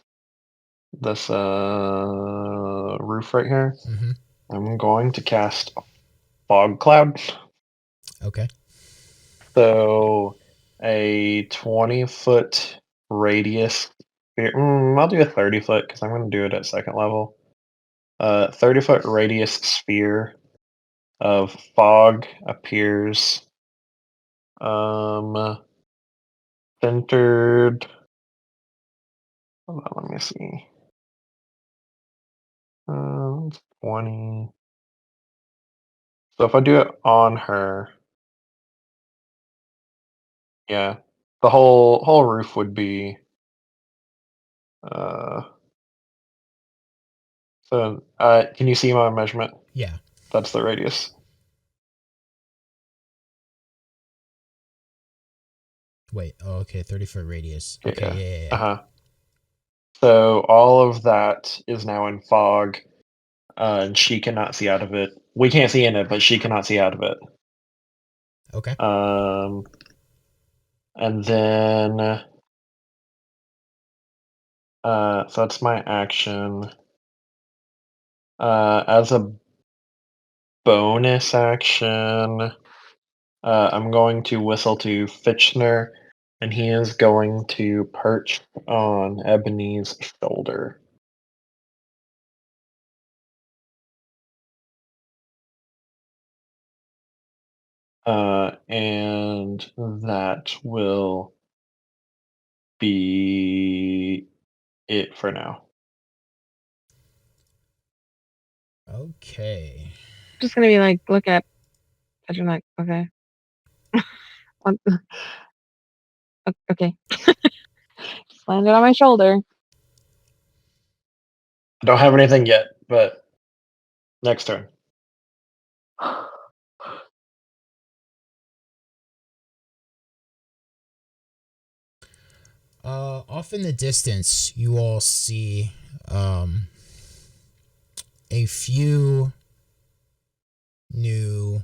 roof right here. Mm-hmm. I'm going to cast Fog Cloud. Okay. So a 20-foot radius. I'll do a 30-foot because I'm going to do it at second level. 30-foot radius sphere of fog appears Centered. Hold on, let me see. 20. So if I do it on her, yeah, the whole roof would be. So can you see my measurement? Yeah. That's the radius. Wait. Oh, okay. 30-foot radius. Okay. Yeah. Uh-huh. So all of that is now in fog, and she cannot see out of it. We can't see in it, but she cannot see out of it. Okay. And then, so that's my action. As a bonus action, I'm going to whistle to Fitchner, and he is going to perch on Ebony's shoulder. And that will be it for now. Okay. Just gonna be like, look at, touching like, okay. Okay. Just landed on my shoulder. I don't have anything yet, but next turn. Off in the distance, you all see a few new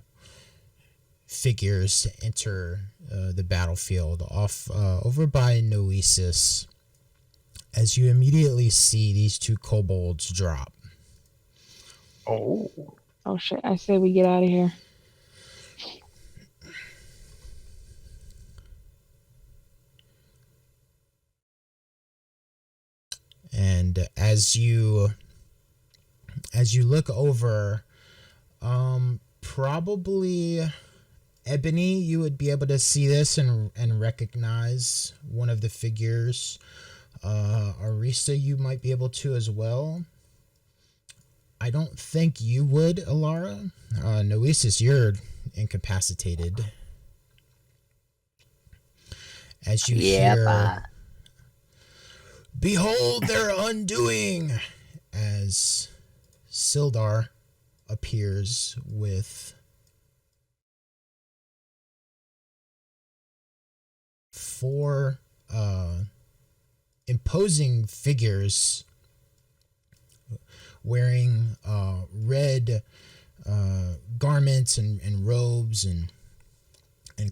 figures enter the battlefield off over by Noesis, as you immediately see these two kobolds drop. Oh. Oh shit, I say we get out of here. And as you look over, probably Ebony, you would be able to see this and recognize one of the figures. Arista, you might be able to as well. I don't think you would, Alara. Noesis, you're incapacitated. As you hear, "Behold their undoing!" as Sildar appears with 4 imposing figures wearing red garments and robes and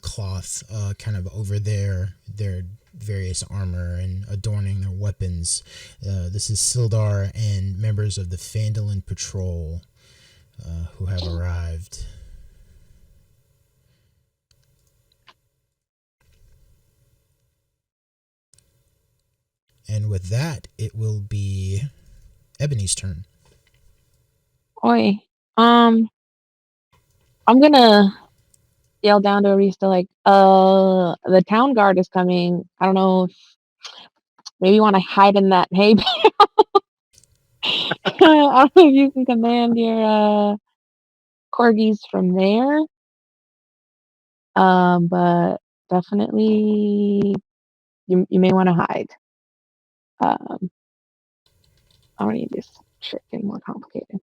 cloth kind of over their various armor and adorning their weapons. This is Sildar and members of the Phandalin patrol who have arrived. And with that, it will be Ebony's turn. Oi. I'm gonna yell down to Arista like, the town guard is coming. I don't know if maybe you want to hide in that hay bale. I don't know if you can command your corgis from there. But definitely you may want to hide. I don't need this shit getting more complicated.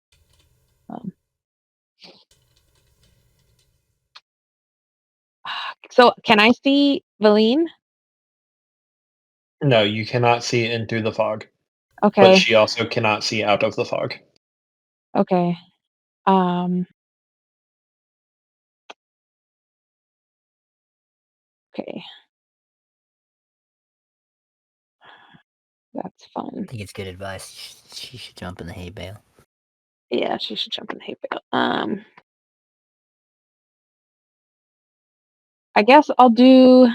So can I see Valine? No, you cannot see in through the fog. Okay. But she also cannot see out of the fog. Okay. Okay. That's fun. I think it's good advice. She should jump in the hay bale. Yeah, she should jump in the hay bale. I guess I'll do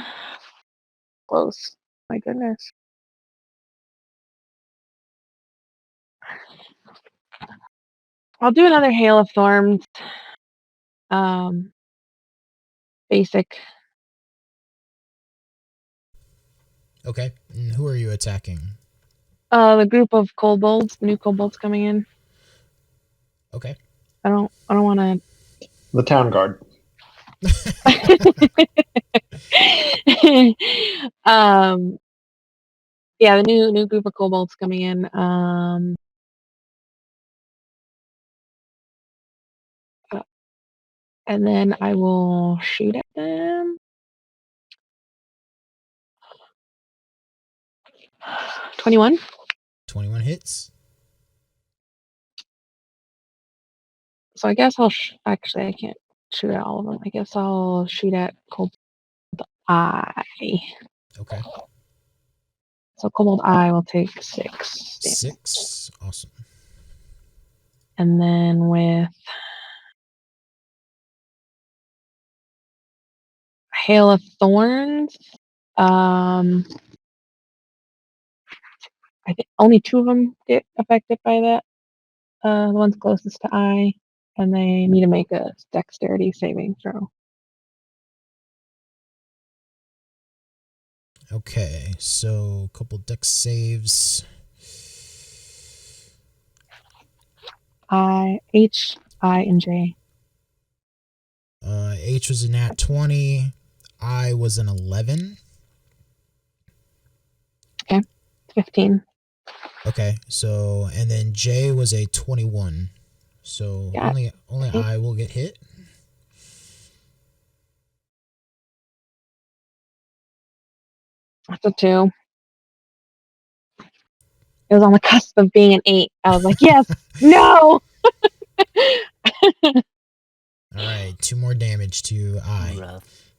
close. My goodness. I'll do another Hail of Thorns. Basic Okay. And who are you attacking? The group of kobolds, the new kobolds coming in. Okay. I don't want to. The town guard. Yeah, the new group of kobolds coming in. And then I will shoot at them. 21. 21 hits. So I guess I'll actually I can't shoot at all of them. I guess I'll shoot at kobold eye. Okay. So kobold eye will take 6 damage. 6. Awesome. And then with hail of thorns, I think only 2 of them get affected by that. The ones closest to eye, and they need to make a dexterity saving throw. Okay, so a couple dex saves. H, I, and J. H was a nat 20. I was an 11. 15. Okay, so and then J was a 21. So Got only I will get hit. That's a 2. It was on the cusp of being an 8. I was like, yes, no. All right, 2 more damage to I. Rough.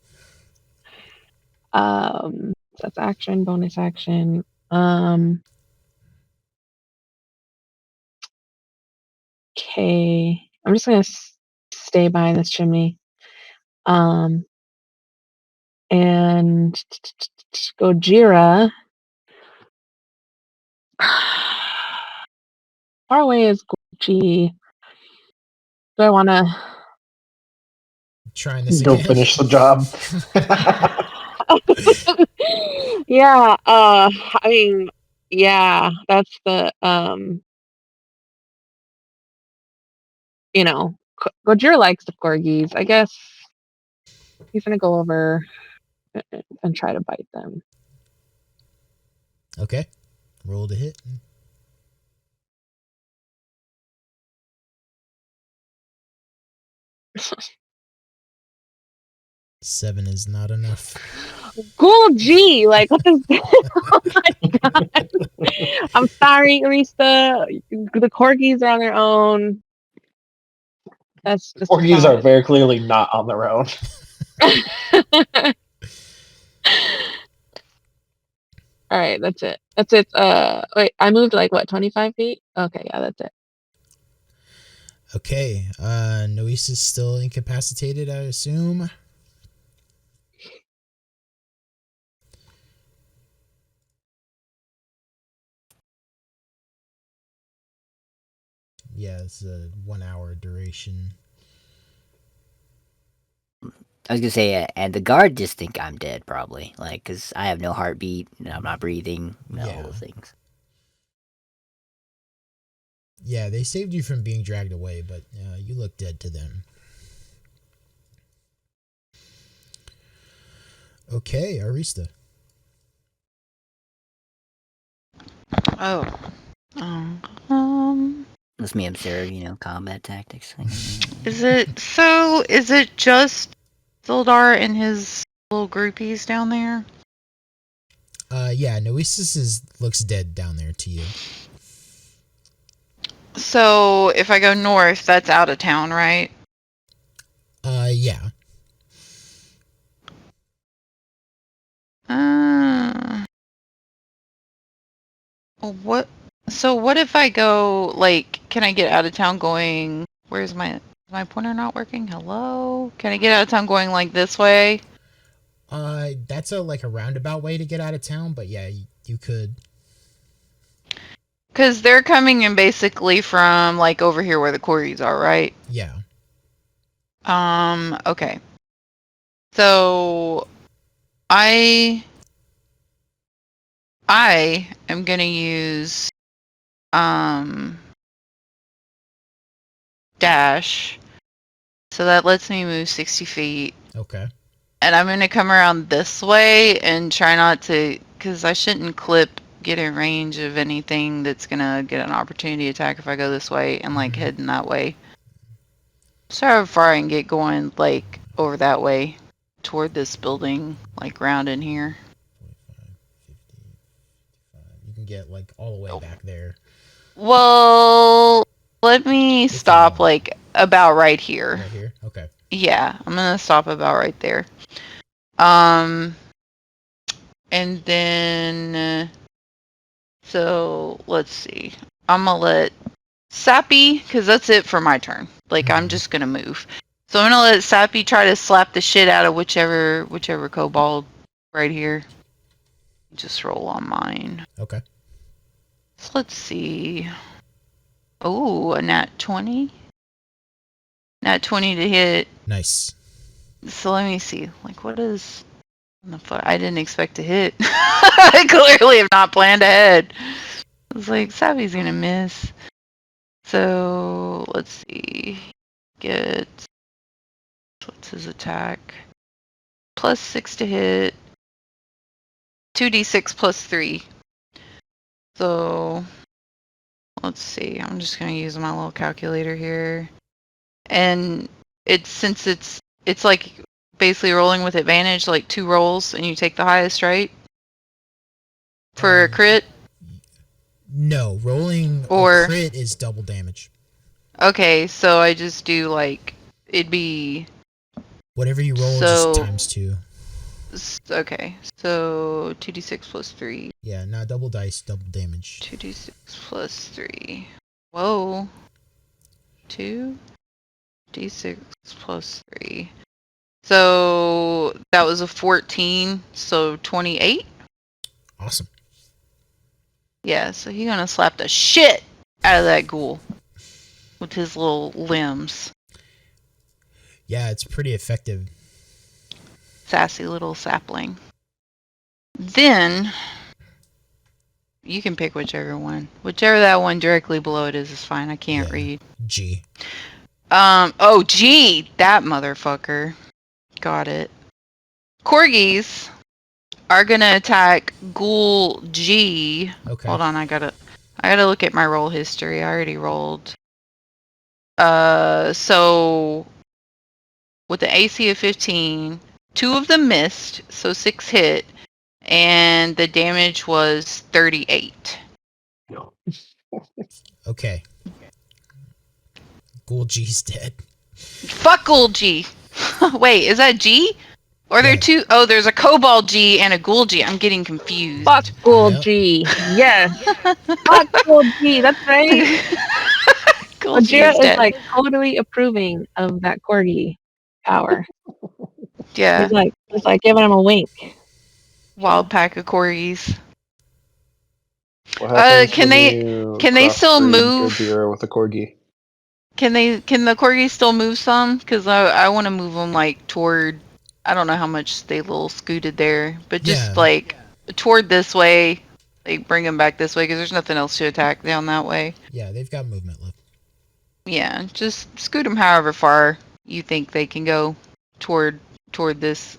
That's action, bonus action. Okay, I'm just gonna stay behind this chimney. And Gojira. Far away is Goji. Do I want to? Trying this Don't again. finish the job. Yeah. I mean, yeah. That's the Gojira likes the corgis. I guess he's gonna go over and try to bite them. Okay, roll to hit. Seven is not enough. Goji, like what is? Oh my god! I'm sorry, Arista. The corgis are on their own. That's just Corgis are very clearly not on their own. All right, that's it. That's it. Wait, I moved like what, 25 feet? Okay, yeah, that's it. Okay, Noise is still incapacitated, I assume. Yeah, it's a 1 hour duration. I was gonna say, and the guard just think I'm dead, probably, like, cause I have no heartbeat, and I'm not breathing, all Yeah. those things. Yeah, they saved you from being dragged away, but you look dead to them. Okay, Arista. Oh. Let me observe, combat tactics. Is it just Sildar and his little groupies down there? Yeah, Noesis looks dead down there to you. So if I go north, that's out of town, right? Yeah. What? So what if I go, like, can I get out of town going, where's my pointer not working? Hello? Can I get out of town going, like, this way? That's a roundabout way to get out of town, but yeah, you could. Because they're coming in basically from, like, over here where the quarries are, right? Yeah. Okay. So, I I am gonna use dash, so that lets me move 60 feet. Okay. And I'm gonna come around this way and try not to, because I shouldn't get in range of anything that's gonna get an opportunity attack if I go this way and like heading that way. So how far I can get going like over that way toward this building, like round in here. 45, 50, 55. You can get like all the way back there. Well, let me If you stop want. like about right here. Right here? Okay. Yeah, I'm gonna stop about right there. And then so let's see. I'm gonna let Sappy, because that's it for my turn. Like I'm just gonna move. So I'm gonna let Sappy try to slap the shit out of whichever kobold right here. Just roll on mine. Okay. So let's see. Oh, a nat 20. Nat 20 to hit. Nice. So let me see. Like what is on the fuck? I didn't expect to hit. I clearly have not planned ahead. I was like, Sappy's gonna miss. So let's see. What's his attack? +6 to hit. 2d6 +3. So let's see. I'm just gonna use my little calculator here. And since it's like basically rolling with advantage, like 2 rolls and you take the highest, right? For a crit? No, rolling Or a crit is double damage. okay, so I just do like it'd be Whatever you roll, so just times 2. okay. So 2d6 +3. Yeah, not double dice, double damage. 2d6 +3. Whoa. 2d6 +3. So that was a 14, so 28? Awesome. Yeah, so he's gonna slap the shit out of that ghoul with his little limbs. Yeah, it's pretty effective. Sassy little sapling. Then you can pick whichever one. Whichever that one directly below it is fine. I can't read. G. Oh, G! That motherfucker. Got it. Corgis are gonna attack Ghoul G. Okay. Hold on, I gotta look at my roll history. I already rolled. So with the AC of 15, 2 of them missed, so 6 hit, and the damage was 38. Okay. Ghoul G's dead. Fuck Ghoul G. Wait, is that G? Or there Yeah. two? Oh, there's a Kobold G and a Ghoul G. I'm getting confused. Fuck Gold Yep. G. Yes. Fuck Gold G. That's right. Ghoul G Ajira is is dead. like totally approving of that corgi power. Yeah, He's like giving him a wink. wild pack of corgis. What happens Can when they- you can they still crossbreed move? Gojira with a corgi? Can the corgis still move some? Because I want to move them like toward. I don't know how much they little scooted there, but just Yeah. like toward this way. Like bring them back this way because there's nothing else to attack down that way. Yeah, they've got movement left. Yeah, just scoot them however far you think they can go toward this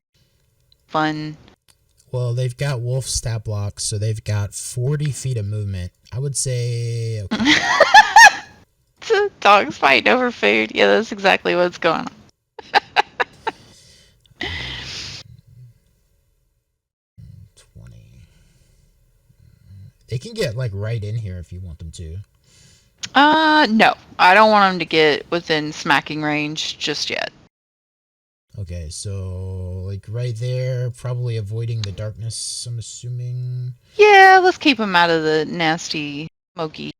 fun. Well, they've got wolf stat blocks, so they've got 40 feet of movement. I would say, okay. Dogs fighting over food. Yeah, that's exactly what's going on. 20. They can get like right in here if you want them to. No, I don't want them to get within smacking range just yet. Okay, so like right there, probably avoiding the darkness, I'm assuming. Yeah, let's keep them out of the nasty, smoky,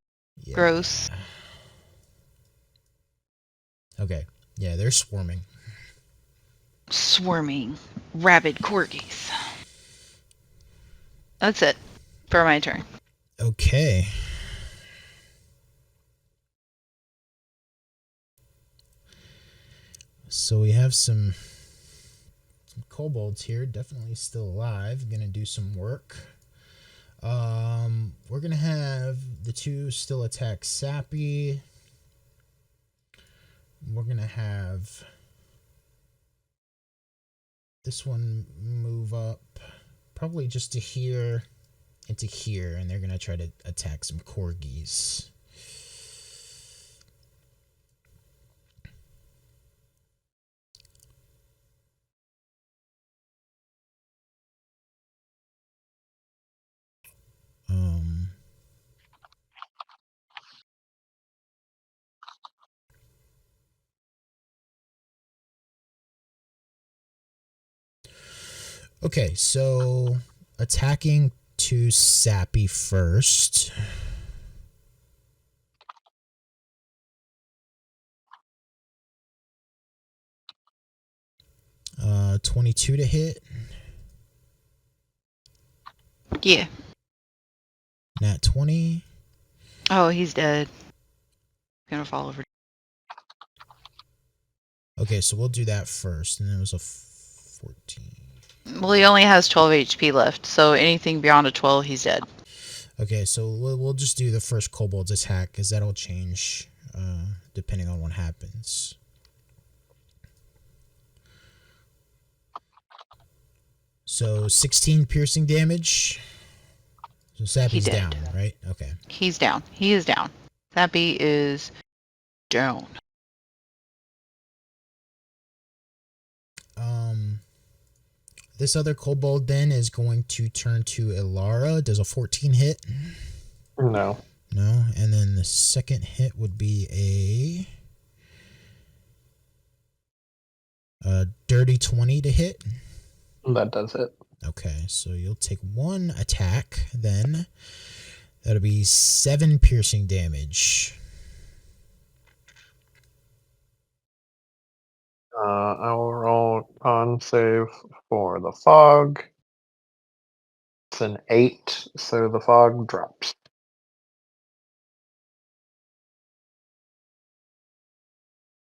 Yeah. gross. Okay, yeah, they're swarming. Swarming rabid corgis. That's it for my turn. Okay. So we have some kobolds here, definitely still alive, gonna do some work. We're gonna have the two still attack Sappy. We're gonna have this one move up, probably just to here and to here, and they're gonna try to attack some corgis. Okay, so attacking to Sappy first. 22 to hit. Yeah. Nat 20. Oh, he's dead. Gonna fall over. Okay, so we'll do that first, and then it was a 14. Well, he only has 12 HP left, so anything beyond a 12, he's dead. Okay, so we'll just do the first kobold's attack, because that'll change depending on what happens. So 16 piercing damage. So Sappy's down, right? Okay. He's down. He is down. Sappy is down. This other kobold then is going to turn to Ilara. Does a 14 hit? No. No. And then the second hit would be a dirty 20 to hit. That does it. Okay, so you'll take one attack then. That'll be 7 piercing damage. I'll roll on save for the fog. It's an 8, so the fog drops.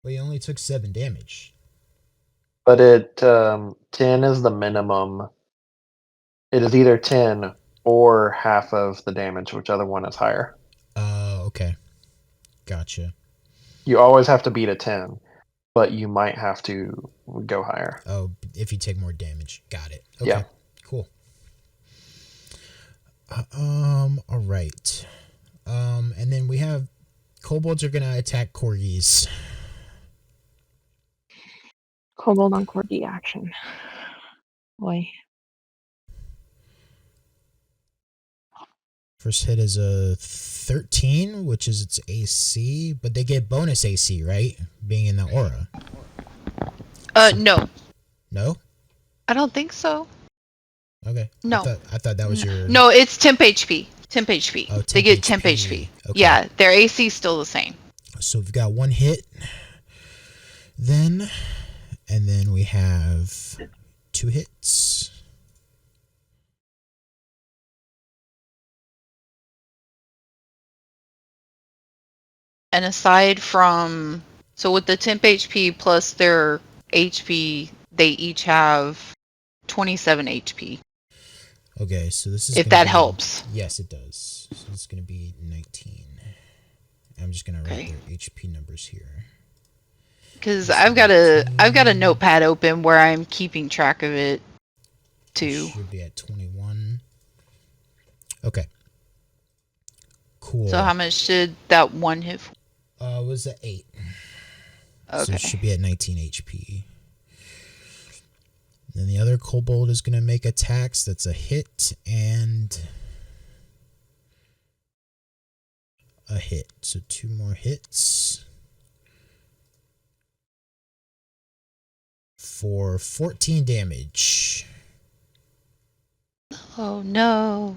Well, you only took 7 damage. But 10 is the minimum. It is either 10 or half of the damage, whichever one is higher. Okay. Gotcha. You always have to beat a 10, but you might have to go higher. Oh, if you take more damage. Got it. Okay. Yeah. Cool. All right. And then we have kobolds are gonna attack corgis. Kobold on corgi action. Boy. First hit is a 13, which is its AC, but they get bonus AC, right? Being in the aura. No. No? I don't think so. Okay. No. I thought that was your... No, it's temp HP. Temp HP. Oh, they get temp HP. Okay. Yeah, their AC is still the same. So we've got one hit. Then... And then we have 2 hits. And aside from... So with the temp HP plus their HP, they each have 27 HP. Okay, so this is... If that helps. Yes, it does. So it's going to be 19. I'm just going to write their HP numbers here. Because I've got a notepad open where I'm keeping track of it too. Should be at 21. Okay. Cool. So how much did that one hit for? It was at 8. Okay. So it should be at 19 HP. Then the other kobold is going to make attacks. That's a hit and a hit. So 2 more hits. For 14 damage. Oh no.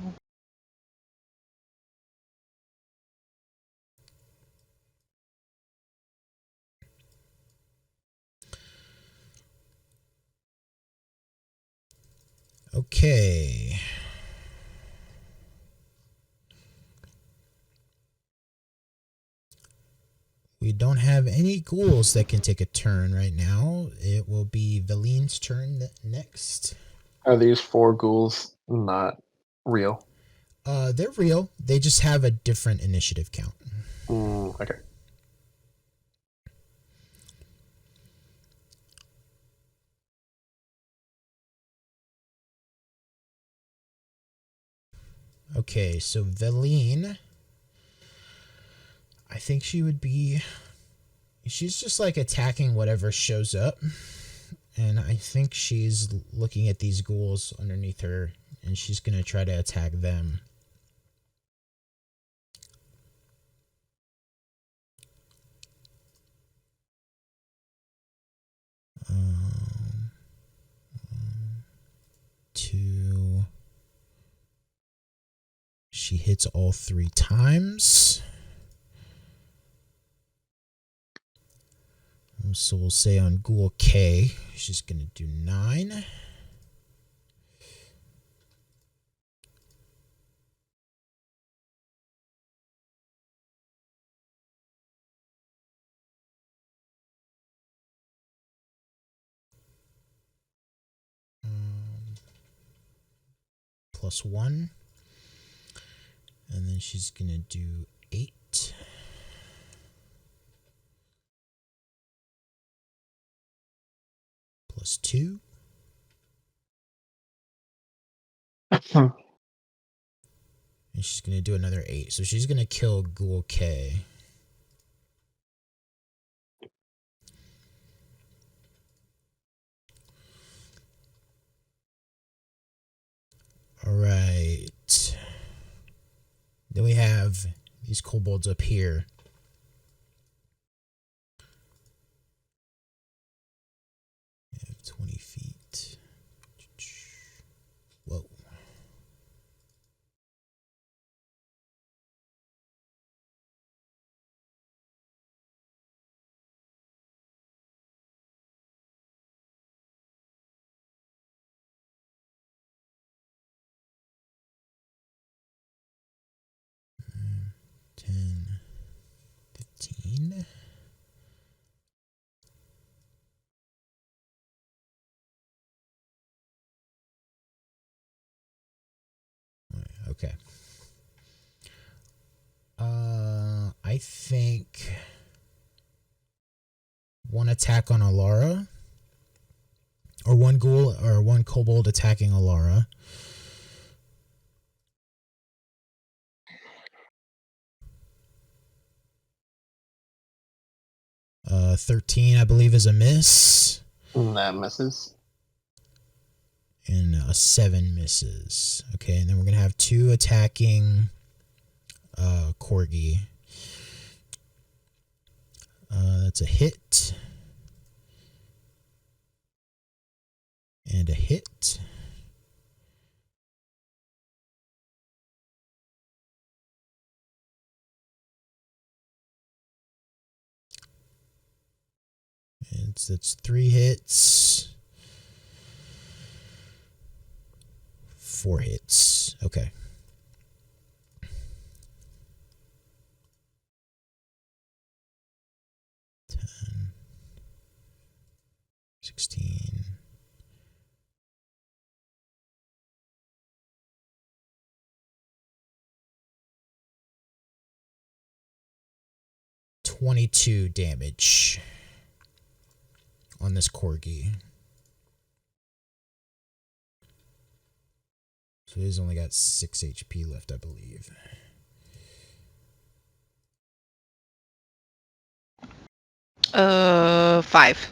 Okay. We don't have any ghouls that can take a turn right now. It will be Valine's turn next. Are these 4 ghouls not real? They're real. They just have a different initiative count. Okay. Okay, so Veline, I think she would be... She's just like attacking whatever shows up. And I think she's looking at these ghouls underneath her, and she's going to try to attack them. Two. She hits all 3 times. So we'll say on Ghoul K, she's going to do 9. +1. And then she's going to do 8. +2. And she's going to do another 8. So she's going to kill Ghoul K. All right. Then we have these kobolds up here. We have 20 feet. Whoa. Mm, 10, 15. Okay. I think one attack on Alara, or one ghoul or one kobold attacking Alara. Uh, 13, I believe, is a miss, That misses. and a 7 misses. Okay, and then we're gonna have 2 attacking Corgi. That's a hit. And a hit. That's 3 hits. 4 hits. Okay. Ten, 16. $22 damage on this Corgi. So he's only got 6 HP left, I believe. Five.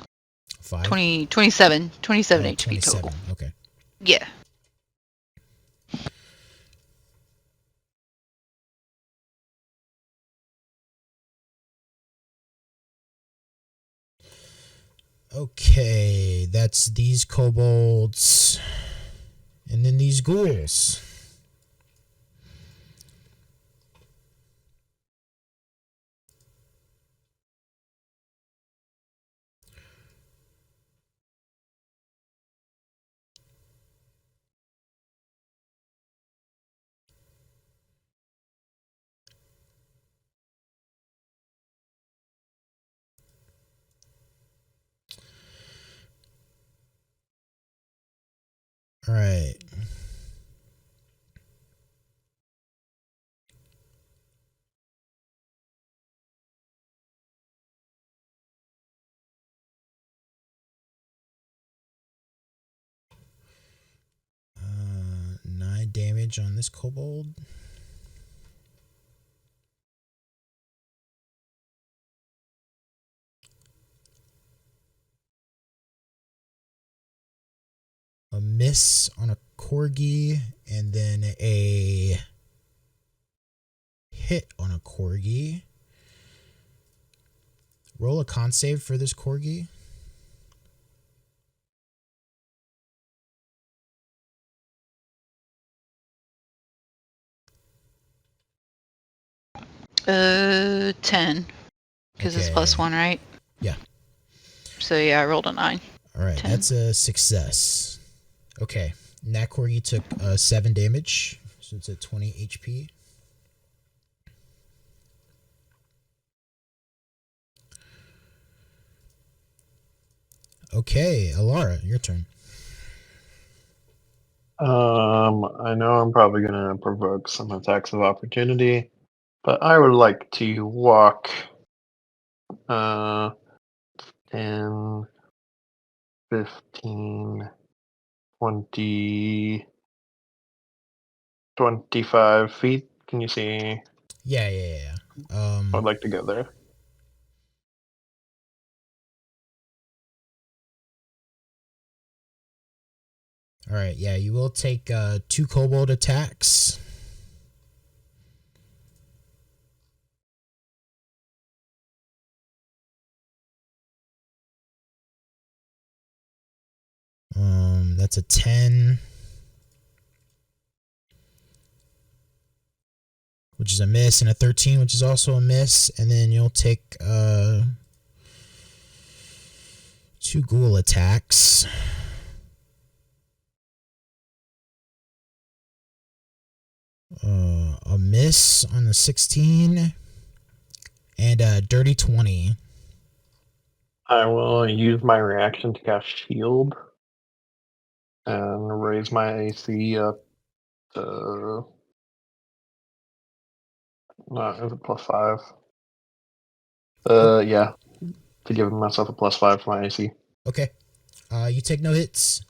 5? 27 HP 27. total. Okay. Yeah. Okay, that's these kobolds. And then these ghouls. All right. 9 damage on this kobold. A miss on a corgi, and then a hit on a corgi. Roll a con save for this corgi. Uh, 10. Because it's Okay. +1, right? Yeah. So yeah, I rolled a 9. All right, 10. that's a success. Okay, and that corgi took 7 damage, so it's at 20 HP. Okay, Alara, your turn. I know I'm probably gonna provoke some attacks of opportunity, but I would like to walk 10, 15, 20, 25 feet. Can you see? Yeah. I'd like to go there. All right, yeah, you will take 2 kobold attacks. That's a 10, which is a miss, and a 13, which is also a miss, and then you'll take 2 ghoul attacks. A miss on the 16, and a dirty 20. I will use my reaction to cast shield and raise my AC up to is it +5? Yeah, to give myself a +5 for my AC. Okay, you take no hits.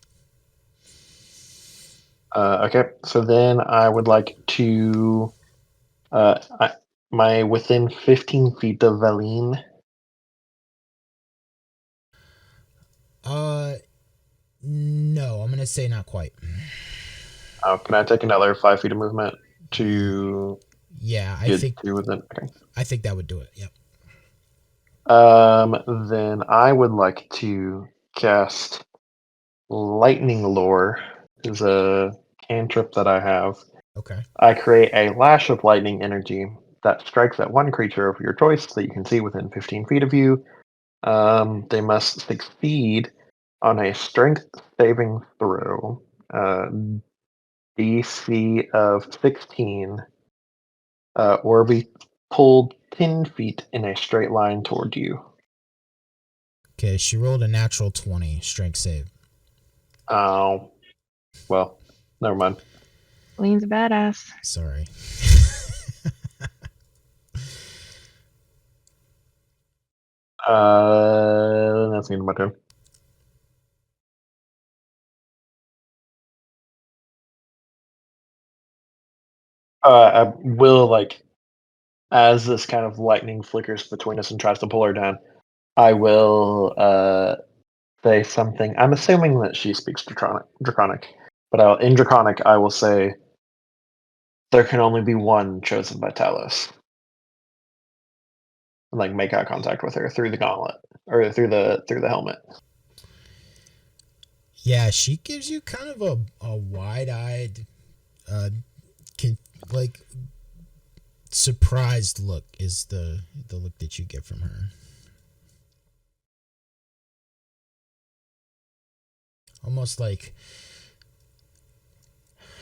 Okay, so then I would like to my within 15 feet of Valine. No, I'm gonna say not quite. Oh, can I take another 5 feet of movement to Yeah, get to within? Okay. I think that would do it. Yep. Then I would like to cast Lightning Lure. Is a cantrip that I have. Okay. I create a lash of lightning energy that strikes at one creature of your choice that you can see within 15 feet of you. They must succeed on a strength saving throw, DC of 16, or be pulled 10 feet in a straight line toward you. Okay, she rolled a natural 20 strength save. Oh, well, never mind. Lean's a badass. Sorry. That's the end of my turn. I will, like, as this kind of lightning flickers between us and tries to pull her down, I will say something. I'm assuming that she speaks Draconic, but in Draconic, I will say, "There can only be one chosen by Talos." And, like, make eye contact with her through the gauntlet or through the helmet. Yeah, she gives you kind of a wide-eyed, like surprised look is the look that you get from her. Almost like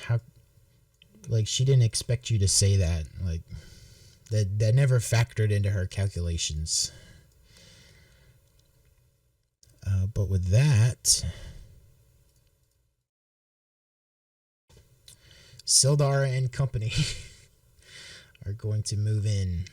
how, like she didn't expect you to say that. Like that never factored into her calculations. But with that, Sildar and company are going to move in.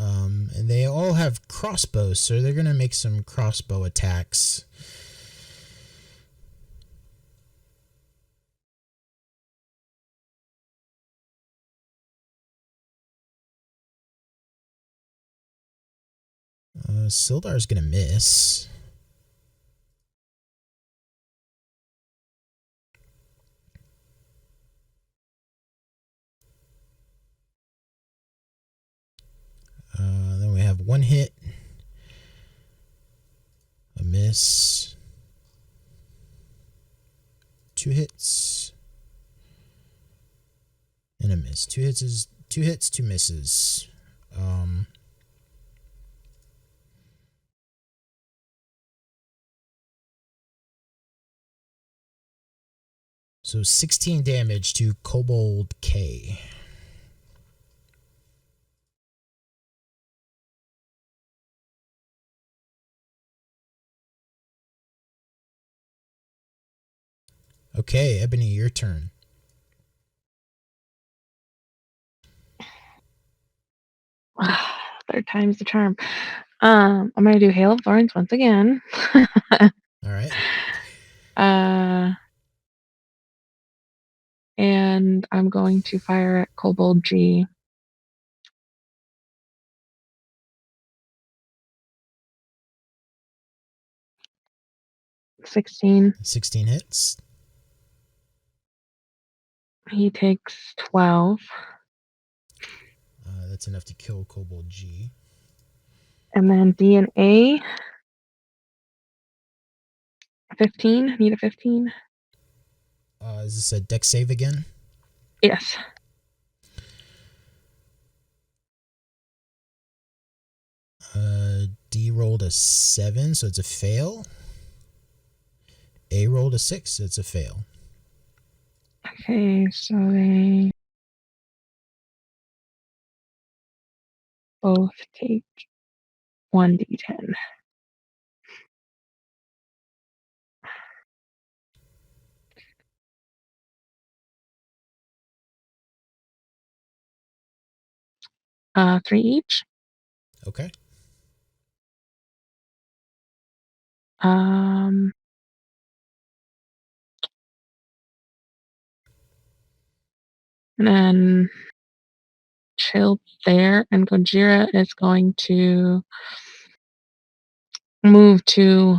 And they all have crossbows, so they're going to make some crossbow attacks. Sildar's going to miss. Then we have one hit, a miss, 2 hits, and a miss. 2 hits, 2 misses. So 16 damage to Kobold K. Okay, Ebony, your turn. Third time's the charm. I'm gonna do Hail of Thorns once again. All right. And I'm going to fire at Kobold G. $16. 16 hits. He takes 12. That's enough to kill Kobold G. And then D and A. 15. Need a 15. Is this a dex save again? Yes. D rolled a 7, so it's a fail. A rolled a 6, so it's a fail. Okay, so they both take 1d10. Three each. Okay. And then chill there, and Gojira is going to move to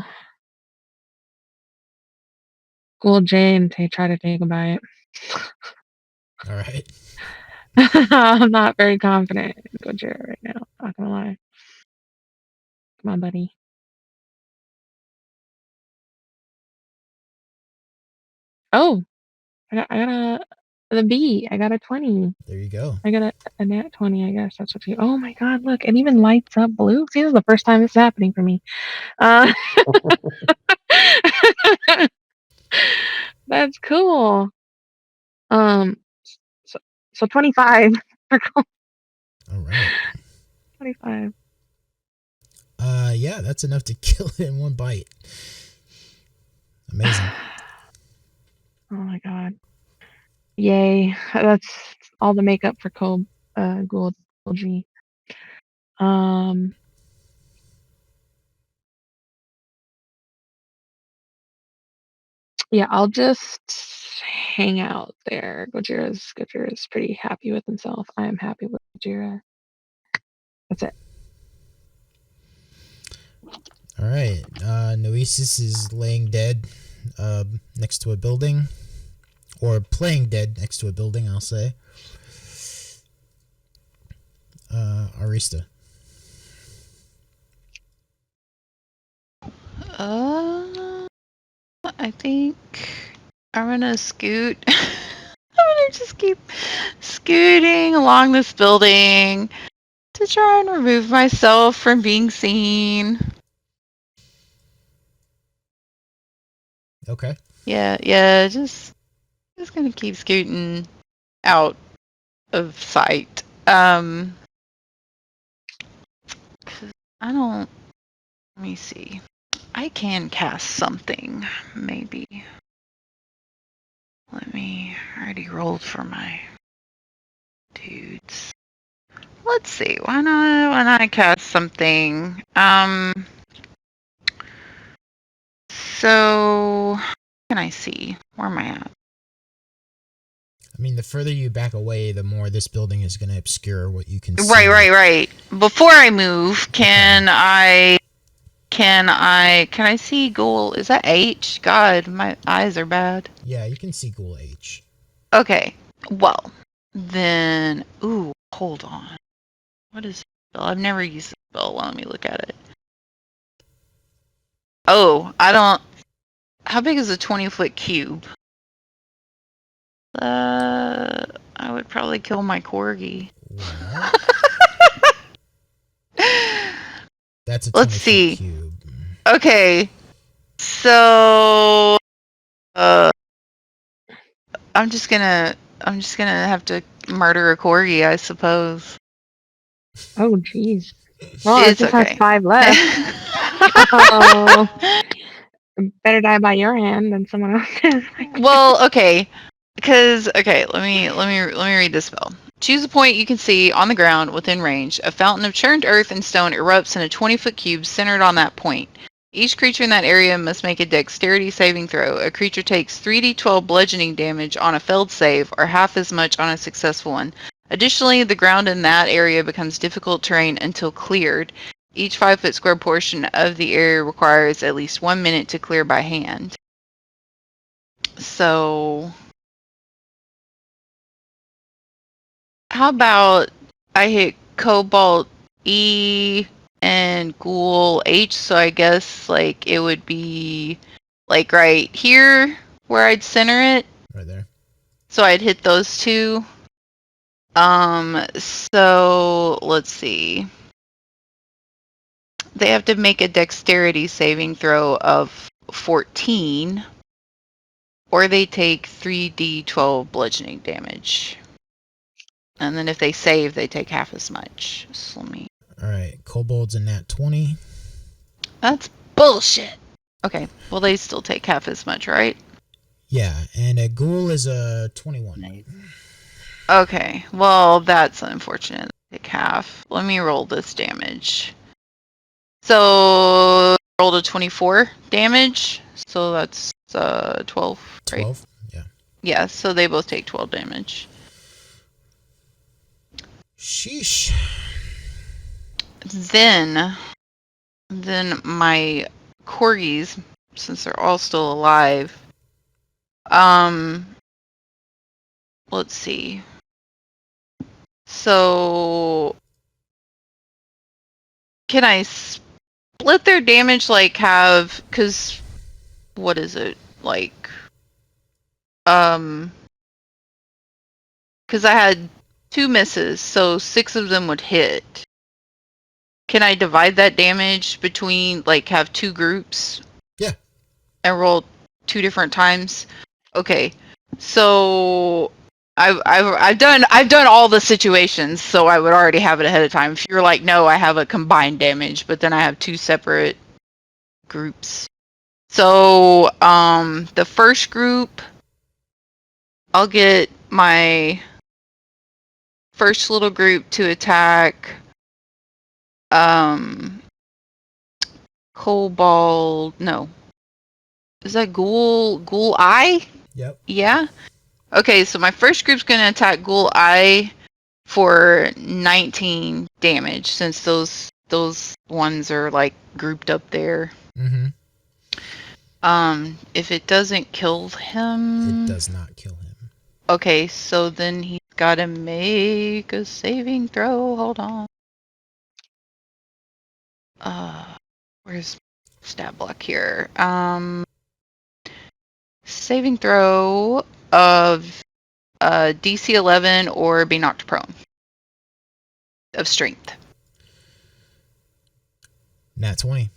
Ghoul J and try to take a bite. All right. I'm not very confident in Gojira right now, not gonna lie. Come on, buddy. Oh, the B. I got a 20. There you go. I got a nat 20, I guess. That's what you. Oh my god, look, it even lights up blue. See, this is the first time this is happening for me. That's cool. So 25. All right. 25. Yeah, that's enough to kill it in one bite. Amazing. Oh my god. Yay. That's all the makeup for Ghoul G. Yeah, I'll just hang out there. Gojira's pretty happy with himself. I am happy with Gojira. That's it. All right. Noesis is laying dead next to a building. Or playing dead next to a building, I'll say. Arista. I think I'm gonna scoot. I'm gonna just keep scooting along this building to try and remove myself from being seen. Okay. Yeah, just gonna keep scooting out of sight. 'Cause I don't. Let me see. I can cast something, maybe. I already rolled for my dudes. let's see. Why not cast something? So what can I see? Where am I at? I mean, the further you back away, the more this building is going to obscure what you can see. Right. Before I move, can I see ghoul? Is that H? God, my eyes are bad. Yeah, you can see Ghoul H. Okay. Well, then hold on. What is this spell? I've never used this spell. Let me look at it. Oh, I don't. How big is a 20-foot cube? I would probably kill my corgi. Well, that's a 20 Let's foot see. cube. Okay. So I'm just gonna have to murder a corgi, I suppose. Oh, jeez. Well, it It's just okay. has 5 left. Oh, better die by your hand than someone else's. Well, okay. Let me read this spell. Choose a point you can see on the ground within range. A fountain of churned earth and stone erupts in a 20-foot cube centered on that point. Each creature in that area must make a dexterity saving throw. A creature takes 3d12 bludgeoning damage on a failed save, or half as much on a successful one. Additionally, the ground in that area becomes difficult terrain until cleared. Each 5-foot square portion of the area requires at least 1 minute to clear by hand. So, how about I hit Cobalt E and Ghoul H, so I guess like it would be like right here where I'd center it. Right there. So I'd hit those two. So let's see. They have to make a dexterity saving throw of 14, or they take 3d12 bludgeoning damage. And then if they save, they take half as much. So let me... Alright, Kobold's a nat 20. That's bullshit. Okay, well they still take half as much, right? Yeah, and a Ghoul is a 21. Nice. Okay, well that's unfortunate. Take half. Let me roll this damage. So rolled a 24 damage. So that's 12. Right? 12? Yeah. Yeah, so they both take 12 damage. Sheesh. Then my corgis, since they're all still alive, let's see. So can I split their damage, like have, cause what is it, like, cause I had 2 misses, so 6 of them would hit. Can I divide that damage between, like, have 2 groups? Yeah. And roll 2 different times? Okay. So I've done all the situations, so I would already have it ahead of time. If you're like, no, I have a combined damage, but then I have 2 separate groups. So the first group, I'll get my first little group to attack Kobold, no. Is that Ghoul Eye? Yep. Yeah? Okay, so my first group's gonna attack Ghoul Eye for 19 damage, since those ones are like grouped up there. Mm-hmm. If it doesn't kill him... It does not kill him. Okay, so then he's gotta make a saving throw. Hold on. Where's stat block here? Saving throw of DC 11 or be knocked prone of strength. Nat 20.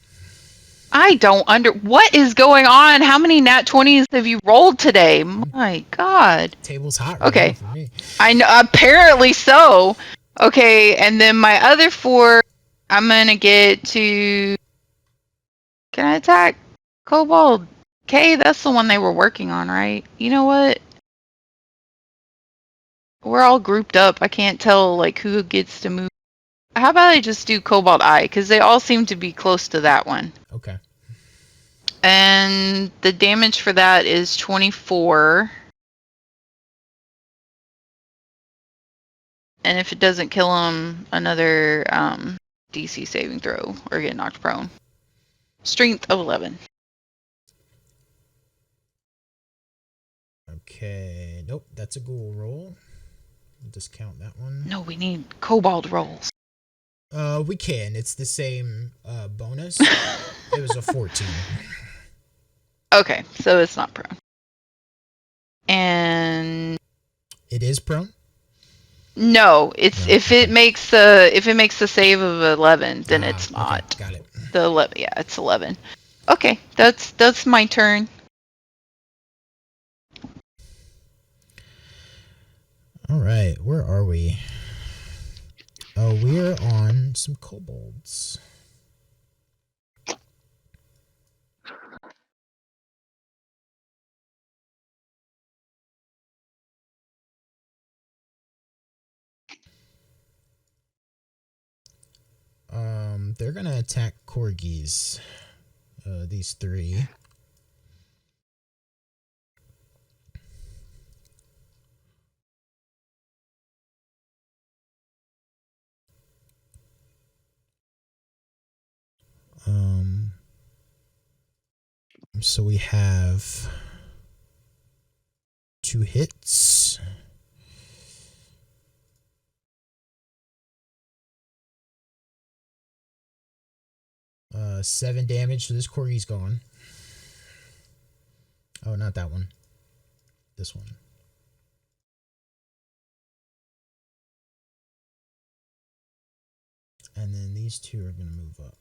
I don't what is going on? How many nat 20s have you rolled today? My God. Table's hot right Okay. now for me. I know, apparently so. Okay, and then my other 4, I'm gonna get to... Can I attack Kobold K? That's the one they were working on, right? You know what? We're all grouped up. I can't tell like who gets to move How about I just do Cobalt Eye? Because they all seem to be close to that one. Okay. And the damage for that is 24. And if it doesn't kill him, another DC saving throw or get knocked prone. Strength of 11. Okay. Nope, that's a ghoul roll. We'll discount that one. No, we need Cobalt rolls. We can. It's the same bonus. It was a 14. Okay, so it's not prone. And It is prone? no, it's No, if okay. it makes the save of 11, then it's not. Okay, got it. The 11, yeah, it's 11. Okay, that's my turn. All right, where are we? Oh, we're on some kobolds. They're gonna attack corgis. These three. So we have 2 hits. Uh, 7 damage, so this corgi's gone. Oh, not that one. This one. And then these 2 are going to move up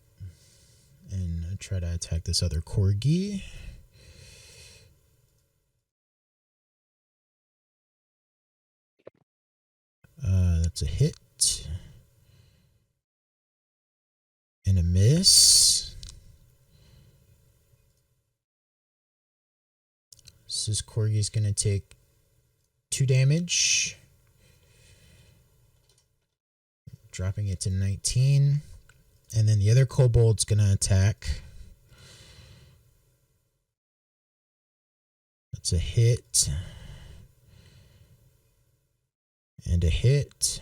and try to attack this other corgi. That's a hit. And a miss. So this corgi is going to take 2 damage. Dropping it to 19. And then the other kobold's going to attack. That's a hit. And a hit.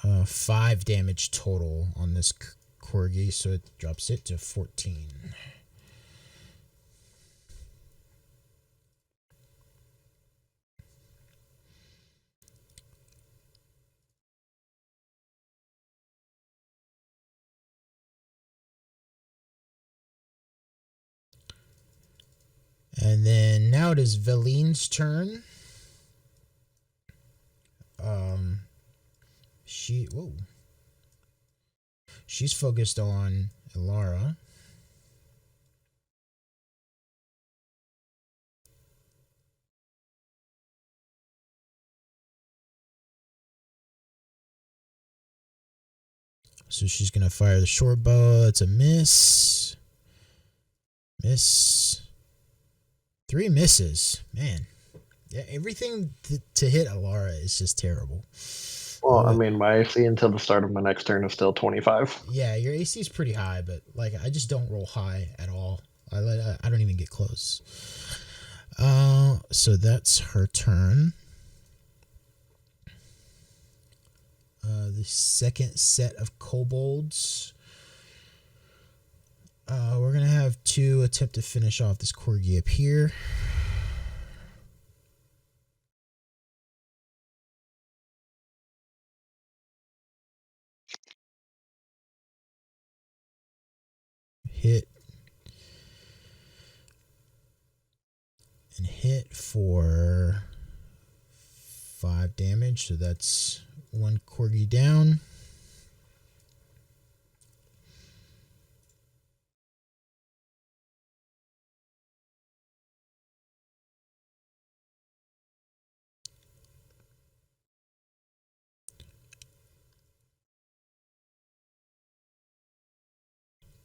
Uh, 5 damage total on this corgi, so it drops it to 14. And then now it is Veline's turn. She's focused on Ilara. So she's gonna fire the short bow. It's a miss. Miss. 3 misses. Man. Yeah, everything to hit Ilara is just terrible. Well, I mean, my AC until the start of my next turn is still 25. Yeah, your AC is pretty high, but like I just don't roll high at all. I don't even get close. So that's her turn. The second set of kobolds. We're gonna have 2 attempt to finish off this corgi up here. Hit and hit for 5 damage, so that's 1 corgi down.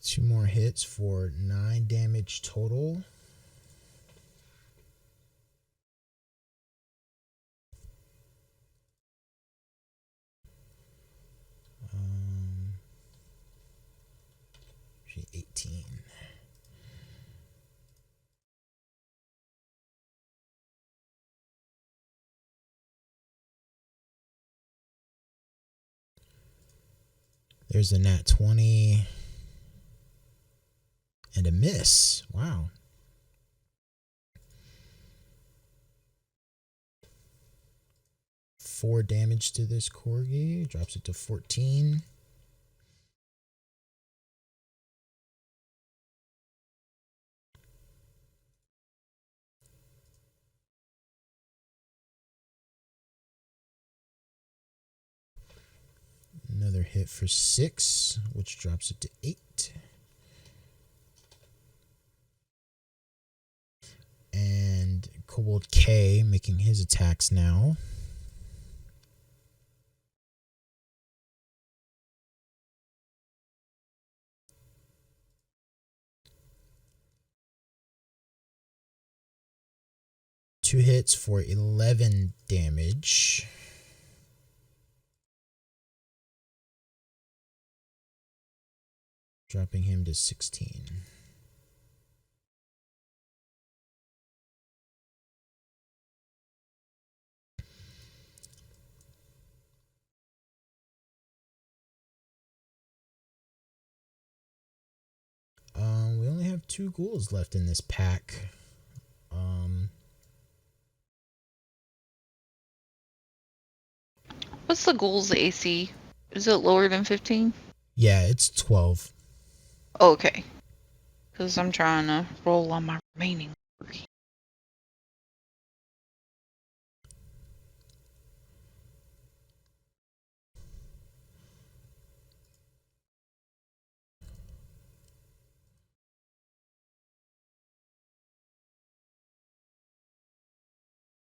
Two more hits for 9 damage total. There's a nat 20 and a miss. Wow. Four damage to this corgi. Drops it to 14. Another hit for 6, which drops it to 8. And Kobold K making his attacks now. Two hits for 11 damage. Dropping him to 16. We only have 2 ghouls left in this pack. What's the ghoul's AC? Is it lower than 15? Yeah, it's 12. Okay. Because I'm trying to roll on my remaining.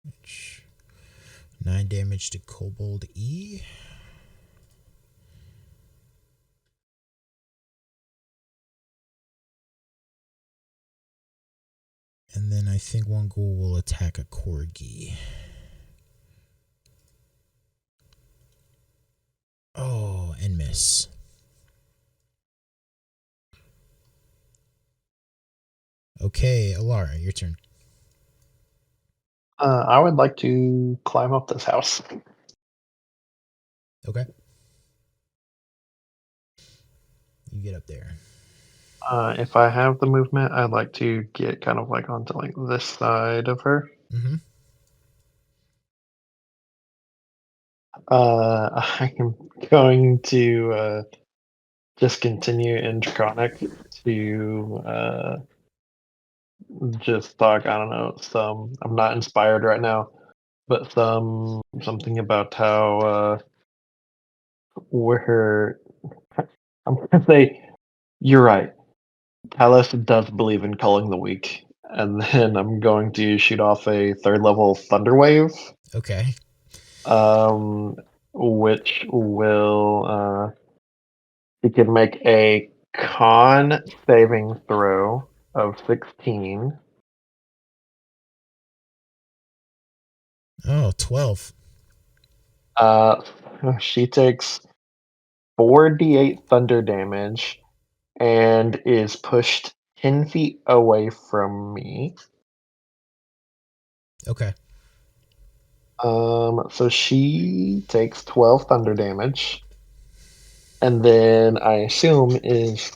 Which 9 damage to Kobold E. And then I think one ghoul will attack a corgi. Oh, and miss. Okay, Alara, your turn. I would like to climb up this house. Okay. You get up there. If I have the movement, I'd like to get kind of like onto like this side of her. Mm-hmm. I am going to just continue in Draconic to just talk. I don't know. I'm not inspired right now, but something about how we're. I'm gonna say you're right. Talos does believe in culling the weak, and then I'm going to shoot off a 3rd level Thunder Wave, Okay. which will you can make a con saving throw of 16. Oh, 12. She takes 4d8 thunder damage and is pushed 10 feet away from me. Okay. So she takes 12 thunder damage, and then I assume is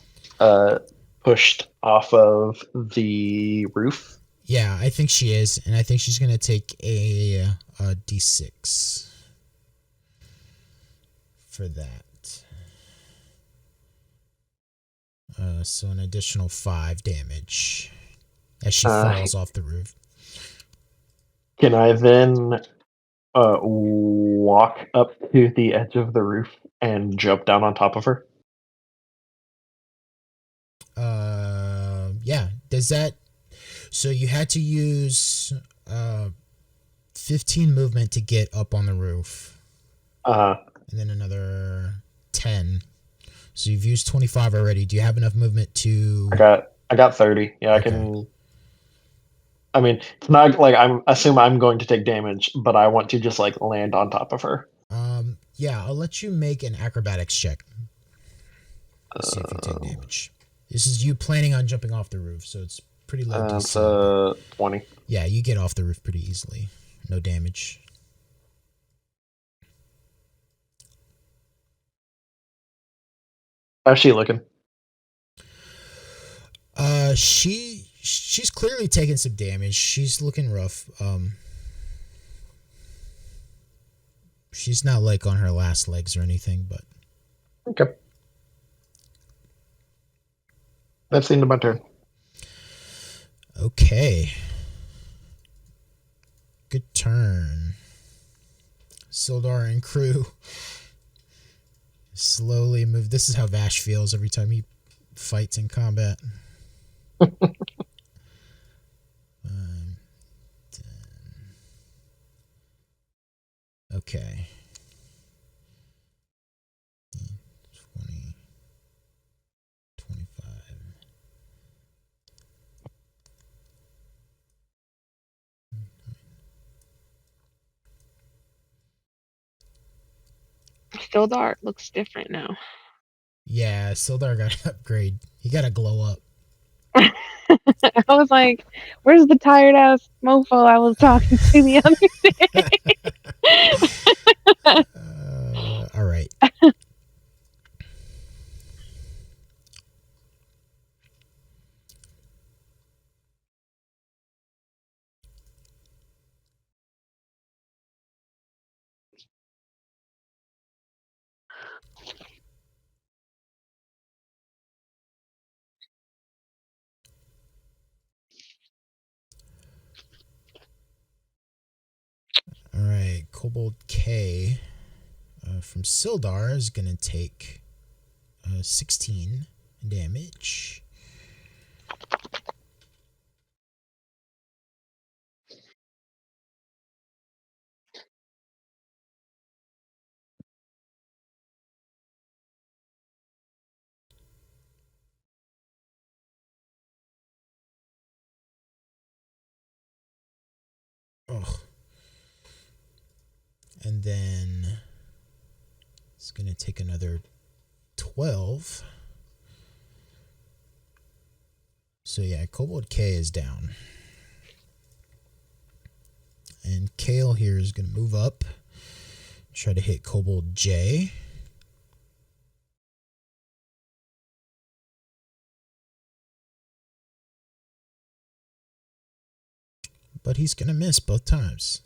pushed off of the roof. Yeah, I think she is, and I think she's gonna take a d6 for that. So an additional 5 damage as she falls off the roof. Can I then walk up to the edge of the roof and jump down on top of her? Yeah. Does that? So you had to use 15 movement to get up on the roof, and then another 10. So you've used 25 already. Do you have enough movement to? I got 30. Yeah, I Okay. can. I mean, it's not like I'm assume I'm going to take damage, but I want to just like land on top of her. Yeah, I'll let you make an acrobatics check. Let's see if you take damage. This is you planning on jumping off the roof, so it's pretty low DC. It's 20. Yeah, you get off the roof pretty easily. No damage. How's she looking? She's clearly taking some damage. She's looking rough. She's not like on her last legs or anything, but Okay. That's the end of my turn. okay. Good turn. Sildar and crew slowly move. This is how Vash feels every time he fights in combat. 10. Okay. 20, 25. Still dark. Looks different now. Yeah, Sildar got an upgrade. He got to glow up. I was like, "Where's the tired ass mofo I was talking to the other day?" All right. All right. Kobold K from Sildar is going to take 16 damage. Oh. And then it's going to take another 12. So yeah, Kobold K is down. And Kale here is going to move up. Try to hit Kobold J. But he's going to miss both times.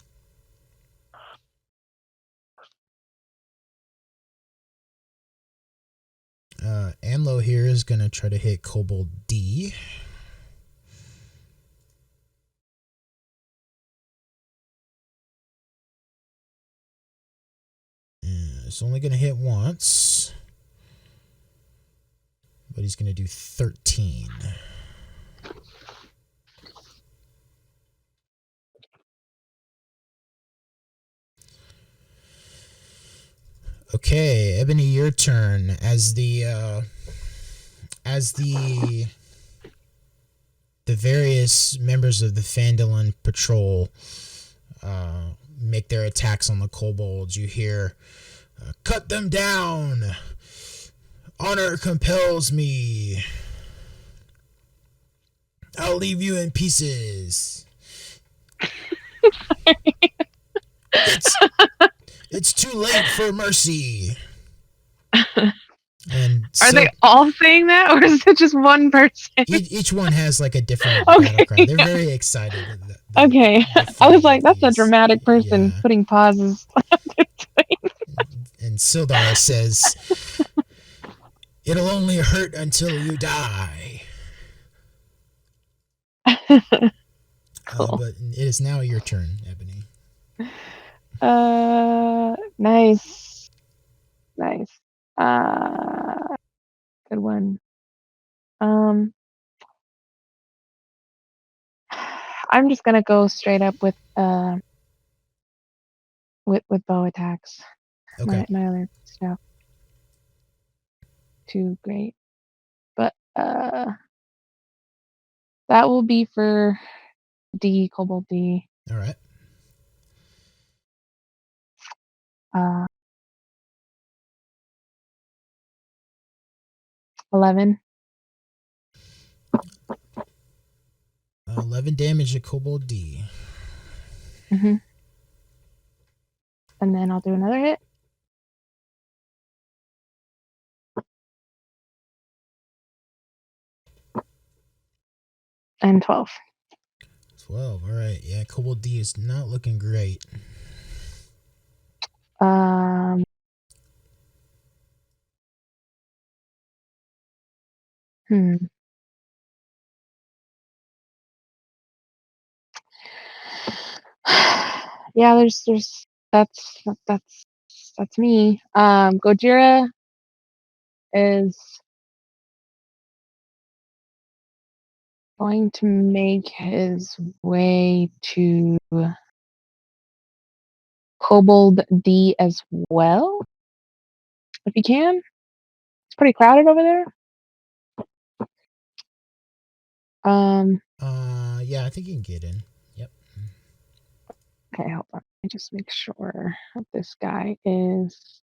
Anlo here is going to try to hit Kobold D. It's only going to hit once. But he's going to do 13. Okay, Ebony, your turn. As the various members of the Phandalin patrol make their attacks on the kobolds, you hear, "Cut them down! Honor compels me. I'll leave you in pieces." It's too late for mercy. And Are they all saying that, or is it just one person? Each one has like a different Okay, battle cry. They're very excited. Okay, I was like, that's a these. dramatic person Yeah. putting pauses. And Sildar says, "It'll only hurt until you die." Cool. But it is now your turn, Ebony. Nice. Good one. I'm just gonna go straight up with bow attacks. Okay. My other stuff. Too great, but that will be for D, Kobold D. All right. 11. 11 damage to Kobold D. Mm-hmm. And then I'll do another hit. And 12. 12. All right. Yeah, Kobold D is not looking great. Um. Hmm. Yeah, there's that's me. Gojira is going to make his way to Kobold D as well, if he can. It's pretty crowded over there. Yeah, I think you can get in. Yep. Okay, hold on. Let me just make sure that this guy is.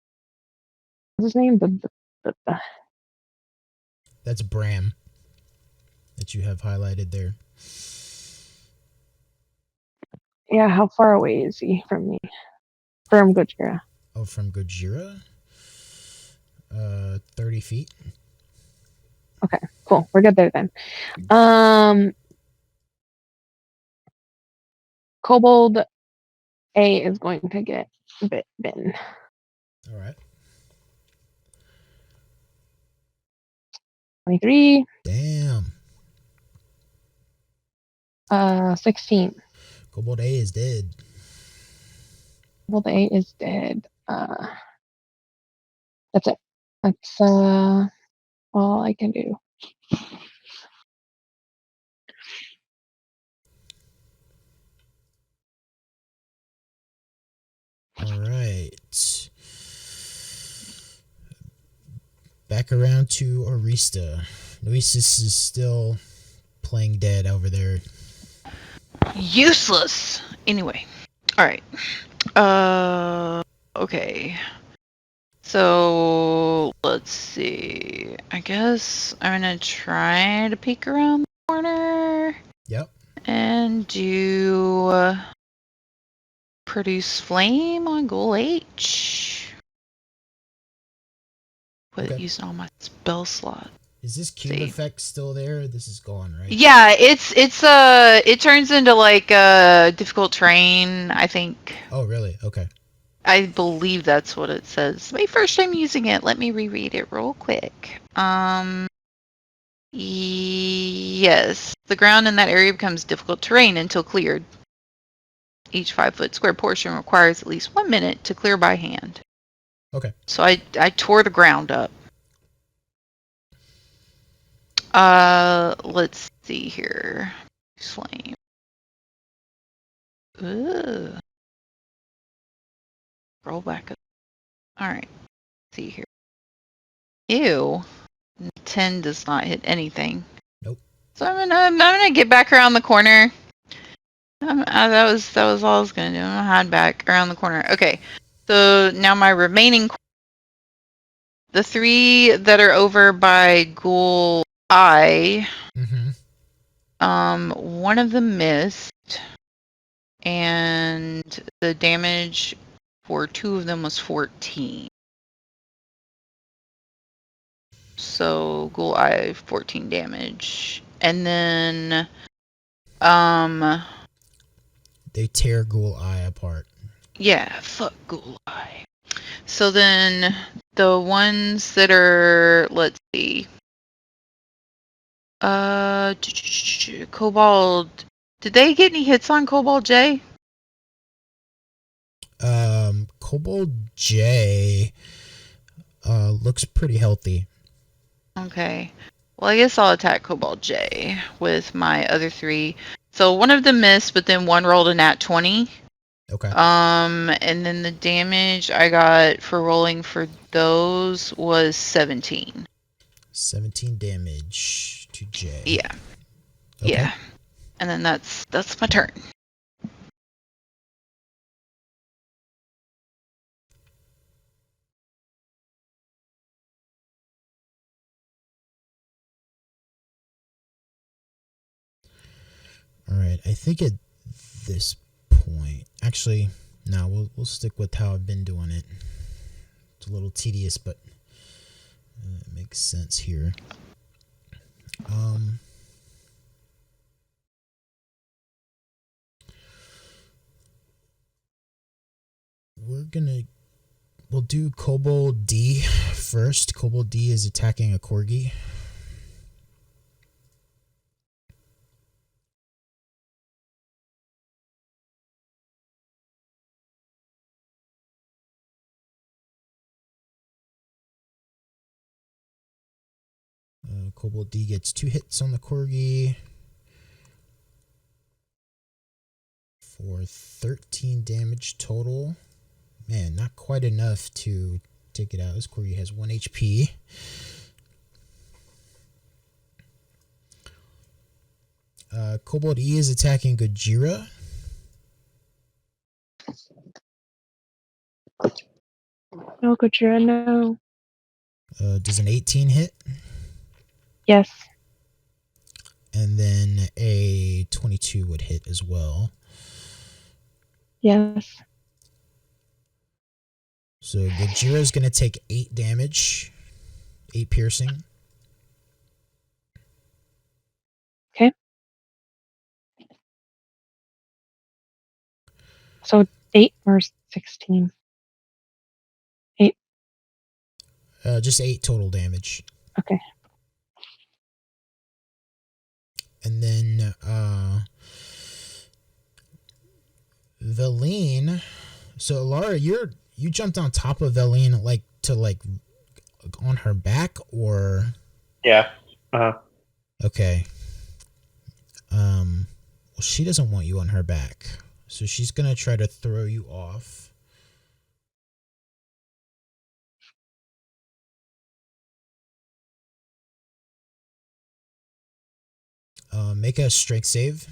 What's his name? That's Bram that you have highlighted there. Yeah, how far away is he from me? From Gojira. Oh, from Gojira? 30 feet. Okay, cool. We're good there then. Kobold A is going to get bitten. All right. 23. Damn. 16. Kobold A is dead. Kobold A is dead. That's it. That's all I can do. All right. Back around to Arista. Luis is still playing dead over there. Useless. Anyway. All right. Okay. So let's see. I guess I'm gonna try to peek around the corner Yep. and do produce flame on goal H. But Okay. using all my spell slot. Is this cube See. effect still there? This is gone, right? Yeah, it turns into like a difficult terrain, I think. Oh, really? Okay. I believe that's what it says. My first time using it. Let me reread it real quick. Yes. The ground in that area becomes difficult terrain until cleared. Each 5-foot square portion requires at least 1 minute to clear by hand. Okay. So I tore the ground up. Let's see here. Flame. Ooh. Roll back up. Alright. See here. Ew. 10 does not hit anything. Nope. So I'm gonna get back around the corner. That was all I was gonna do. I'm gonna hide back around the corner. Okay. So now my remaining, the 3 that are over by Ghoul I, one of them missed, and the damage for 2 of them was 14. So Ghoul I 14 damage, and then they tear Ghoul Eye apart. Yeah, fuck Ghoul Eye. So then the ones that are, let's see, Kobold. Did they get any hits on Kobold J? Kobold J looks pretty healthy. Okay. Well, I guess I'll attack Kobold J with my other 3. So one of them missed, but then one rolled a nat 20. Okay. And then the damage I got for rolling for those was 17. 17 damage to J. Yeah. Okay. Yeah. And then that's my turn. All right. I think at this point, actually, no, we'll stick with how I've been doing it. It's a little tedious, but it makes sense here. we'll do Kobold D first. Kobold D is attacking a corgi. Kobold D gets 2 hits on the corgi for 13 damage total. Man, not quite enough to take it out. This corgi has 1 HP. Kobold E is attacking Gojira. No, Gojira, no. Does an 18 hit? Yes. And then a 22 would hit as well. Yes. So Gojira is going to take 8 damage, 8 piercing. Okay. So 8 or 16? 8. Just 8 total damage. Okay. And then Leilon. So Laura, you jumped on top of Leilon on her back, or? Yeah. Okay. Well, she doesn't want you on her back, so she's gonna try to throw you off. Make a strength save,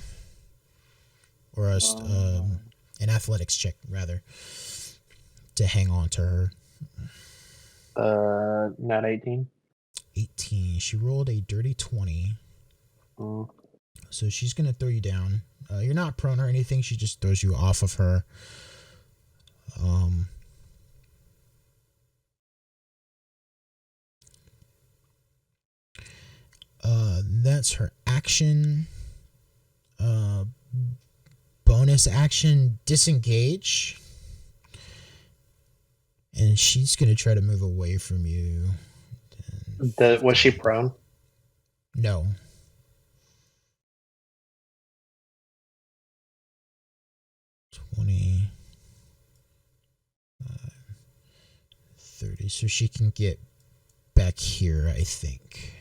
or an athletics check rather, to hang on to her. Not 18. 18. She rolled a dirty 20. So she's gonna throw you down. You're not prone or anything. She just throws you off of her. That's her action. Bonus action, disengage. And she's gonna try to move away from you. Was she prone? No. $20, 30. So she can get back here, I think.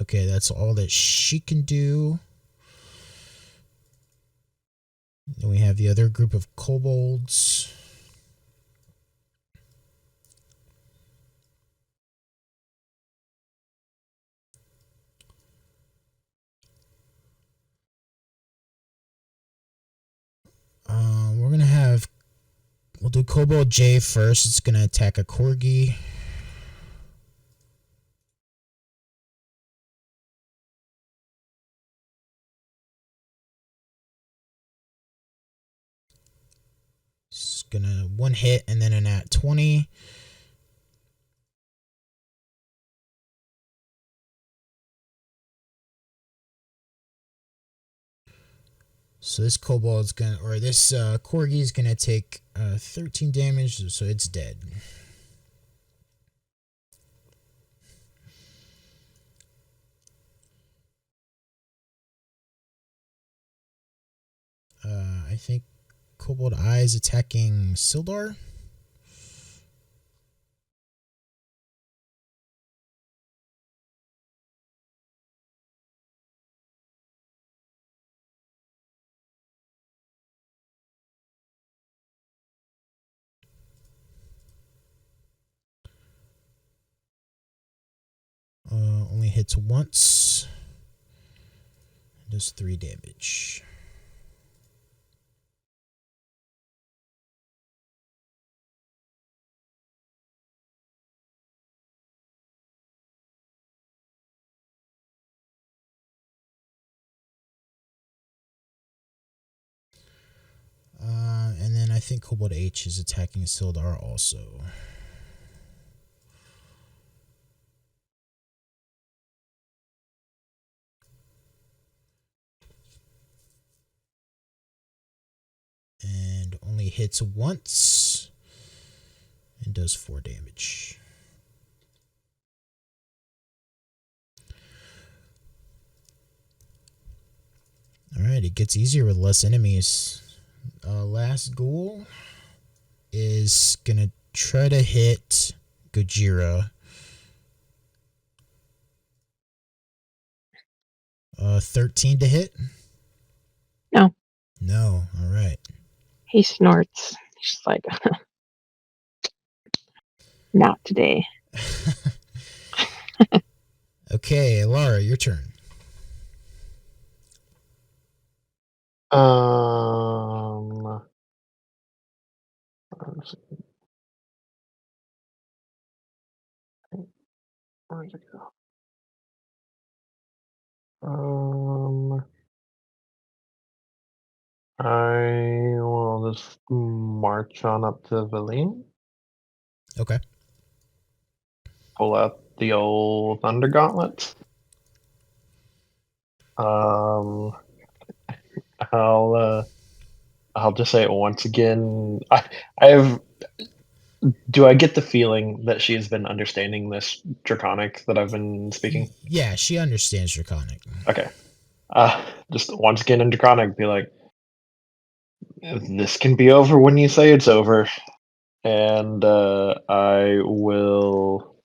Okay, that's all that she can do. Then we have the other group of kobolds. We'll do Kobold J first. It's going to attack a corgi. It's going to 1 hit and then a nat 20. So this kobold's gonna, or this corgi is gonna take 13 damage, so it's dead. I think Kobold I is attacking Sildar. Only hits once. Does 3 damage. And then I think Kobold H is attacking Sildar also. hits once and does 4 damage. Alright, it gets easier with less enemies. Last ghoul is gonna try to hit Gojira. 13 to hit? No. No, alright. He snorts. He's just like, not today. Okay, Lara, your turn. Where'd it go? I will just march on up to Valine, Okay. pull out the old Thunder Gauntlets. I'll just say it once again. Do I get the feeling that she has been understanding this Draconic that I've been speaking? Yeah, she understands Draconic. Okay. Just once again in Draconic, be like, this can be over when you say it's over. And I will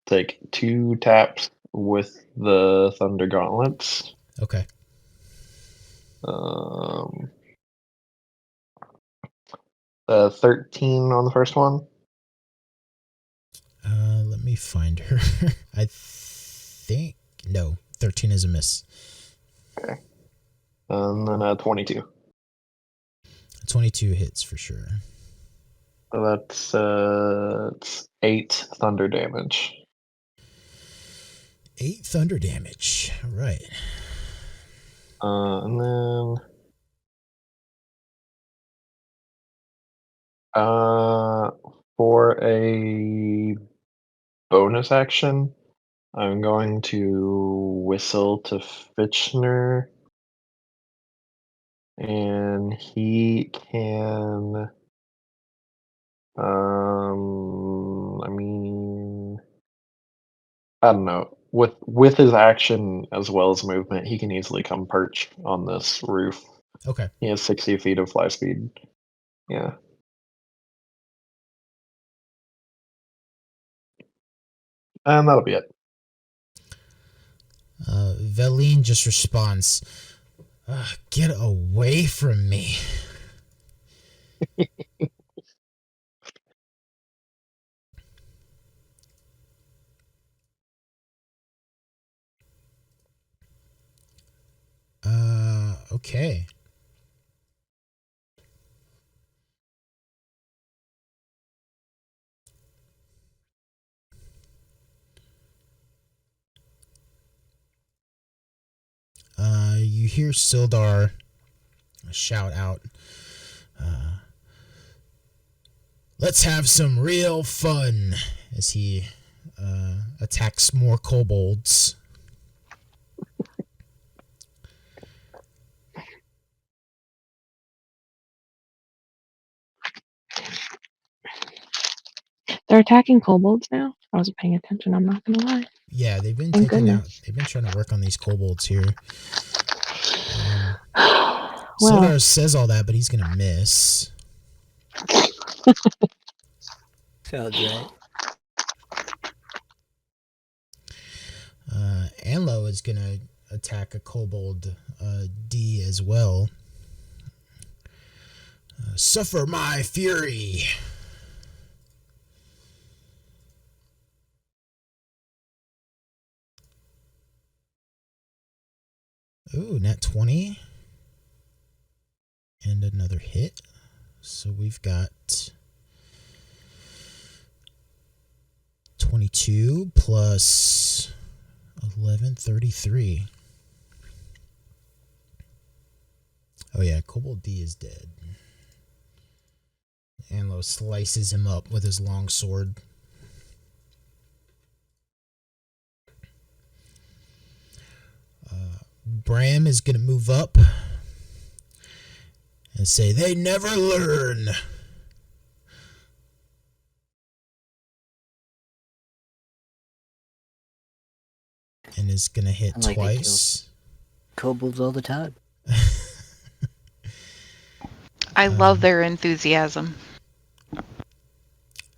take 2 taps with the Thunder Gauntlets. Okay. 13 on the first one. Let me find her. I think no, 13 is a miss. Okay. And then 22. 22 hits for sure. So that's it's 8 thunder damage. 8 thunder damage. All right. And then for a bonus action, I'm going to whistle to Fitchner, and he can. I mean, I don't know. With his action as well as movement, he can easily come perch on this roof. Okay. He has 60 feet of fly speed. Yeah. And that'll be it. Valine just responds, "Get away from me." Okay. You hear Sildar shout out, "Let's have some real fun," as he attacks more kobolds. They're attacking kobolds now. I wasn't paying attention. I'm not gonna lie. Yeah, they've been Thank taking out. goodness. They've been trying to work on these kobolds here. Well, Sildar says all that, but he's gonna miss. Sounds right. Anlo is gonna attack a kobold D as well. Suffer my fury. Ooh, nat 20. And another hit. So we've got 22 plus 11, 33. Oh yeah, Kobold D is dead. Anlo slices him up with his long sword. Bram is going to move up and say, "They never learn." And is going to hit Sound like they twice. Kobolds all the time. I love their enthusiasm.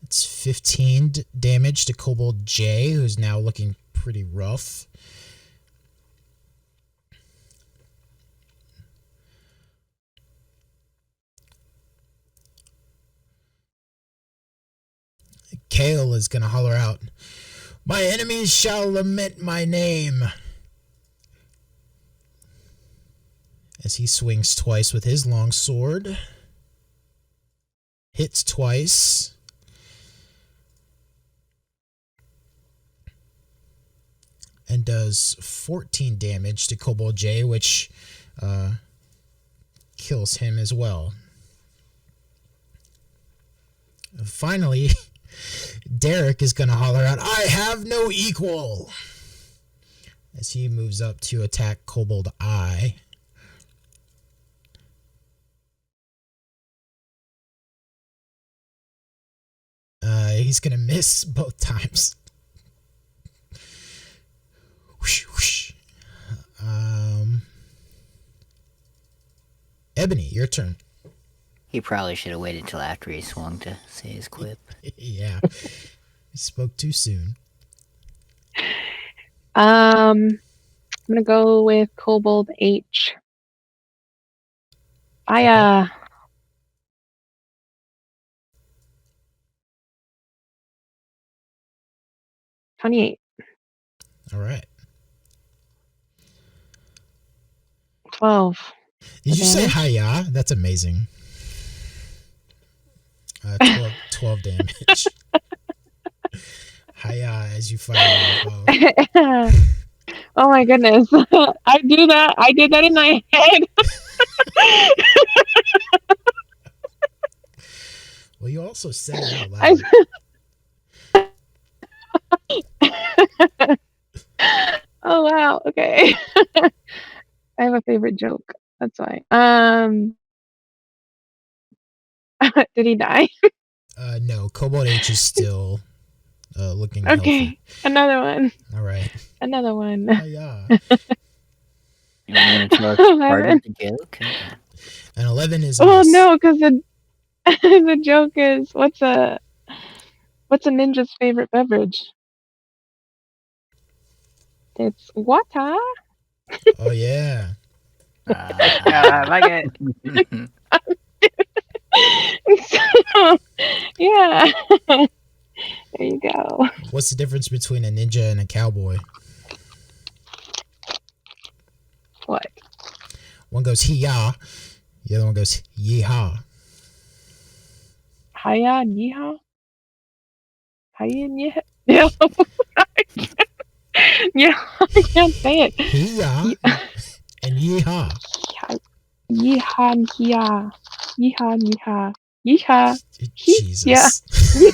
It's 15 damage to Kobold J, who's now looking pretty rough. Kale is going to holler out, "My enemies shall lament my name," as he swings twice with his long sword. Hits twice. And does 14 damage to Kobold J, which kills him as well. Finally, Derek is going to holler out, "I have no equal," as he moves up to attack Kobold I. He's going to miss both times. Whoosh, whoosh. Ebony, your turn. He probably should have waited till after he swung to say his quip. Yeah. He spoke too soon. I'm gonna go with Kobold H. 28. All right. 12. Did you say Advantage? hiya? That's amazing. 12 damage. Hiya as you fire your bow. Oh my goodness. I did that in my head. Well, you also said it out loud. Oh wow, okay. I have a favorite joke. That's why. Did he die? No, Kobold H is still looking Okay, healthy. another one. All right. Another one. Hiya. You want to tell us part of the joke? And 11 is Oh nice. no, because the joke is what's a ninja's favorite beverage? It's water. Oh, yeah. I like it. So, yeah. There you go. What's the difference between a ninja and a cowboy? What? One goes hee-yah. The other one goes yee-haw. Hiya, yeehaw? Hiya, yeehaw? Yeah. Yeah, I can't say it. Hee-yah and yee-haw. Yeehaw, yeehaw. Yeehaw, yeehaw. Yeehaw. Jesus. Yeah.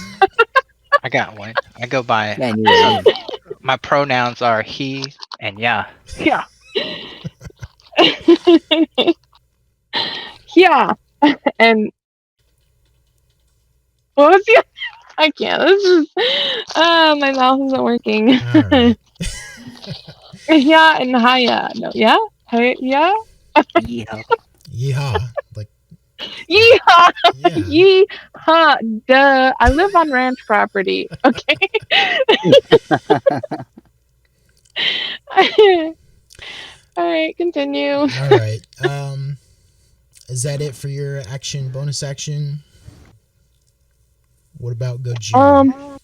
I got one. I go by. Yeah, I knew it. My pronouns are he and yeah. Yeah. Yeah. And what was the? I can't. This is. My mouth isn't working. All right. Yeah and hiya. No. Yeah. Hey. Yeah. Yeehaw. Yeehaw. Like, Yeehaw. yeah. Yeehaw. Duh. I live on ranch property. Okay. All right. Continue. All right. Is that it for your action, bonus action? What about Gojira?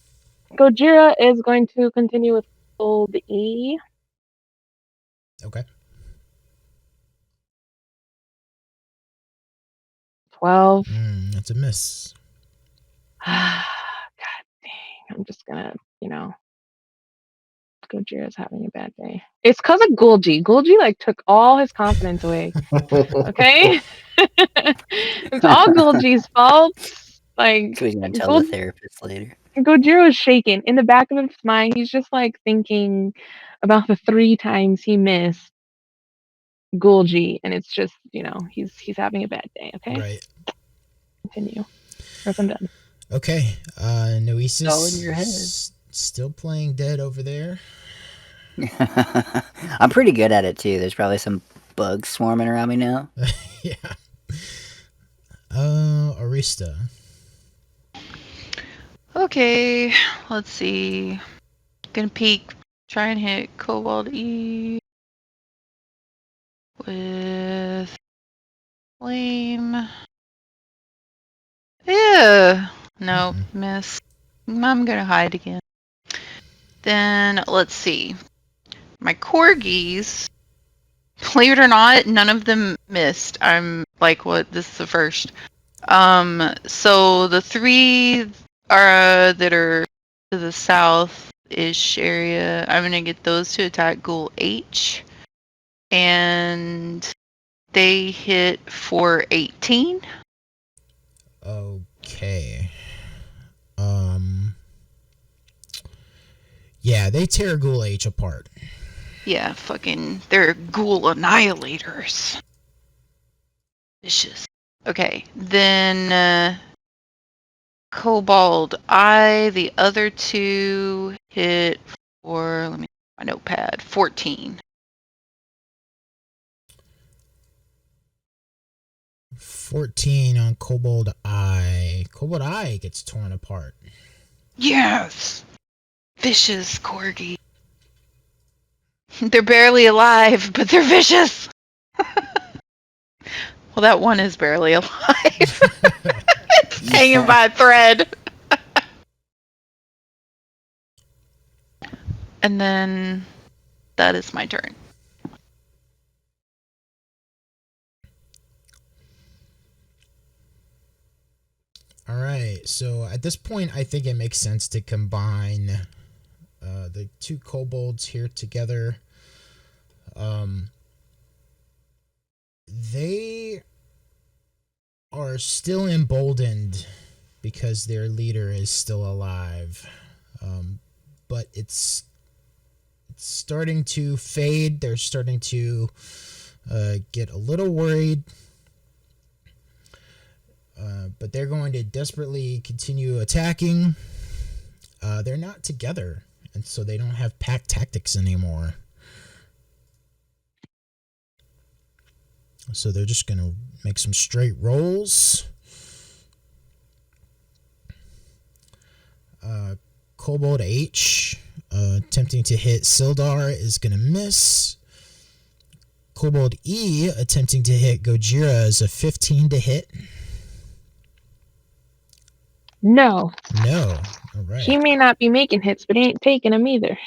Gojira is going to continue with Gold E. Okay. 12. That's a miss. God dang. I'm just gonna, Gojira's having a bad day. It's because of Gulji. Gulji, took all his confidence away. Okay? It's all Gulji's fault. So he's gonna tell the therapist later. Gojira was shaken. In the back of his mind, he's just thinking about the 3 times he missed Gulgi, and it's just, he's having a bad day. Okay, Right. continue. Or else I'm done. Okay. Noesis. All in your head. Still playing dead over there. I'm pretty good at it too. There's probably some bugs swarming around me now. Yeah. Arista. Okay, let's see. Gonna peek. Try and hit Cobalt E with flame. Yeah. No, miss. I'm gonna hide again. Then let's see. My corgis, believe it or not, none of them missed. I'm like, what? This is the first. So the three are that are to the south-ish area. I'm gonna get those to attack Ghoul H, and they hit for 18. Okay. Yeah, they tear Ghoul H apart. Yeah, fucking, they're ghoul annihilators. Vicious. Okay, then Kobold I, the other two hit for, let me my notepad, 14. 14 on Kobold Eye. Kobold Eye gets torn apart. Yes! Vicious corgi. They're barely alive, but they're vicious! Well, that one is barely alive. It's hanging by a thread. And then that is my turn. All right. So at this point, I think it makes sense to combine the two kobolds here together. They are still emboldened because their leader is still alive. But it's starting to fade. They're starting to get a little worried. But they're going to desperately continue attacking. They're not together, and so they don't have pack tactics anymore. So they're just going to make some straight rolls. Kobold H, attempting to hit Sildar, is going to miss. Kobold E, attempting to hit Gojira, is a 15 to hit. No. No. All right. He may not be making hits, but he ain't taking them either.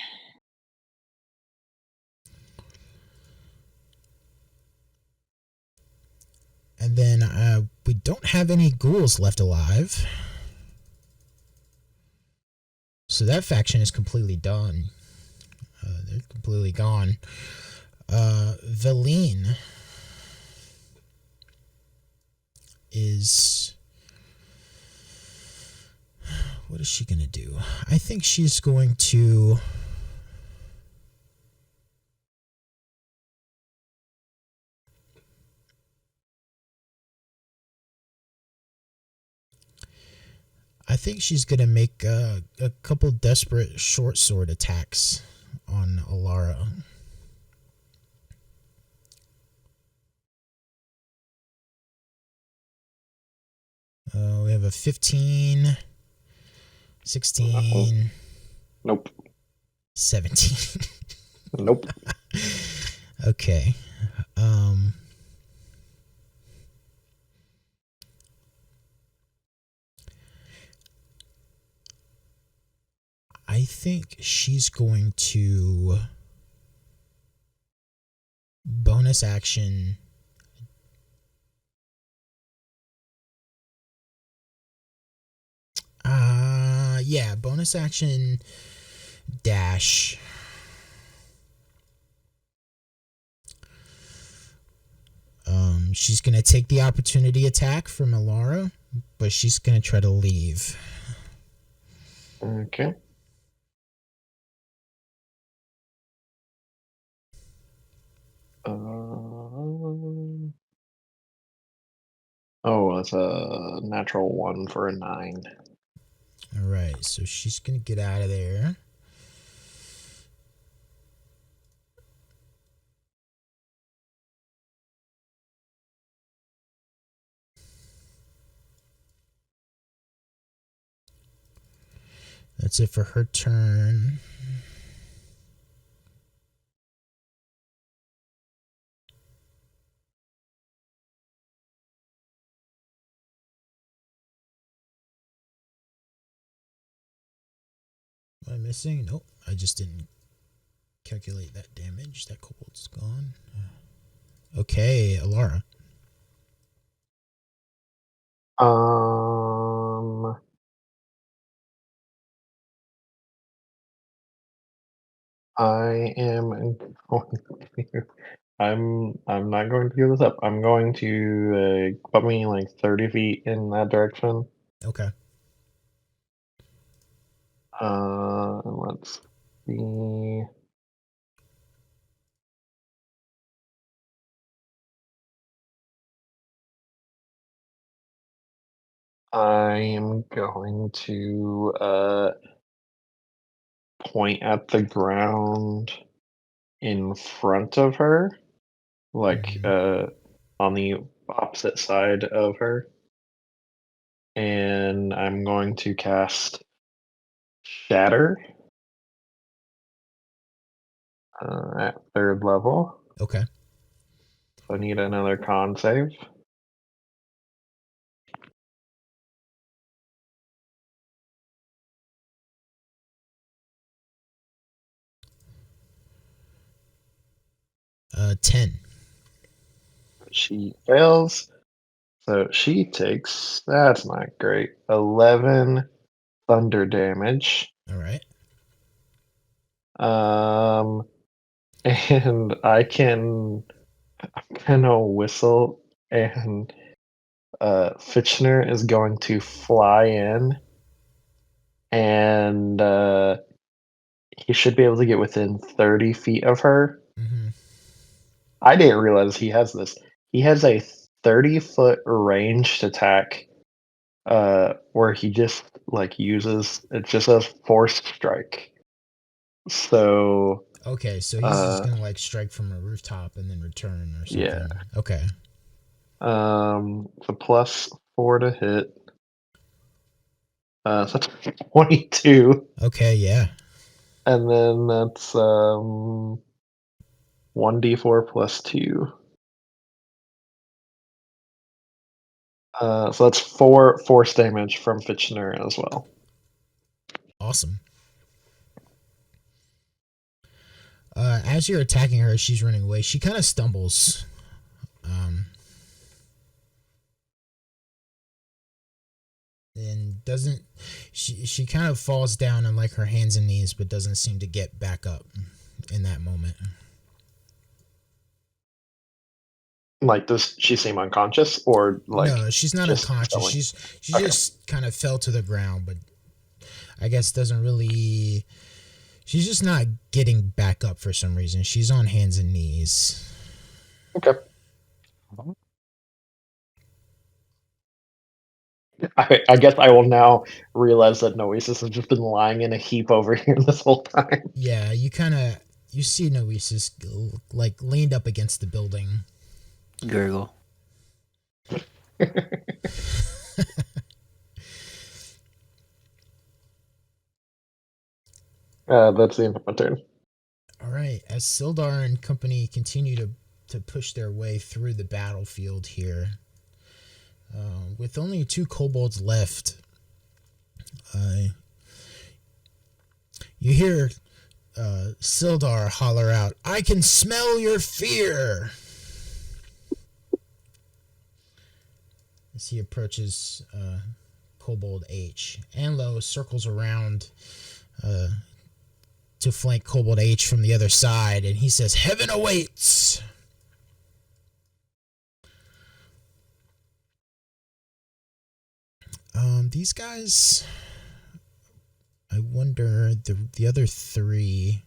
And then we don't have any ghouls left alive. So that faction is completely done. They're completely gone. Leilon is... What is she going to do? I think she's going to... I think she's going to make a couple desperate short sword attacks on Alara. We have a 15, 16, Nope. 17. Nope. Okay. I think she's going to bonus action. Yeah, bonus action dash. She's going to take the opportunity attack from Alara, but she's going to try to leave. Okay. Oh, that's a natural 1 for a 9. All right, so she's gonna get out of there. That's it for her turn. Am I missing? Nope, I just didn't calculate that damage. That kobold's gone. Okay, Alara. I am going to. I'm not going to give this up. I'm going to put me like 30 feet in that direction. Okay. Let's see. I am going to point at the ground in front of her, like on the opposite side of her. And I'm going to cast Shatter at 3rd level. Okay. So I need another con save. Uh, 10. She fails. So she takes, that's not great, 11 thunder damage. All right. And I'm gonna whistle, and Fitchner is going to fly in, and he should be able to get within 30 feet of her. Mm-hmm. I didn't realize he has this. He has a 30-foot ranged attack where he just like uses it's just a force strike. So Okay, so he's just gonna like strike from a rooftop and then return or something. yeah. Okay. It's a +4 to hit. So that's 22. Okay, yeah. And then that's 1d4 plus 2. So that's 4 force damage from Fitchner as well. Awesome. As you're attacking her, she's running away. She kind of stumbles. And doesn't she kind of falls down on like her hands and knees, but doesn't seem to get back up in that moment. Like, does she seem unconscious or like? No, she's not just unconscious. falling? She Okay. just kind of fell to the ground, but I guess doesn't really. She's just not getting back up for some reason. She's on hands and knees. Okay. I guess I will now realize that Noesis has just been lying in a heap over here this whole time. Yeah, you see Noesis like leaned up against the building. Gurgle. That's the end of my turn. All right, as Sildar and company continue to push their way through the battlefield here, with only 2 kobolds left, you hear Sildar holler out, "I can smell your fear!" As he approaches Kobold H. Anlo circles around to flank Kobold H from the other side, and he says, "Heaven awaits!" These guys, I wonder, the other 3...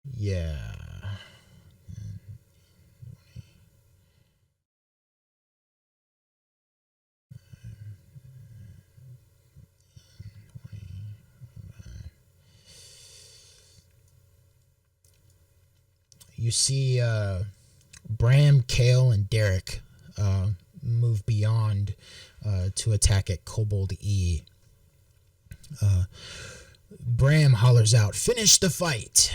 Yeah. you see Bram, Kale, and Derek move beyond to attack at Kobold E. Bram hollers out, "Finish the fight!"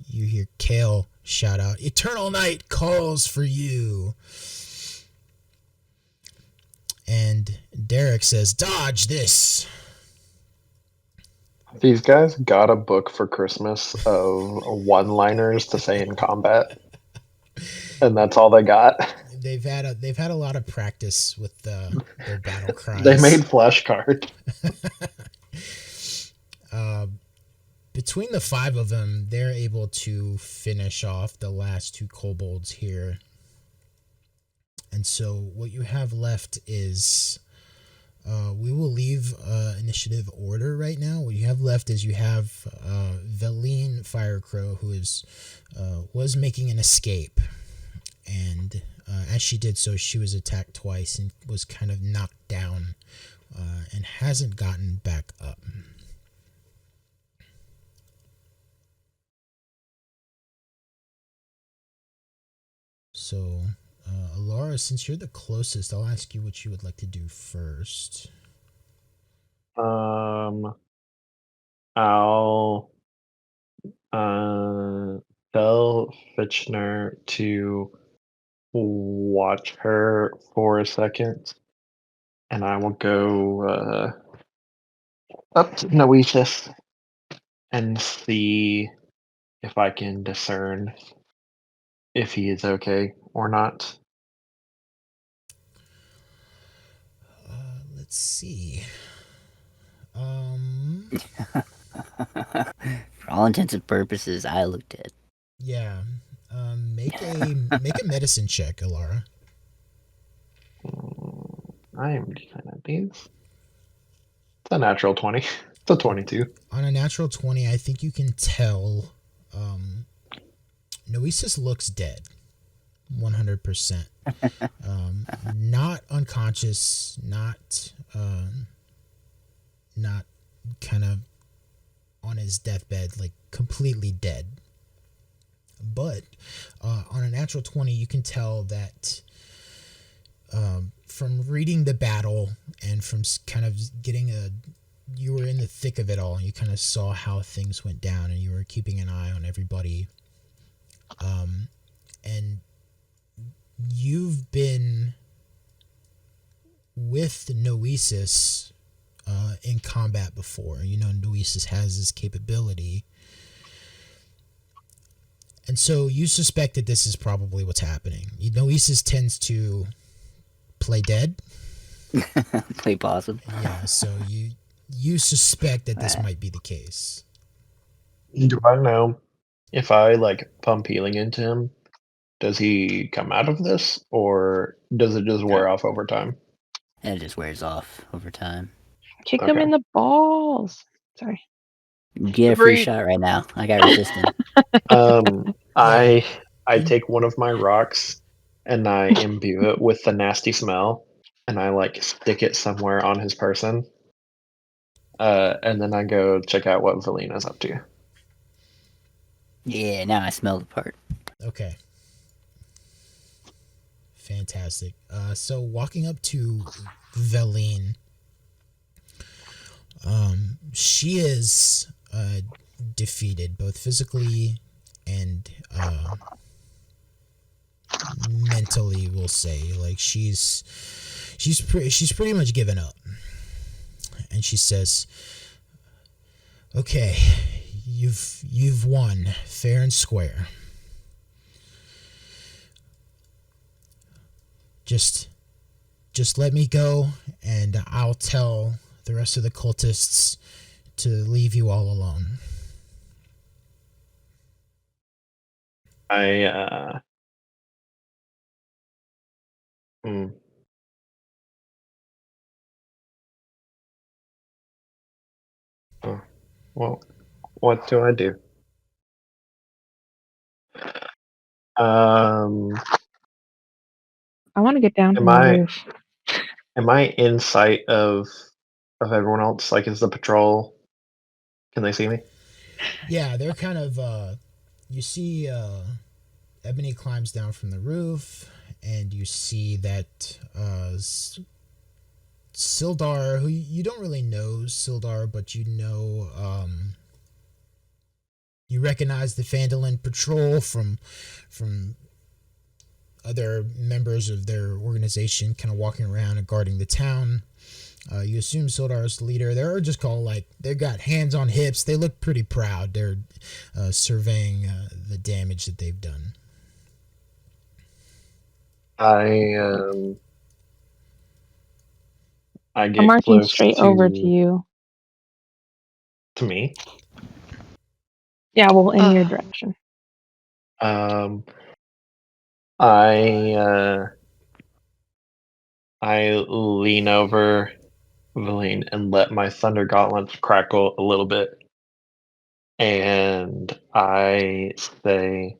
You hear Kale shout out, "Eternal Night calls for you." And Derek says, "Dodge this." These guys got a book for Christmas of one-liners to say in combat, and that's all they got. They've had a lot of practice with their battle cries. They made flashcards. Between the 5 of them, they're able to finish off the last 2 kobolds here. And so what you have left is, we will leave initiative order right now. What you have left is you have Leilon Firecrow, who was making an escape. And as she did so, she was attacked twice and was kind of knocked down and hasn't gotten back up. So, Alara, since you're the closest, I'll ask you what you would like to do first. I'll tell Fitchner to watch her for a second, and I will go up to Noetus and see if I can discern if he is okay or not. Let's see. For all intents and purposes, I look dead. Yeah. Make a medicine check, Alara. I am looking at these. It's a natural 20. It's a 22. On a natural 20, I think you can tell Noesis looks dead. 100%. Not unconscious, not kind of on his deathbed, like completely dead. But on a natural 20, you can tell that from reading the battle and from kind of getting you were in the thick of it all, and you kind of saw how things went down, and you were keeping an eye on everybody. And you've been with Noesis in combat before. You know, Noesis has this capability. And so you suspect that this is probably what's happening. Noesis tends to play dead. Play possum. Yeah, so you suspect that this might be the case. Do I know if I pump healing into him, does he come out of this, or does it just wear off over time? And it just wears off over time. Kick them in the balls. Sorry. Get a free shot right now. I got resistant. I take one of my rocks and I imbue it with the nasty smell, and I stick it somewhere on his person. And then I go check out what Valina's up to. Yeah, now I smell the part. Okay. Fantastic. So walking up to Leilon, she is defeated both physically and mentally, we'll say. Like she's pretty much given up. And she says, "Okay, you've won fair and square. Just let me go, and I'll tell the rest of the cultists to leave you all alone." Well, what do I do? I want to get down from the roof. Am I in sight of everyone else? Is the patrol? Can they see me? Yeah, they're kind of. You see, Ebony climbs down from the roof, and you see that Sildar, who you don't really know Sildar, but you know, you recognize the Phandalin patrol from other members of their organization, kind of walking around and guarding the town. You assume Sildar is the leader. They're just called, like, they've got hands on hips. They look pretty proud. They're surveying the damage that they've done. I I'm get marching close straight over to you. to me. Yeah, well, in your direction. I lean over Valine and let my thunder gauntlets crackle a little bit, and I say,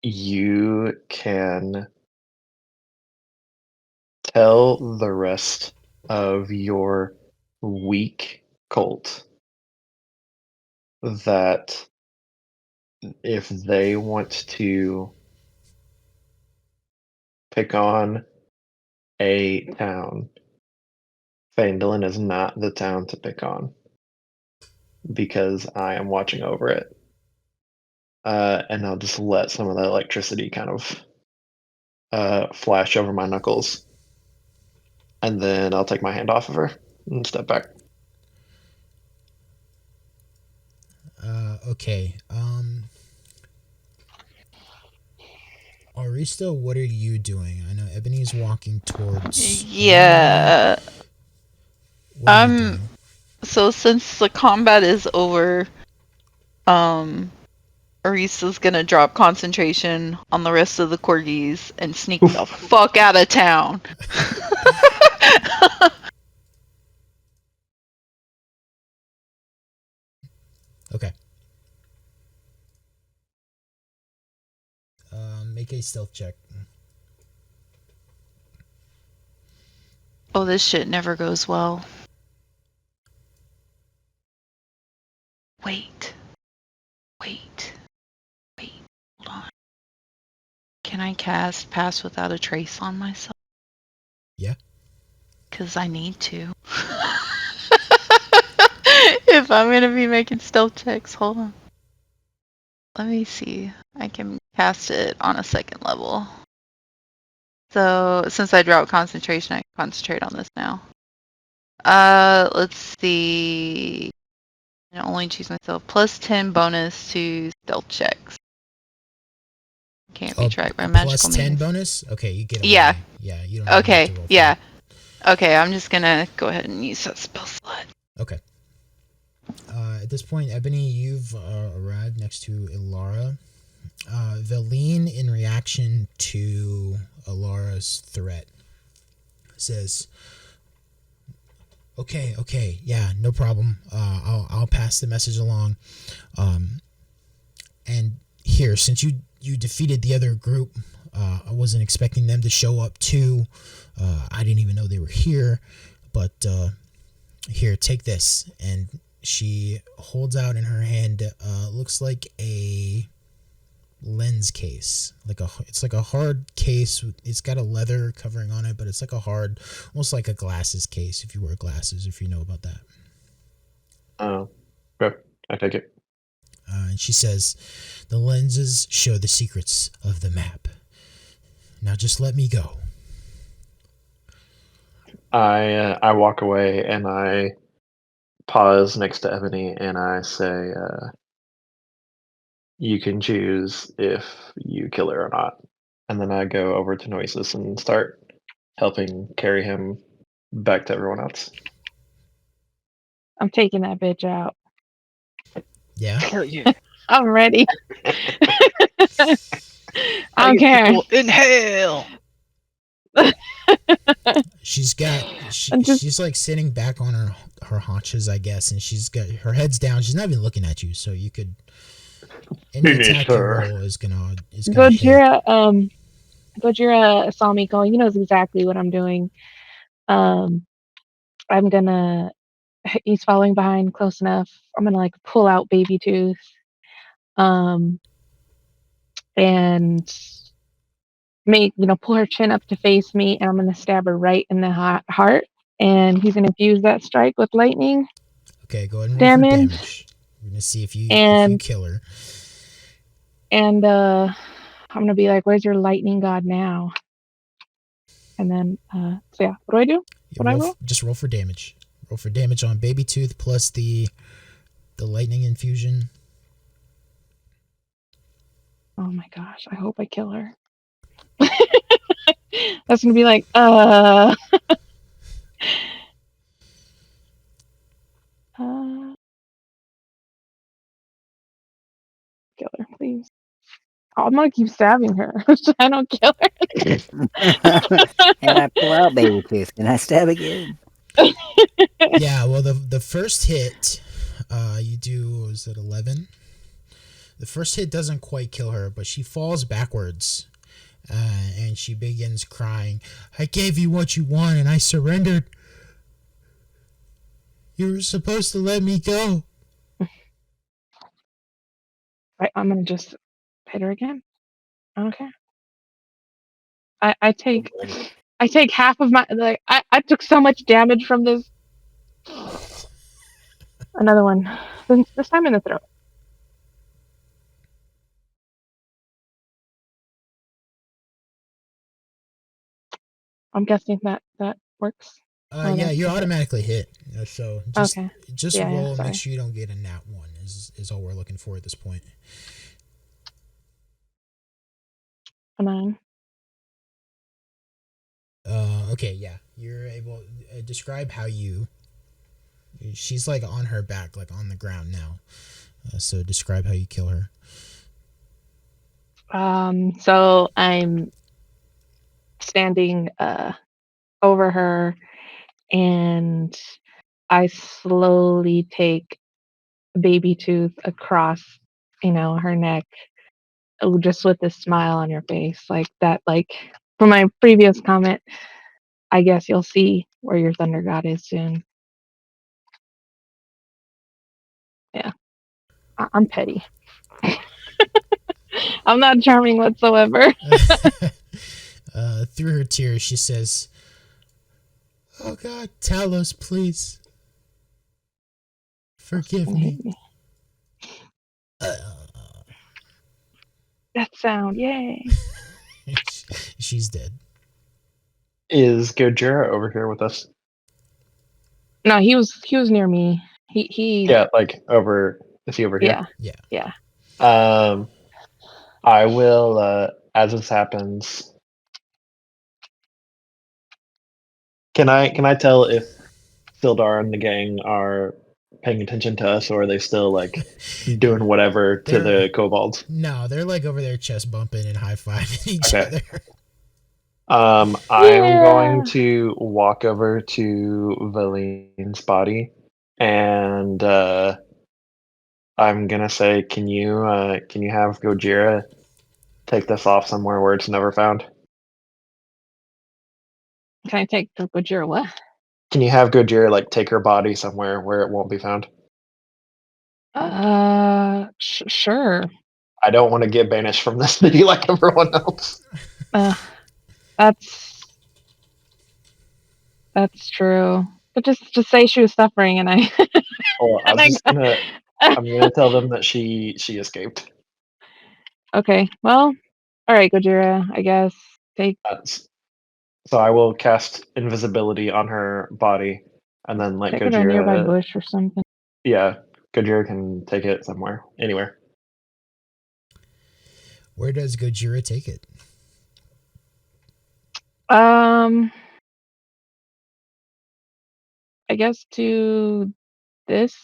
"You can tell the rest of your weak cult that if they want to pick on a town, Phandalin is not the town to pick on because I am watching over it." And I'll just let some of the electricity kind of flash over my knuckles. And then I'll take my hand off of her and step back. Okay. Arista, what are you doing? I know Ebony's walking towards. Yeah. What are you doing? So since the combat is over, Arisa's gonna drop concentration on the rest of the corgis and sneak the fuck out of town. Okay. Make a stealth check. Oh, this shit never goes well. Wait, hold on. Can I cast Pass Without a Trace on myself? Yeah. Because I need to. If I'm going to be making stealth checks, hold on. Let me see. I can cast it on a second level. So, since I dropped concentration, I can concentrate on this now. Let's see. I only choose myself. Plus 10 bonus to stealth checks. Can't be tracked by magical plus 10 means. bonus? Okay, you get it. Yeah. Yeah, you don't have Okay, to roll for yeah. it. Okay, I'm just gonna go ahead and use that spell slot. Okay. At this point, Ebony, you've arrived next to Ilara. Valine, in reaction to Ilara's threat, says, Okay, yeah, no problem. I'll pass the message along. And here, since you defeated the other group, I wasn't expecting them to show up too. I didn't even know they were here. But here, take this. And she holds out in her hand, looks like a lens case. It's like a hard case. It's got a leather covering on it, but it's like a hard, almost like a glasses case if you wear glasses, if you know about that. Oh, okay. I take it. And she says, the lenses show the secrets of the map. Now just let me go. I walk away and I pause next to Ebony and I say, you can choose if you kill her or not. And then I go over to Noises and start helping carry him back to everyone else. I'm taking that bitch out. Yeah? Hell yeah. I'm ready. I don't care. Inhale. She's like sitting back on her haunches, I guess, and she's got her head's down. She's not even looking at you, so you could any attack you roll is gonna hit. Gojira saw me going. He knows exactly what I'm doing. I'm gonna he's following behind close enough. I'm gonna like pull out baby tooth, and pull her chin up to face me, and I'm gonna stab her right in the heart. And he's gonna fuse that strike with lightning Okay, go ahead and roll for damage. damage. We're gonna see if you And kill her. I'm gonna be like, "Where's your lightning god now?" And then, so yeah, what do I do? What I roll? Just roll for damage. Roll for damage on baby tooth plus the lightning infusion. Oh my gosh, I hope I kill her. That's gonna be like, kill her, please. Oh, I'm gonna keep stabbing her. I don't kill her. And I pull out baby tooth, and I stab again. Yeah, well, the first hit, you do, was it 11? The first hit doesn't quite kill her, but she falls backwards, and she begins crying. I gave you what you want, and I surrendered. You were supposed to let me go. Right, I'm gonna just hit her again. Okay. I take half of my I took so much damage from this. Another one. This time in the throat. I'm guessing that works. Yeah, you automatically hit. So just Okay. roll. Sorry. Make sure you don't get a nat 1 is all we're looking for at this point. A 9. Okay, yeah. You're able describe how you. She's like on her back, like on the ground now. So describe how you kill her. So I'm standing over her, and I slowly take baby tooth across, her neck, just with a smile on your face, like that. Like from my previous comment, I guess you'll see where your thunder god is soon. Yeah, I'm petty. I'm not charming whatsoever. Through her tears, she says, "Oh God, Talos, please forgive me." That sound, yay! She's dead. Is Gojira over here with us? No, he was near me. He Yeah, like over. Is he over here? Yeah. I will. As this happens, can I tell if Sildar and the gang are paying attention to us, or are they still like doing whatever to the kobolds? No, they're like over there chest bumping and high fiving each other. I'm going to walk over to Valine's body, and I'm gonna say, can you have Gojira take this off somewhere where it's never found? Can I take the Gojira what? Can you have Gojira like take her body somewhere where it won't be found? Sure. I don't want to get banished from the city like everyone else. That's true. But just say she was suffering, and I. Well, I'm gonna tell them that she escaped. Okay. Well, all right, Gojira. I guess take. So I will cast invisibility on her body, and then let Take her to a nearby Gojira. bush or something. Yeah, Gojira can take it somewhere, anywhere. Where does Gojira take it? I guess to this.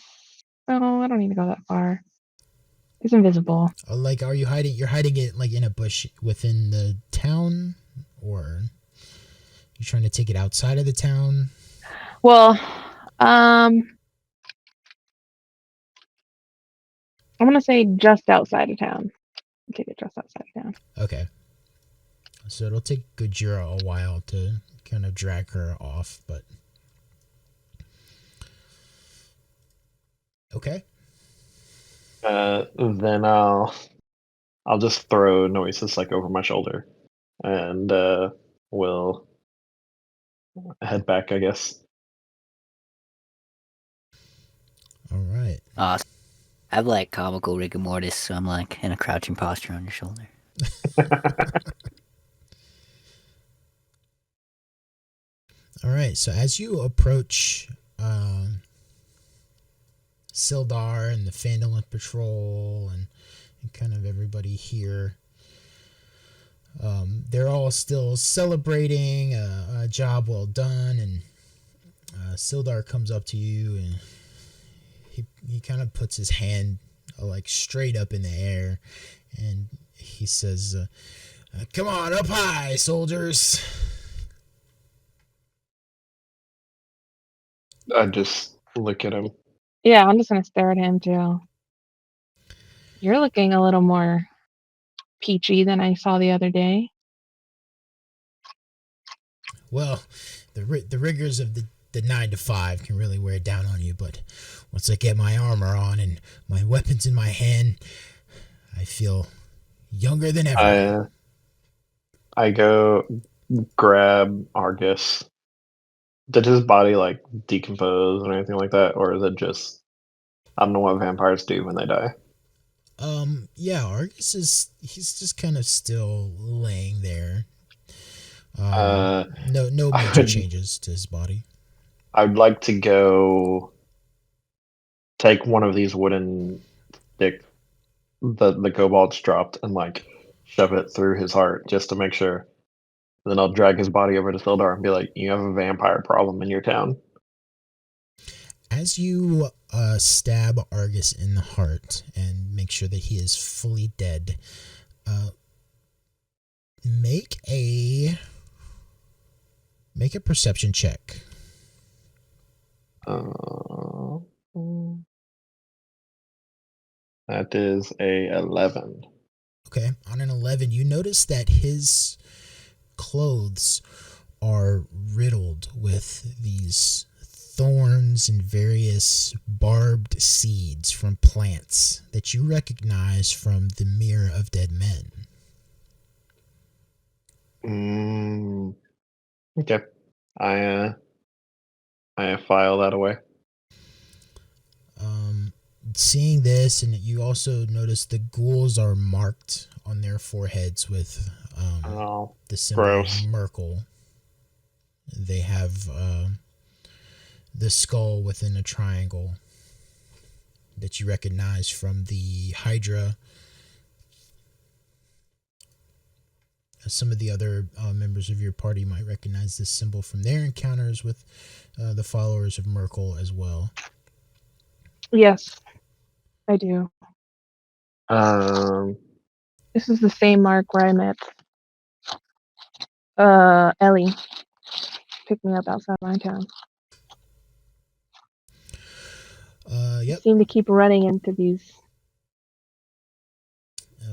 Oh, I don't need to go that far. It's invisible. Like, are you hiding? You're hiding it like in a bush within the town, or you trying to take it outside of the town? Well, I'm gonna say just outside of town. Take it just outside of town. Okay. So it'll take Gojira a while to kind of drag her off, but Okay. Then I'll just throw Noesis like over my shoulder, and we'll head back, I guess. All right. I have like comical rigor mortis, so I'm like in a crouching posture on your shoulder. All right. So as you approach Sildar and the Phandalin patrol and kind of everybody here, they're all still celebrating a job well done, and Sildar comes up to you and he kind of puts his hand like straight up in the air, and he says, "Come on, up high, soldiers." I just look at him. Yeah, I'm just gonna stare at him too. You're looking a little more peachy than I saw the other day. Well, the rigors of the 9 to 5 can really wear down on you, but once I get my armor on and my weapons in my hand, I feel younger than ever. I go grab Argus. Did his body like decompose or anything like that, or is it just I don't know what vampires do when they die? Yeah, Argus he's just kind of still laying there. Uh, No major changes to his body. I would like to go take one of these wooden sticks that the kobolds dropped and like shove it through his heart just to make sure. Then I'll drag his body over to Sildar and be like, "You have a vampire problem in your town." As you stab Argus in the heart and make sure that he is fully dead, make a perception check. That is a 11. Okay, on an 11, you notice that his clothes are riddled with these thorns and various barbed seeds from plants that you recognize from the Mirror of Dead Men. Okay. I file that away. Seeing this, and you also notice the ghouls are marked on their foreheads with the symbol gross. of Merkel. They have the skull within a triangle that you recognize from the Hydra. Some of the other members of your party might recognize this symbol from their encounters with the followers of Merkel as well. Yes, I do. This is the same mark where I met Ellie. Picked me up outside my town. Yep. You seem to keep running into these.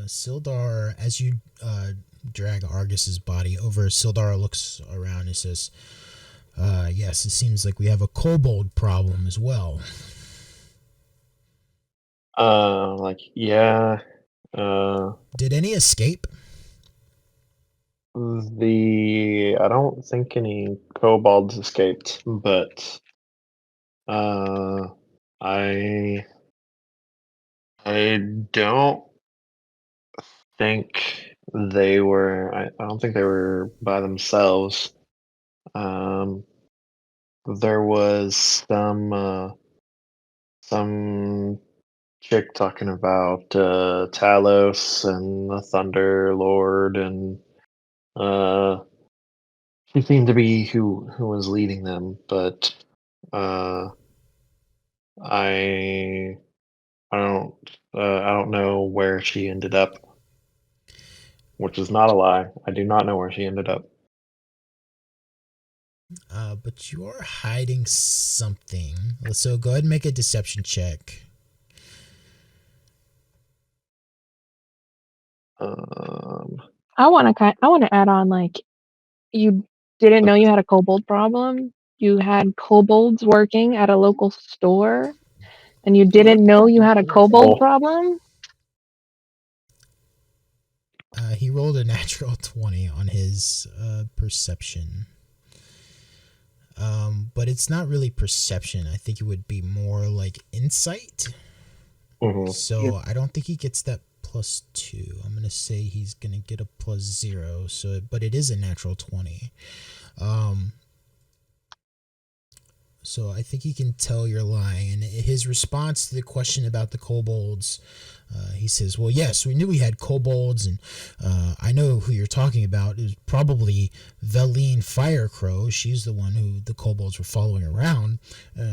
Sildar, as you drag Argus's body over, Sildar looks around and says, yes, it seems like we have a kobold problem as well. Yeah. Did any escape? I don't think any kobolds escaped, but I don't think they were. I don't think they were by themselves. There was some chick talking about Talos and the Thunder Lord, and she seemed to be who was leading them, but I don't know where she ended up, which is not a lie. I do not know where she ended up. But you are hiding something. So go ahead and make a deception check. I want to add on, like, you didn't know you had a kobold problem. You had kobolds working at a local store, And you didn't know you had a kobold Oh. problem? He rolled a natural 20 on his perception. But it's not really perception. I think it would be more like insight. Mhm. So I don't think he gets that +2. I'm gonna say he's gonna get a +0. So, but it is a natural 20. So I think he can tell you're lying. And his response to the question about the kobolds, he says, well, yes, we knew we had kobolds, and I know who you're talking about. It was probably Leilon Firecrow. She's the one who the kobolds were following around.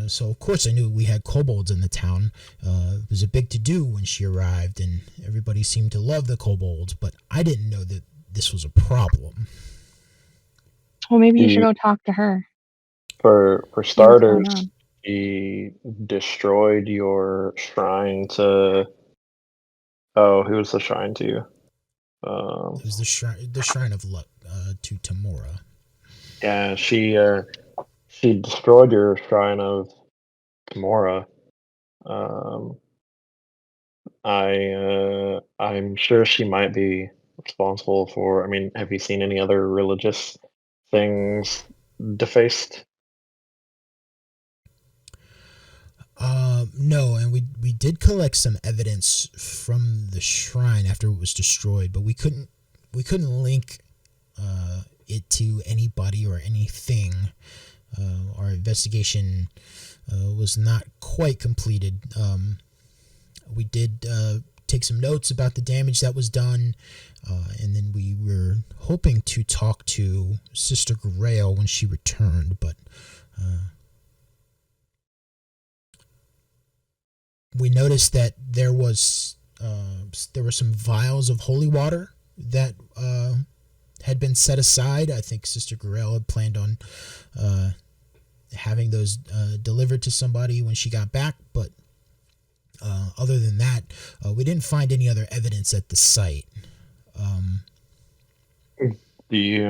So, of course, I knew we had kobolds in the town. It was a big to-do when she arrived, and everybody seemed to love the kobolds, but I didn't know that this was a problem. Well, maybe you should go talk to her. For See what's starters, going on. he destroyed your shrine to. Oh, who was the shrine to? It was the shrine of luck to Tamora. Yeah, she destroyed your shrine of Tamora. I'm sure she might be responsible for. I mean, have you seen any other religious things defaced? No, and we did collect some evidence from the shrine after it was destroyed, but we couldn't link it to anybody or anything. Our investigation was not quite completed. We did take some notes about the damage that was done, and then we were hoping to talk to Sister Grail when she returned, but we noticed that there were some vials of holy water that had been set aside. I think Sister Grail had planned on having those delivered to somebody when she got back, but other than that, we didn't find any other evidence at the site. Do you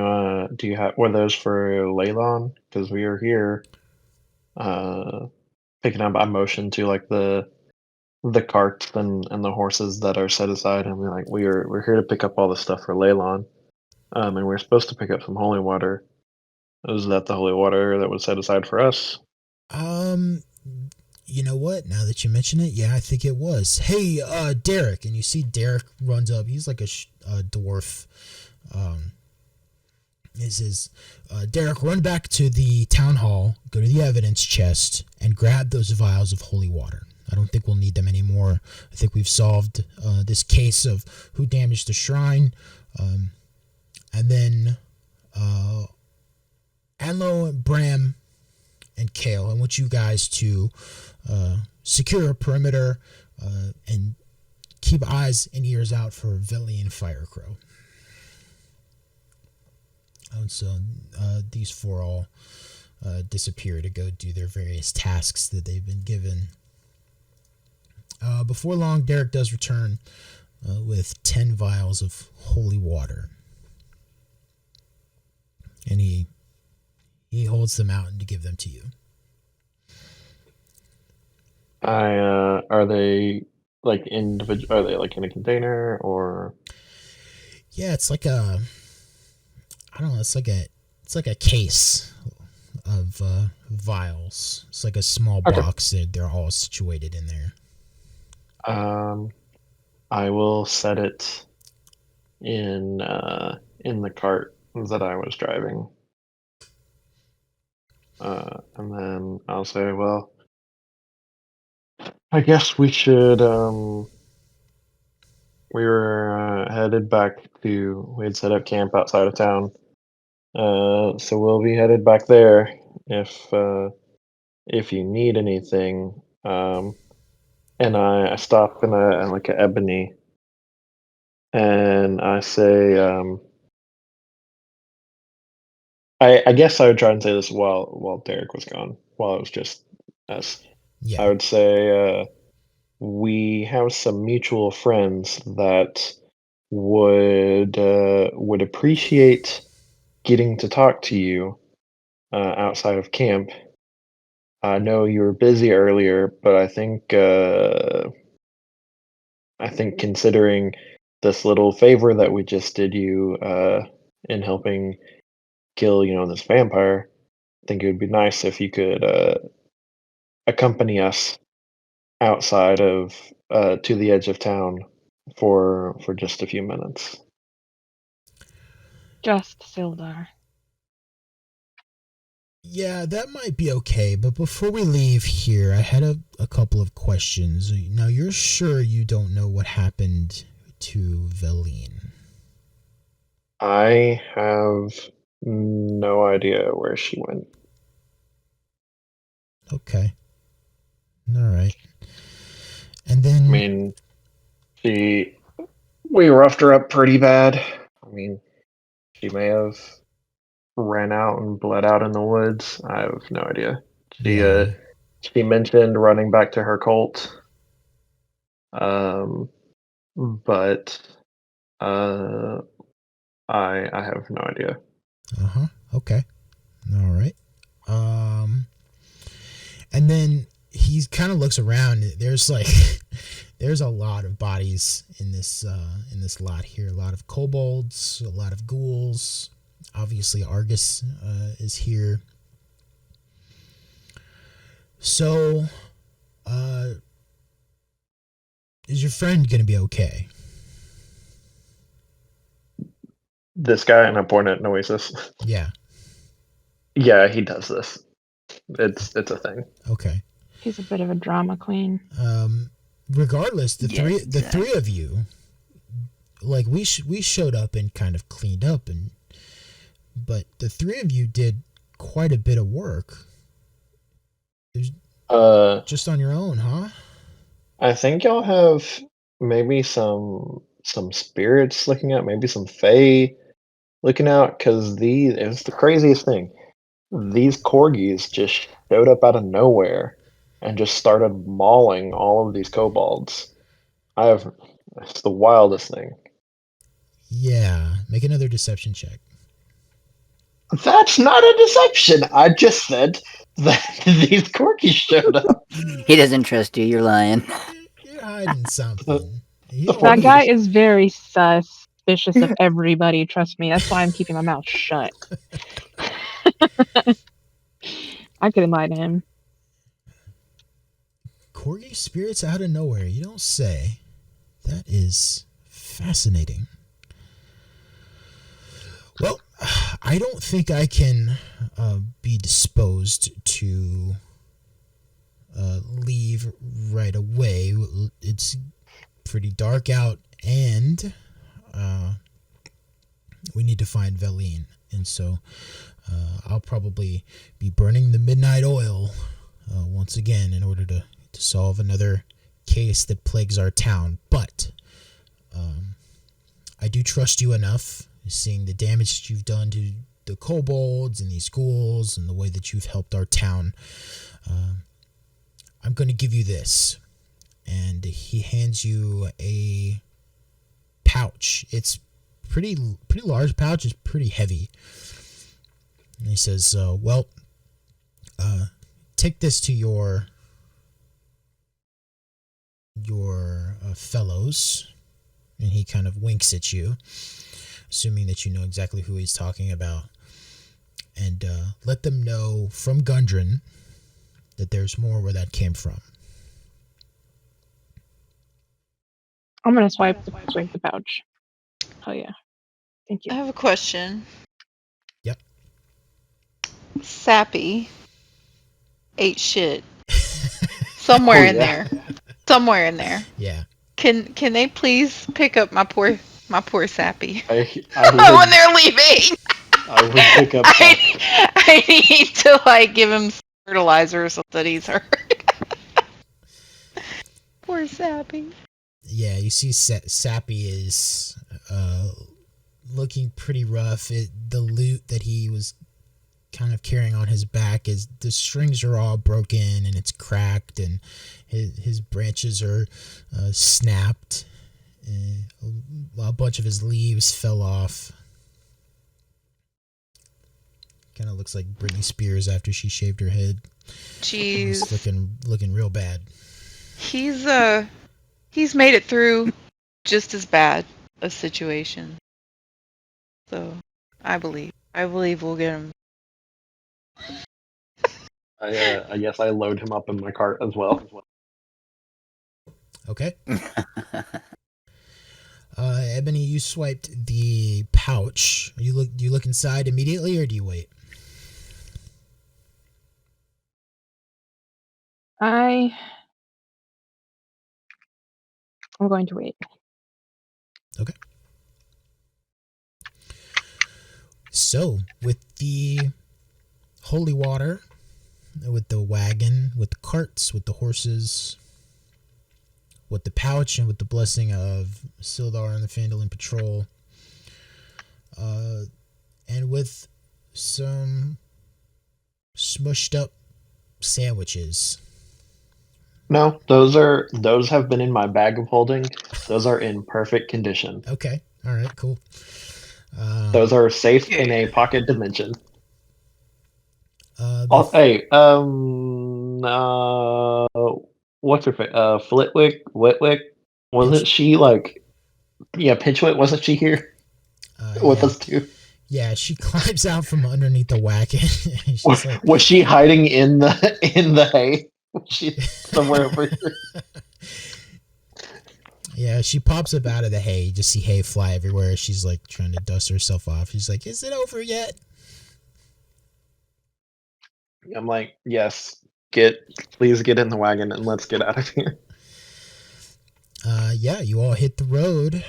have were those for Leilon? Because we are here, picking up. I motion to like the carts and the horses that are set aside, and we're here to pick up all the stuff for Leilon. And we're supposed to pick up some holy water. Is that the holy water that was set aside for us? You know what? Now that you mention it, yeah, I think it was. Hey, Derek, and you see Derek runs up. He's like a dwarf. Derek, run back to the town hall, go to the evidence chest, and grab those vials of holy water. I don't think we'll need them anymore. I think we've solved this case of who damaged the shrine. And then Anlo, Bram, and Kale, I want you guys to secure a perimeter and keep eyes and ears out for Leilon Firecrow. And so these four all disappear to go do their various tasks that they've been given. Before long, Derek does return with 10 vials of holy water. And he holds them out and to give them to you. Are they like individual? Are they like in a container or? Yeah, it's like a. I don't know. It's like a case of vials. It's like a small box. They're all situated in there. I will set it in the cart that I was driving. And then I'll say, well, I guess we should, we were headed back we had set up camp outside of town. So we'll be headed back there if you need anything. And I stop in like an ebony, and I say, I guess I would try and say this while Derek was gone, while it was just us. Yeah. I would say, we have some mutual friends that would appreciate getting to talk to you outside of camp. I know you were busy earlier, but I think considering this little favor that we just did you in helping kill, this vampire, I think it would be nice if you could accompany us outside of to the edge of town for just a few minutes. Just Sildar. Yeah, that might be okay, but before we leave here, I had a couple of questions. Now, you're sure you don't know what happened to Veline? I have no idea where she went. Okay. All right. And then... I mean, we roughed her up pretty bad. I mean, she may have ran out and bled out in the woods. I have no idea. Yeah. She mentioned running back to her cult. But I have no idea. Uh-huh. Okay. All right. And then he kind of looks around. There's like there's a lot of bodies in this lot here. A lot of kobolds, a lot of ghouls. Obviously Argus is here. So is your friend going to be okay? This guy, and I point at Noesis. Yeah. Yeah, he does this. It's a thing. Okay. He's a bit of a drama queen. Regardless, the Yes, three of you, like we showed up and kind of cleaned up, but the three of you did quite a bit of work. Just on your own, huh? I think y'all have maybe some spirits looking out, maybe some fae looking out, because it was the craziest thing. These corgis just showed up out of nowhere and just started mauling all of these kobolds. It's the wildest thing. Yeah, make another deception check. That's not a deception. I just said that these corgis showed up. He doesn't trust you. You're lying. You're hiding something. That guy is very suspicious of everybody. Trust me. That's why I'm keeping my mouth shut. I couldn't lie to him. Corgi spirits out of nowhere. You don't say. That is fascinating. Well, I don't think I can be disposed to leave right away. It's pretty dark out, and we need to find Veline. And so I'll probably be burning the midnight oil once again in order to solve another case that plagues our town. But I do trust you enough, seeing the damage that you've done to the kobolds and these ghouls and the way that you've helped our town. I'm going to give you this. And he hands you a pouch. It's pretty large pouch. It's pretty heavy. And he says, take this to your fellows. And he kind of winks at you, assuming that you know exactly who he's talking about. And let them know from Gundren that there's more where that came from. I'm gonna swipe the pouch. Oh yeah. Thank I you. have a question. Yep. Sappy ate shit somewhere in there. Somewhere in there. Yeah. Can they please pick up my poor Sappy I when they're leaving? I would pick up. I need to give him some fertilizer or something. He's hurt. Poor Sappy. Yeah, you see Sappy is looking pretty rough. The loot that he was kind of carrying on his back, is the strings are all broken and it's cracked, and his branches are snapped. A bunch of his leaves fell off. Kind of looks like Britney Spears after she shaved her head. Jeez. He's looking real bad. He's made it through just as bad a situation. So I believe we'll get him. I guess I load him up in my cart as well. Okay. Ebony, you swiped the pouch. Do you look inside immediately, or do you wait? I'm going to wait. Okay. So, with the holy water, with the wagon, with the carts, with the horses, with the pouch, and with the blessing of Sildar and the Phandalin patrol, and with some smushed up sandwiches. No, those have been in my bag of holding. Those are in perfect condition. Okay. All right. Cool. Those are safe in a pocket dimension. Bef- What's her face? Flitwick? Wasn't she like? Yeah, Pinchwit. Wasn't she here with yeah. us too? Yeah, she climbs out from underneath the wagon. She's like, Was she hiding in the hay? Was she somewhere over here? yeah, she pops up out of the hay. You just see hay fly everywhere. She's like trying to dust herself off. She's like, "Is it over yet?" I'm like, yes. Please get in the wagon and let's get out of here. Yeah, you all hit the road,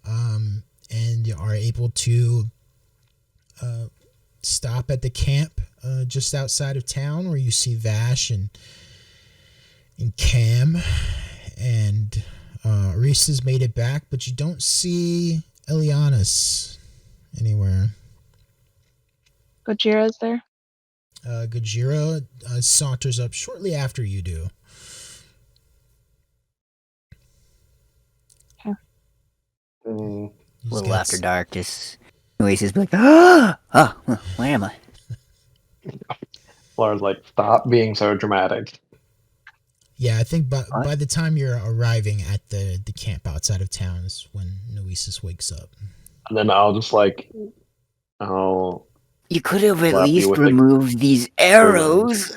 and you are able to stop at the camp just outside of town, where you see Vash and Cam, and Reese has made it back, but you don't see Elianis anywhere. Gojira's there. Gojira saunters up shortly after you do. Mm, A little after dark, just Oasis be like, oh, where am I? Laura's like, stop being so dramatic. Yeah, I think by the time you're arriving at the camp outside of town is when Noesis wakes up. And then I'll just like, oh. You could have at Slap you least with removed these arrows.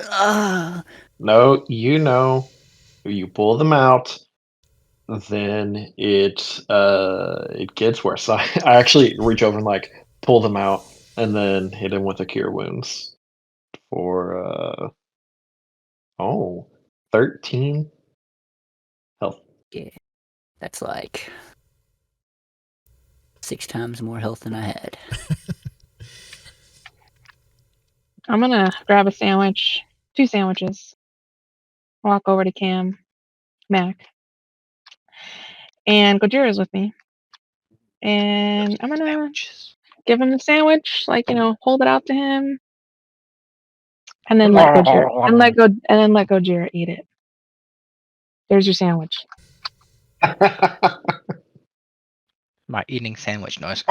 No, if you pull them out, then it gets worse. I actually reach over and like pull them out and then hit him with a cure wounds for 13 health. Yeah, that's like 6 times more health than I had. I'm gonna grab a sandwich, 2 sandwiches, walk over to Mac, and Gojira's with me. And I'm gonna give him the sandwich, like, hold it out to him, and then let Gojira eat it. There's your sandwich. My eating sandwich noise.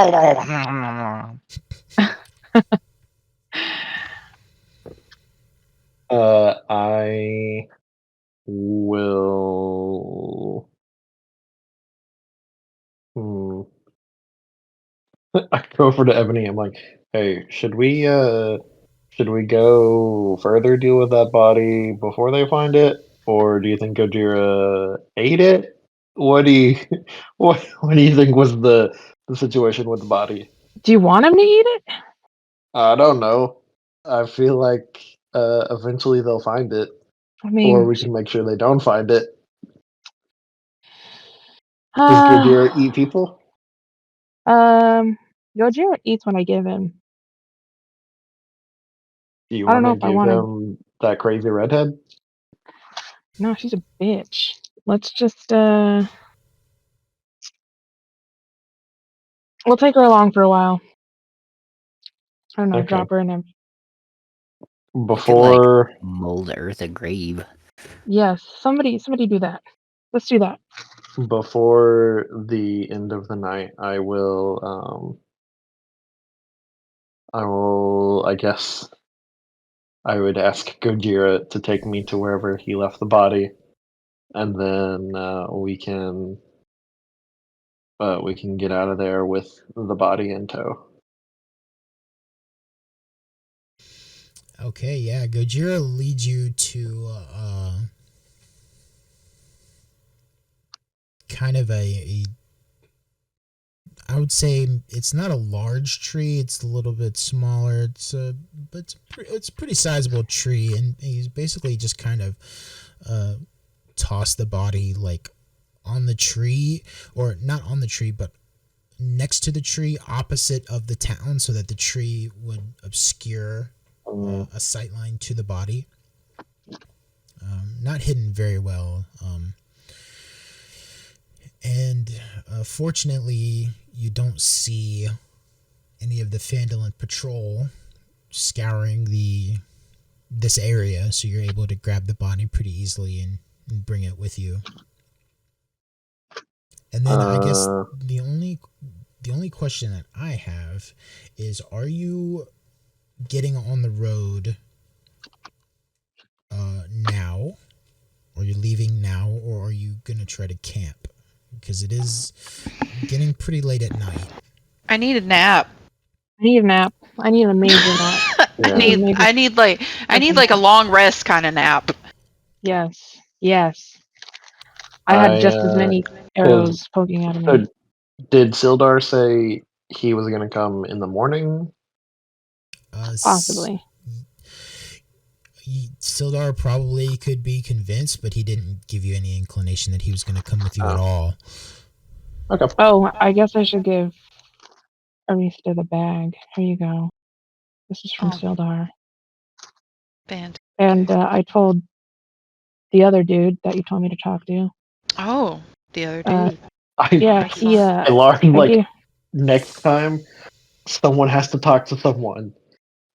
I will. I go over to Ebony. I'm like, hey, should we go further deal with that body before they find it, or do you think Gojira ate it? What do you what do you think was the situation with the body? Do you want him to eat it? I don't know. I feel like eventually they'll find it, I or mean, we can make sure they don't find it. Does Gojira eat people? Gojira eats when I give him. Do you I don't want know to if I give want him that crazy redhead? No, she's a bitch. Let's just we'll take her along for a while. I don't know, Okay. drop her in him. Before mold earth a grave. Yes, somebody do that. Let's do that. Before the end of the night, I will I guess I would ask Gojira to take me to wherever he left the body, and then we can get out of there with the body in tow. Okay, yeah. Gojira leads you to kind of I would say it's not a large tree. It's a little bit smaller. But it's a pretty sizable tree, and he's basically just kind of tossed the body like on the tree, or not on the tree, but next to the tree, opposite of the town, so that the tree would obscure a sightline to the body. Not hidden very well. And fortunately, you don't see any of the Phandalin patrol scouring this area, so you're able to grab the body pretty easily and bring it with you. And then I guess the only question that I have is, are you getting on the road now? Are you leaving now, or are you going to try to camp? Because it is getting pretty late at night. I need a nap. I need a nap. I need a major nap. Yeah. I need like a long rest kind of nap. Yes. I had just as many arrows poking out of me. Did Sildar say he was going to come in the morning? Possibly. Sildar probably could be convinced, but he didn't give you any inclination that he was going to come with you at all. Okay. Oh, I guess I should give Arista the bag. Here you go. This is from Sildar. Band. And I told the other dude that you told me to talk to. Oh, the other dude. I learned, next time someone has to talk to someone,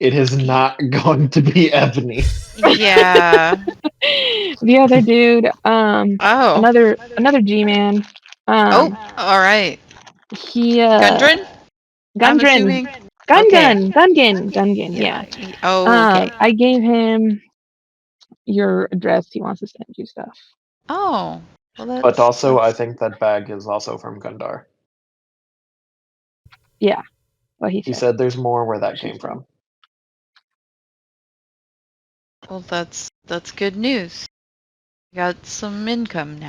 it is not going to be Ebony. Yeah. The other dude, another G-man. All right. He Gundren? I'm assuming? Gungan, yeah. Oh, okay. I gave him your address. He wants to send you stuff. Oh, well, But also, I think that bag is also from Gundar. Yeah, what He said there's more where that came from. Well, that's good news. Got some income now.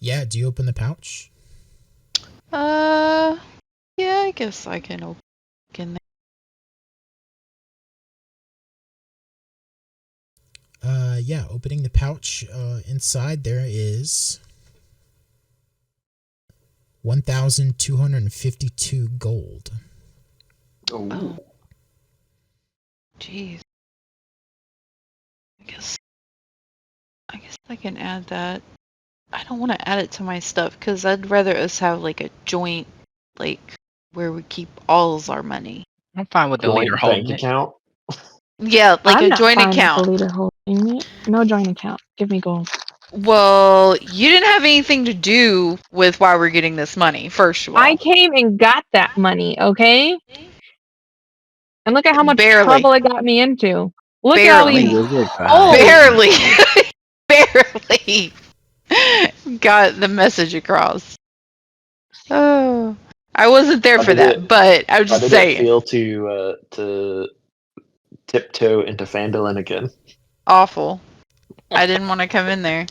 Yeah, do you open the pouch? Yeah, I guess I can open there. Yeah, opening the pouch, inside there is 1,252 gold. Oh. Jeez. I guess I can add that. I don't want to add it to my stuff because I'd rather us have like a joint, like where we keep all our money. I'm fine with the leader holding bank it. account. Yeah, like I'm a joint not fine account. with the leader holding it. No joint account. Give me gold. Well, you didn't have anything to do with why we're getting this money, first of all. I came and got that money, okay? And look at how much Barely. trouble it got me into. Look at all Barely. these. Barely. Barely got the message across. Oh, I wasn't there for that, but I was just saying. How did it feel to tiptoe into Phandalin again? Awful. I didn't want to come in there.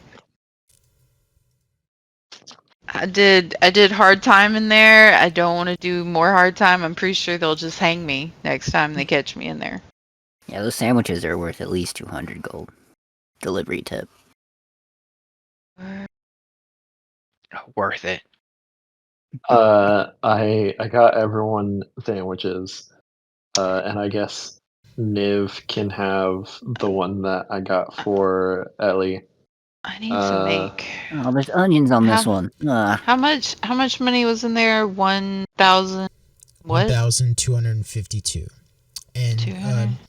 I did hard time in there. I don't want to do more hard time. I'm pretty sure they'll just hang me next time they catch me in there. Yeah, those sandwiches are worth at least 200 gold. Delivery tip. Worth it. I got everyone sandwiches, and I guess Niv can have the one that I got for Ellie. I need to make. Oh, there's onions on this one. How much money was in there? 1,000. What? 1,252. And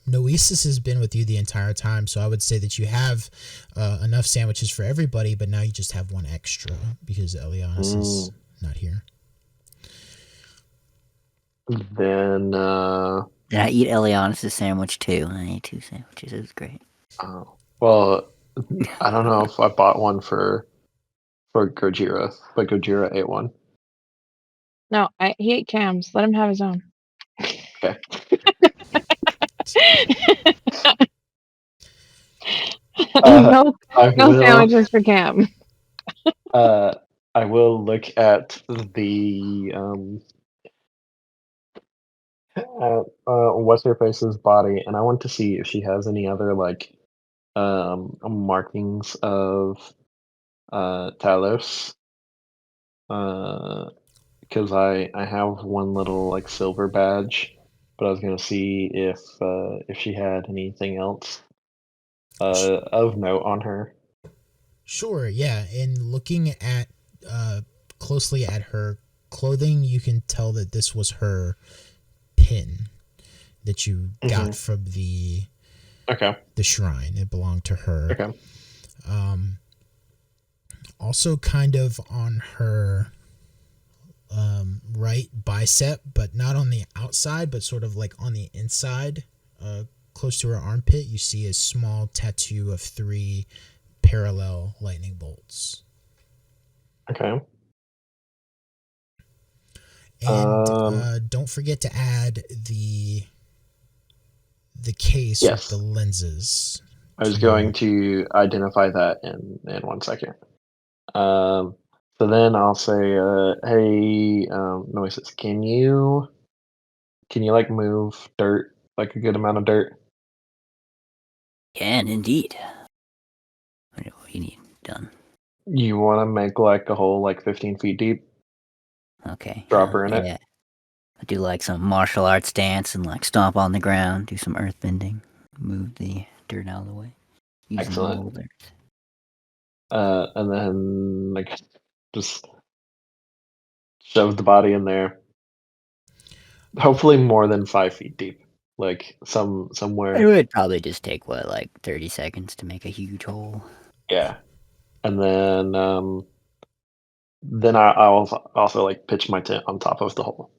Noesis has been with you the entire time, so I would say that you have enough sandwiches for everybody, but now you just have one extra because Elianis is not here. Then, Did I eat Eliana's sandwich too? I ate 2 sandwiches. It was great. well, I don't know if I bought one for Gojira, but Gojira ate one. No, he ate Cam's. Let him have his own. Okay. No I will, sandwiches for Cam. I will look at the what's her face's body, and I want to see if she has any other like markings of Talos. Because I have one little like silver badge, but I was gonna see if she had anything else of note on her. Sure, yeah. And looking at closely at her clothing, you can tell that this was her pin that you got from the shrine. It belonged to her. Okay. Also kind of on her right bicep, but not on the outside, but sort of like on the inside, close to her armpit, you see a small tattoo of 3 parallel lightning bolts. Okay. And don't forget to add the case with the lenses. I was going to identify that in 1 second. So then I'll say, hey, Noises, can you like move dirt, like a good amount of dirt? Can indeed. What do you need done? You want to make like a hole like 15 feet deep? Okay. Drop her in it? Yeah. I do like some martial arts dance and like stomp on the ground, do some earth bending, move the dirt out of the way. Excellent. Dirt. And then like just shove the body in there. Hopefully more than 5 feet deep. Like somewhere. It would probably just take like 30 seconds to make a huge hole. Yeah. And then I'll also like pitch my tent on top of the hole,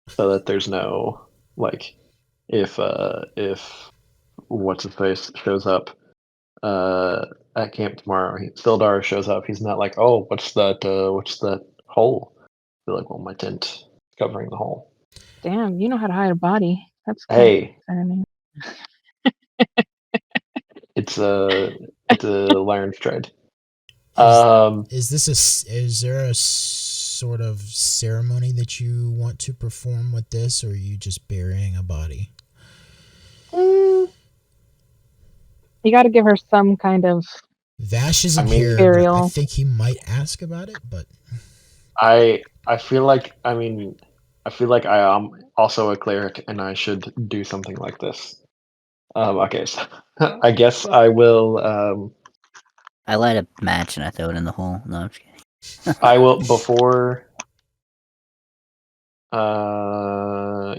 so that there's no like if what's his face shows up at camp tomorrow, Sildar shows up, he's not like, oh, what's that hole? They're like, well, my tent is covering the hole. Damn, you know how to hide a body. That's Hey. concerning. It's a learned trade. Is there a sort of ceremony that you want to perform with this, or are you just burying a body? You got to give her some kind of. Vash isn't here, but I think he might ask about it. But I feel like I am also a cleric, and I should do something like this. Okay, so I guess I will. I light a match and I throw it in the hole. No, I'm just kidding. I will before I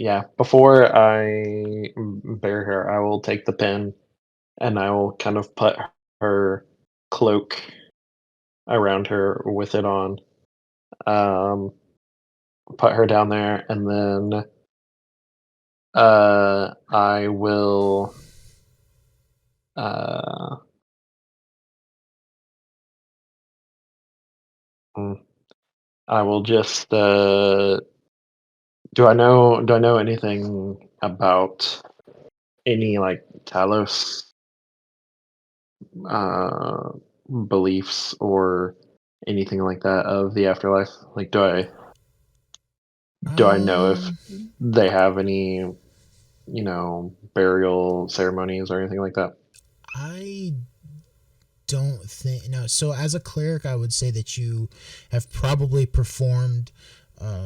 bury her, I will take the pin and I will kind of put her cloak around her with it on. Put her down there, and then I will just do I know anything about any like Talos beliefs or anything like that of the afterlife? Like, do I know if they have any, burial ceremonies or anything like that? I don't think no. So as a cleric, I would say that you have probably performed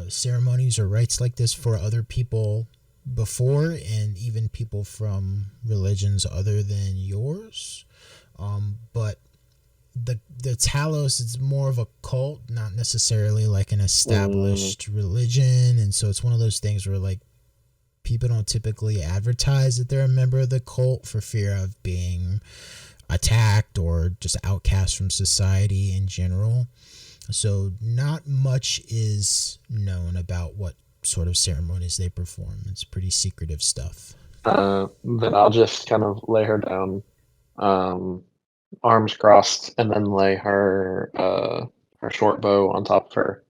ceremonies or rites like this for other people before, and even people from religions other than yours. But the Talos is more of a cult, not necessarily like an established religion, and so it's one of those things where like people don't typically advertise that they're a member of the cult for fear of being attacked or just outcast from society in general. So not much is known about what sort of ceremonies they perform. It's pretty secretive stuff. Then I'll just kind of lay her down, arms crossed, and then lay her her short bow on top of her,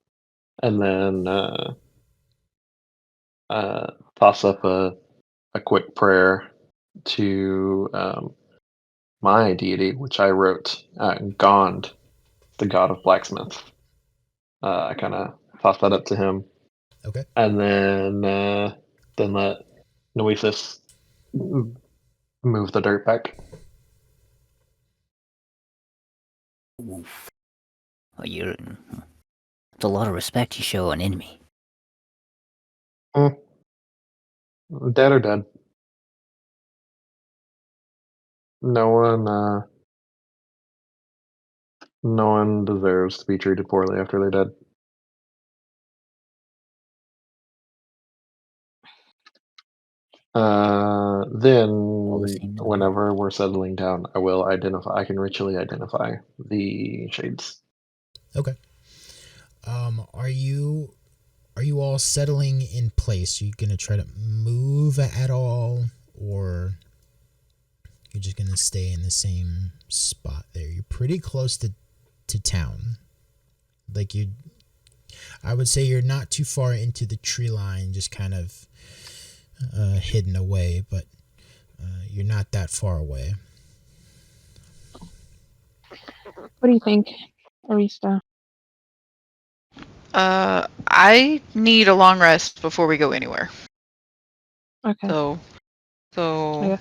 and then toss up a quick prayer to my deity, which I wrote, Gond, the god of blacksmith. I kind of toss that up to him. Okay. And then let Noesis move the dirt back. Oof. Oh, it's a lot of respect you show an enemy. Dead or dead. No one deserves to be treated poorly after they're dead. Then whenever we're settling down, I can ritually identify the shades. Okay. Are you all settling in place? Are you gonna try to move at all, or you're just gonna stay in the same spot there? You're pretty close to town. Like I would say you're not too far into the tree line, just kind of hidden away, but you're not that far away. What do you think, Arista? I need a long rest before we go anywhere. Okay. So. Yeah.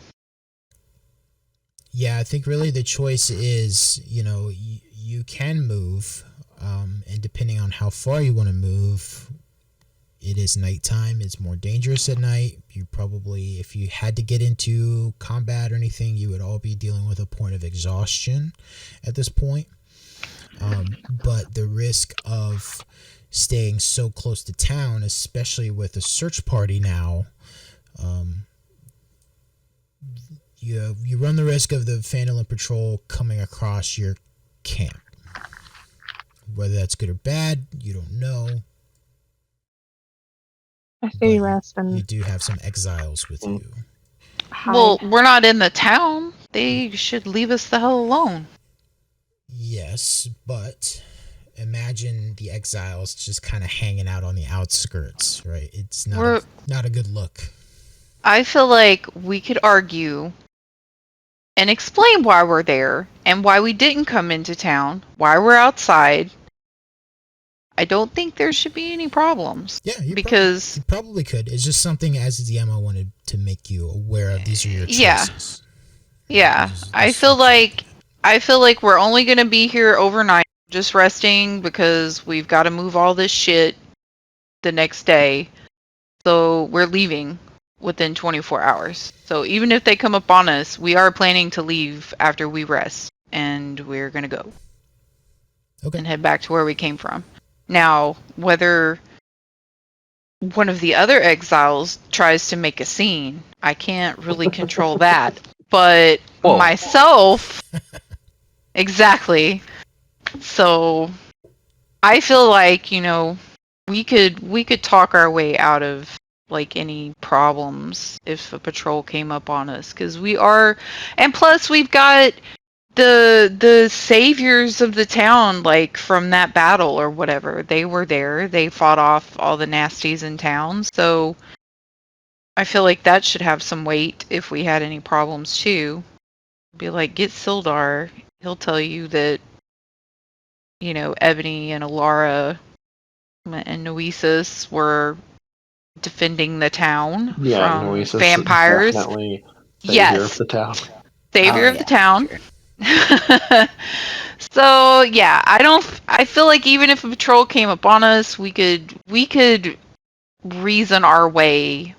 Yeah, I think really the choice is, you can move, and depending on how far you want to move, it is nighttime. It's more dangerous at night. You probably, if you had to get into combat or anything, you would all be dealing with a point of exhaustion at this point. But the risk of staying so close to town, especially with a search party now, you run the risk of the Phandalin patrol coming across your camp. Whether that's good or bad, you don't know. I say rest You and do have some exiles with you. hide. Well, we're not in the town. They should leave us the hell alone. Yes, but imagine the exiles just kind of hanging out on the outskirts, right? It's not a good look. I feel like we could argue and explain why we're there and why we didn't come into town, why we're outside. I don't think there should be any problems. Yeah, you probably could. It's just something as a DM I wanted to make you aware of. These are your choices. Yeah. I feel like we're only going to be here overnight, just resting because we've got to move all this shit the next day. So we're leaving within 24 hours. So even if they come up on us, we are planning to leave after we rest, and we're going to go. Okay. And head back to where we came from. Now, whether one of the other exiles tries to make a scene, I can't really control that. But myself, exactly. So I feel like, we could talk our way out of like any problems if a patrol came up on us, because and plus we've got the saviors of the town, like from that battle or whatever. They were there. They fought off all the nasties in town. So I feel like that should have some weight if we had any problems too. Be like, get Sildar. He'll tell you that, Ebony and Alara and Noesis were defending the town from Noesis vampires. Definitely savior of the town. Savior of the town. So yeah, I feel like even if a patrol came upon us, we could reason our way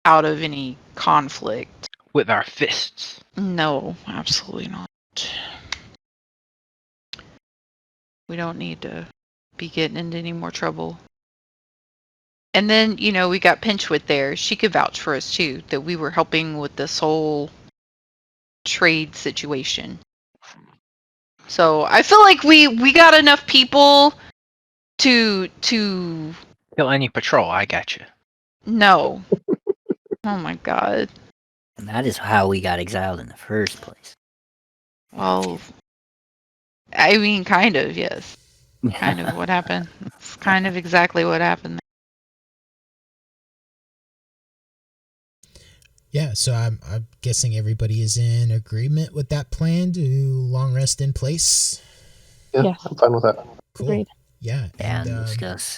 out of any conflict. With our fists. No, absolutely not. We don't need to be getting into any more trouble. And then, we got Pinchwit there. She could vouch for us too, that we were helping with this whole trade situation. So I feel like we got enough people to Kill Kill any patrol. I got you. No. Oh my god. And that is how we got exiled in the first place. Well, I mean, kind of, yes. Kind of what happened. It's kind of exactly what happened. Yeah, so I'm guessing everybody is in agreement with that plan to long rest in place. Yeah, Yes. I'm fine with that. Cool. Agreed. Yeah, And and discuss.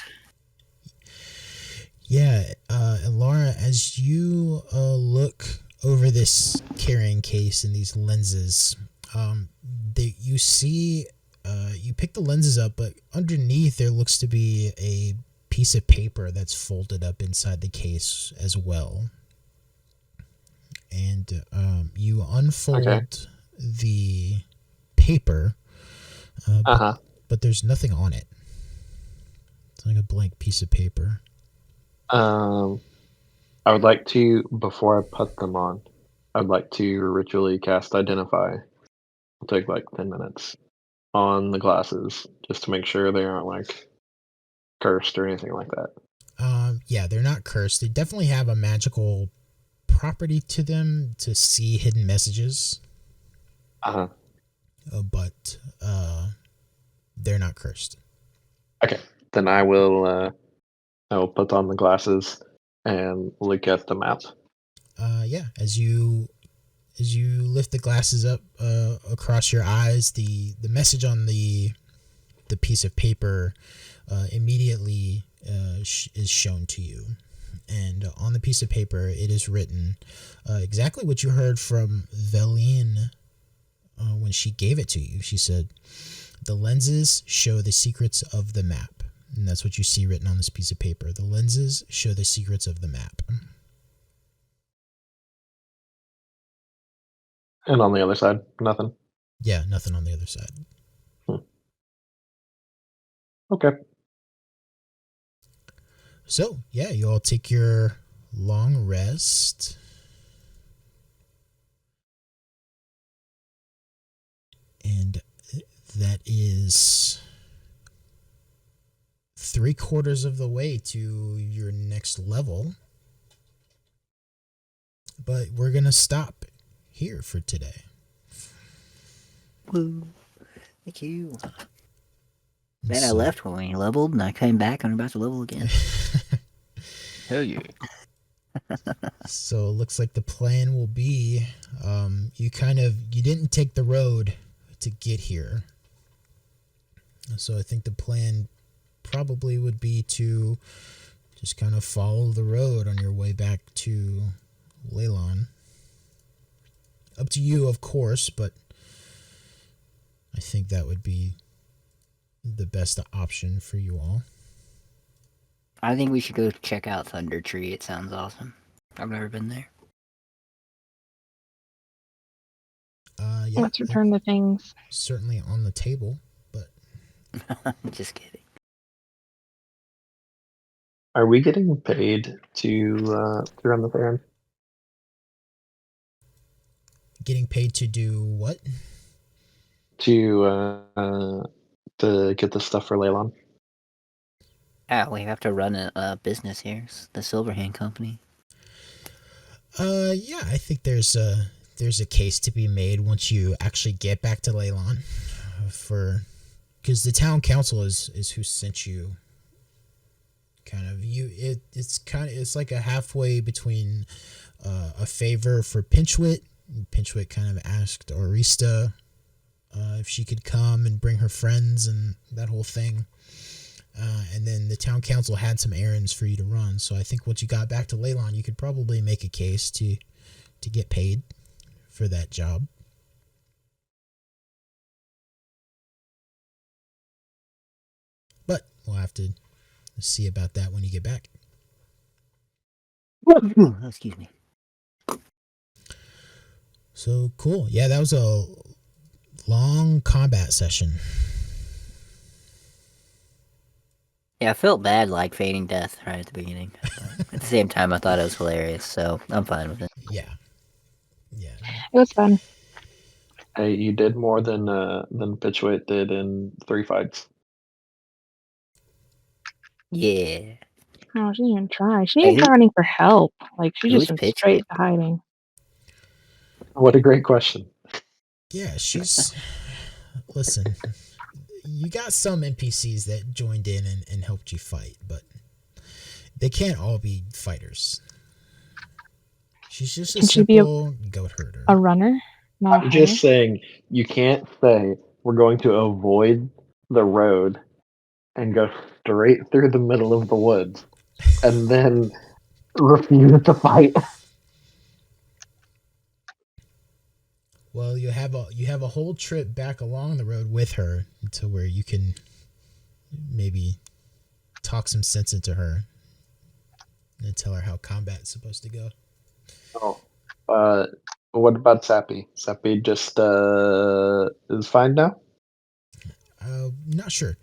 yeah, and Laura, as you look over this carrying case and these lenses, you see, you pick the lenses up, but underneath there looks to be a piece of paper that's folded up inside the case as well. And you unfold the paper, but there's nothing on it. It's like a blank piece of paper. I would like to, before I put them on, I'd like to ritually cast Identify. It'll take like 10 minutes on the glasses, just to make sure they aren't like cursed or anything like that. Yeah, they're not cursed. They definitely have a magical property to them to see hidden messages. But they're not cursed. Okay, then I will put on the glasses and look at the map. Yeah, as you lift the glasses up across your eyes, the message on the piece of paper immediately is shown to you. And on the piece of paper, it is written exactly what you heard from Leilon when she gave it to you. She said, "The lenses show the secrets of the map." And that's what you see written on this piece of paper. The lenses show the secrets of the map. And on the other side, nothing. Yeah, nothing on the other side. Okay. So, yeah, you all take your long rest. And that is 3/4 of the way to your next level. But we're going to stop here for today. Woo. Thank you. Man, I left when we leveled, and I came back, and I'm about to level again. Hell yeah. So it looks like the plan will be you didn't take the road to get here. So I think the plan probably would be to just kind of follow the road on your way back to Leilon. Up to you, of course, but I think that would be the best option for you all. I think we should go check out Thunder Tree. It sounds awesome. I've never been there. Yeah, Let's return the things. certainly on the table, but Just kidding. Are we getting paid to run the fair? getting paid to do what? To get the stuff for Leilon? We have to run a business here. It's the Silverhand Company. Yeah, I think there's a case to be made once you actually get back to Leilon, because the town council is who sent you. It's like a halfway between a favor for Pinchwit. Pinchwit kind of asked Orista if she could come and bring her friends and that whole thing. And then the town council had some errands for you to run. So I think once you got back to Leilon, you could probably make a case to get paid for that job. But we'll have to see about that when you get back. Excuse me. So cool. Yeah, that was a long combat session. Yeah, I felt bad like feigning death right at the beginning. At the same time, I thought it was hilarious, so I'm fine with it. Yeah. It was fun. Hey, you did more than Pinchwit did in 3 fights. Yeah. No, she didn't even try. She Hey, didn't try running for help. Like, she who just is went Pitch? straight to hiding. What a great question. Yeah, she's. Listen, you got some NPCs that joined in and helped you fight, but they can't all be fighters. She's just a Can she be simple goat herder. a runner? Not a I'm hider? just saying, you can't say we're going to avoid the road and go straight through the middle of the woods and then refuse to fight. Well, you have a whole trip back along the road with her to where you can maybe talk some sense into her and tell her how combat's supposed to go. Oh, what about Sappy? Sappy just is fine now. Not sure.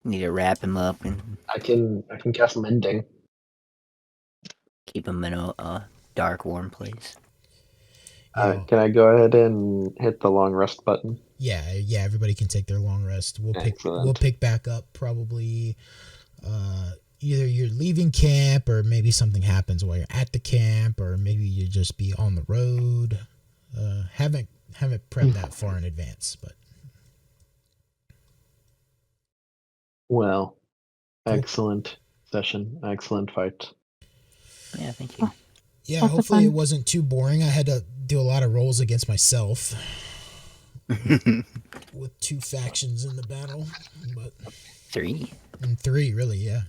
Need to wrap him up and I can cast mending. keep him in a dark, warm place. Yeah, Can I go ahead and hit the long rest button? yeah. Everybody can take their long rest. We'll Excellent. pick back up probably. Either you're leaving camp, or maybe something happens while you're at the camp, or maybe you just be on the road. Haven't prepped that far in advance, but Well, Cool. excellent session. Excellent fight. Yeah, thank you. yeah. Lots of Hopefully it fun. wasn't too boring. I had to do a lot of rolls against myself with 2 factions in the battle, but 3. and 3 really, yeah.